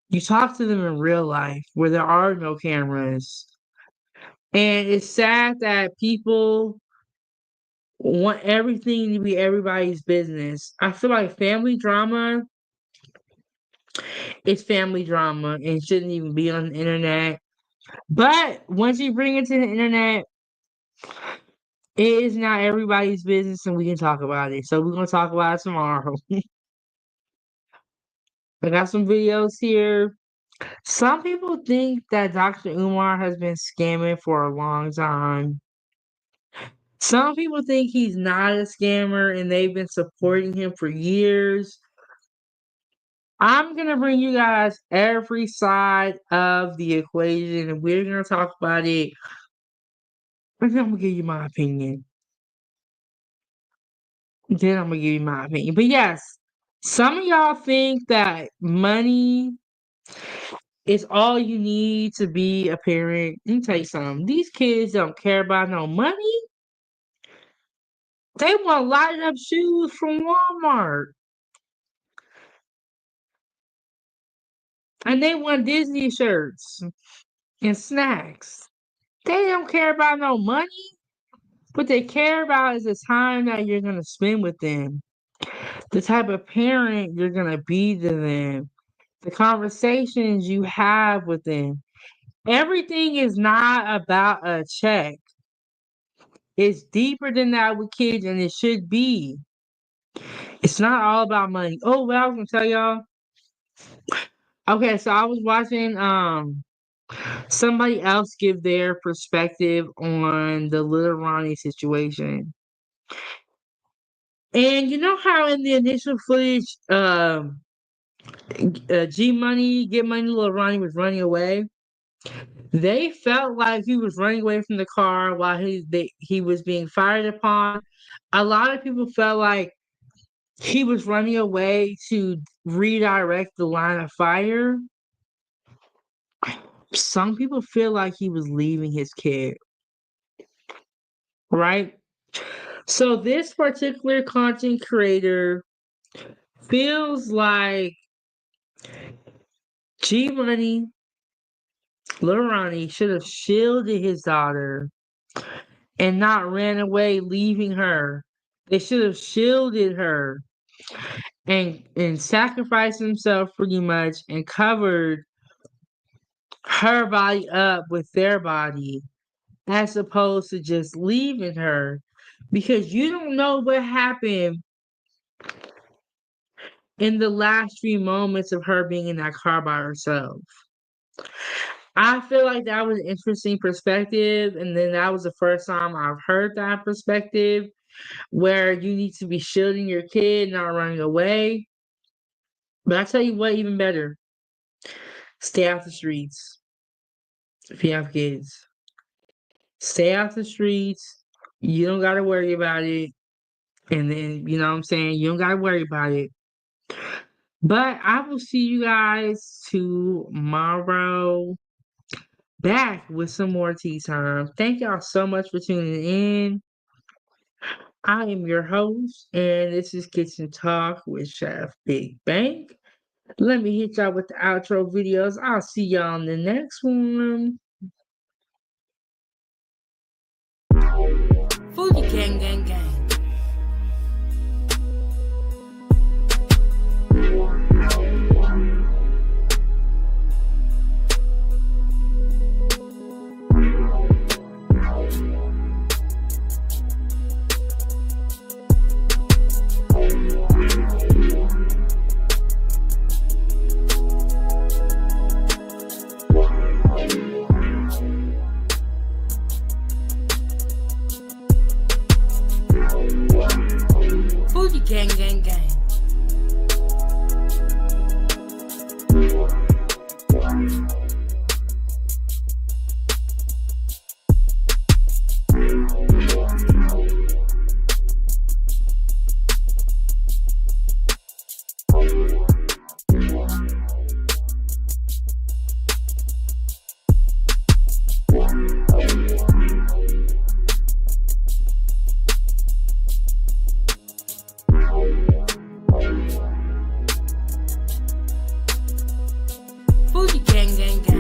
You talk to them in real life where there are no cameras. And it's sad that people want everything to be everybody's business. I feel like family drama is family drama and shouldn't even be on the internet. But once you bring it to the internet, it is not everybody's business and we can talk about it. So we're going to talk about it tomorrow. I got some videos here. Some people think that Dr. Umar has been scamming for a long time. Some people think he's not a scammer and they've been supporting him for years. I'm going to bring you guys every side of the equation and we're going to talk about it. And then I'm going to give you my opinion. But yes, some of y'all think that money is all you need to be a parent. Let me tell you something. These kids don't care about no money. They want light up shoes from Walmart. And they want Disney shirts and snacks. They don't care about no money. What they care about is the time that you're going to spend with them, the type of parent you're going to be to them, the conversations you have with them. Everything is not about a check. It's deeper than that with kids, and it should be. It's not all about money. Oh, well, I was gonna tell y'all. Okay, so I was watching somebody else give their perspective on the Little Ronnie situation. And you know how in the initial footage, G Money, Get Money, Lil Ronnie was running away. They felt like he was running away from the car while he was being fired upon. A lot of people felt like he was running away to redirect the line of fire. Some people feel like he was leaving his kid, right? So this particular content creator feels like G Money, Lil Ronnie should have shielded his daughter and not ran away, leaving her. They should have shielded her and sacrificed himself pretty much and covered her body up with their body as opposed to just leaving her because you don't know what happened in the last few moments of her being in that car by herself. I feel like that was an interesting perspective, and then that was the first time I've heard that perspective where you need to be shielding your kid, not running away. But I tell you what, even better, stay off the streets if you have kids. Stay off the streets. You don't gotta worry about it. And then, you know what I'm saying? You don't gotta worry about it. But I will see you guys tomorrow back with some more tea time. Thank y'all so much for tuning in. I am your host, and this is Kitchen Talk with Chef Big Bang. Let me hit y'all with the outro videos. I'll see y'all in the next one. Foodiegang, gang, gang. Foodiegang, gang, gang. Foodiegang, gang, gang.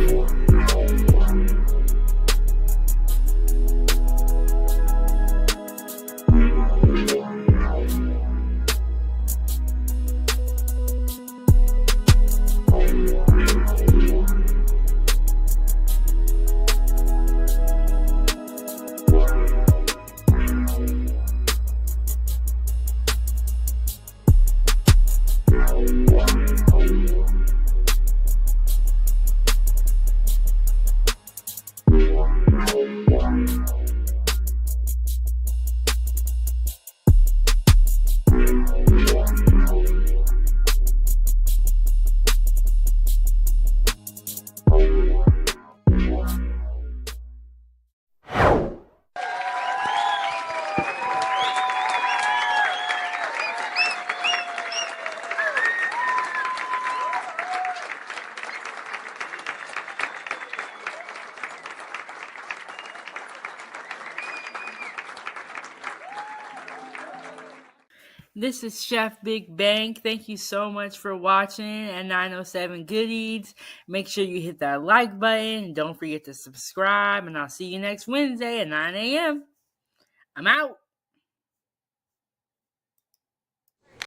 This is Chef Big Bang. Thank you so much for watching at 907 Goodies. Make sure you hit that like button. Don't forget to subscribe, and I'll see you next Wednesday at 9 a.m. I'm out.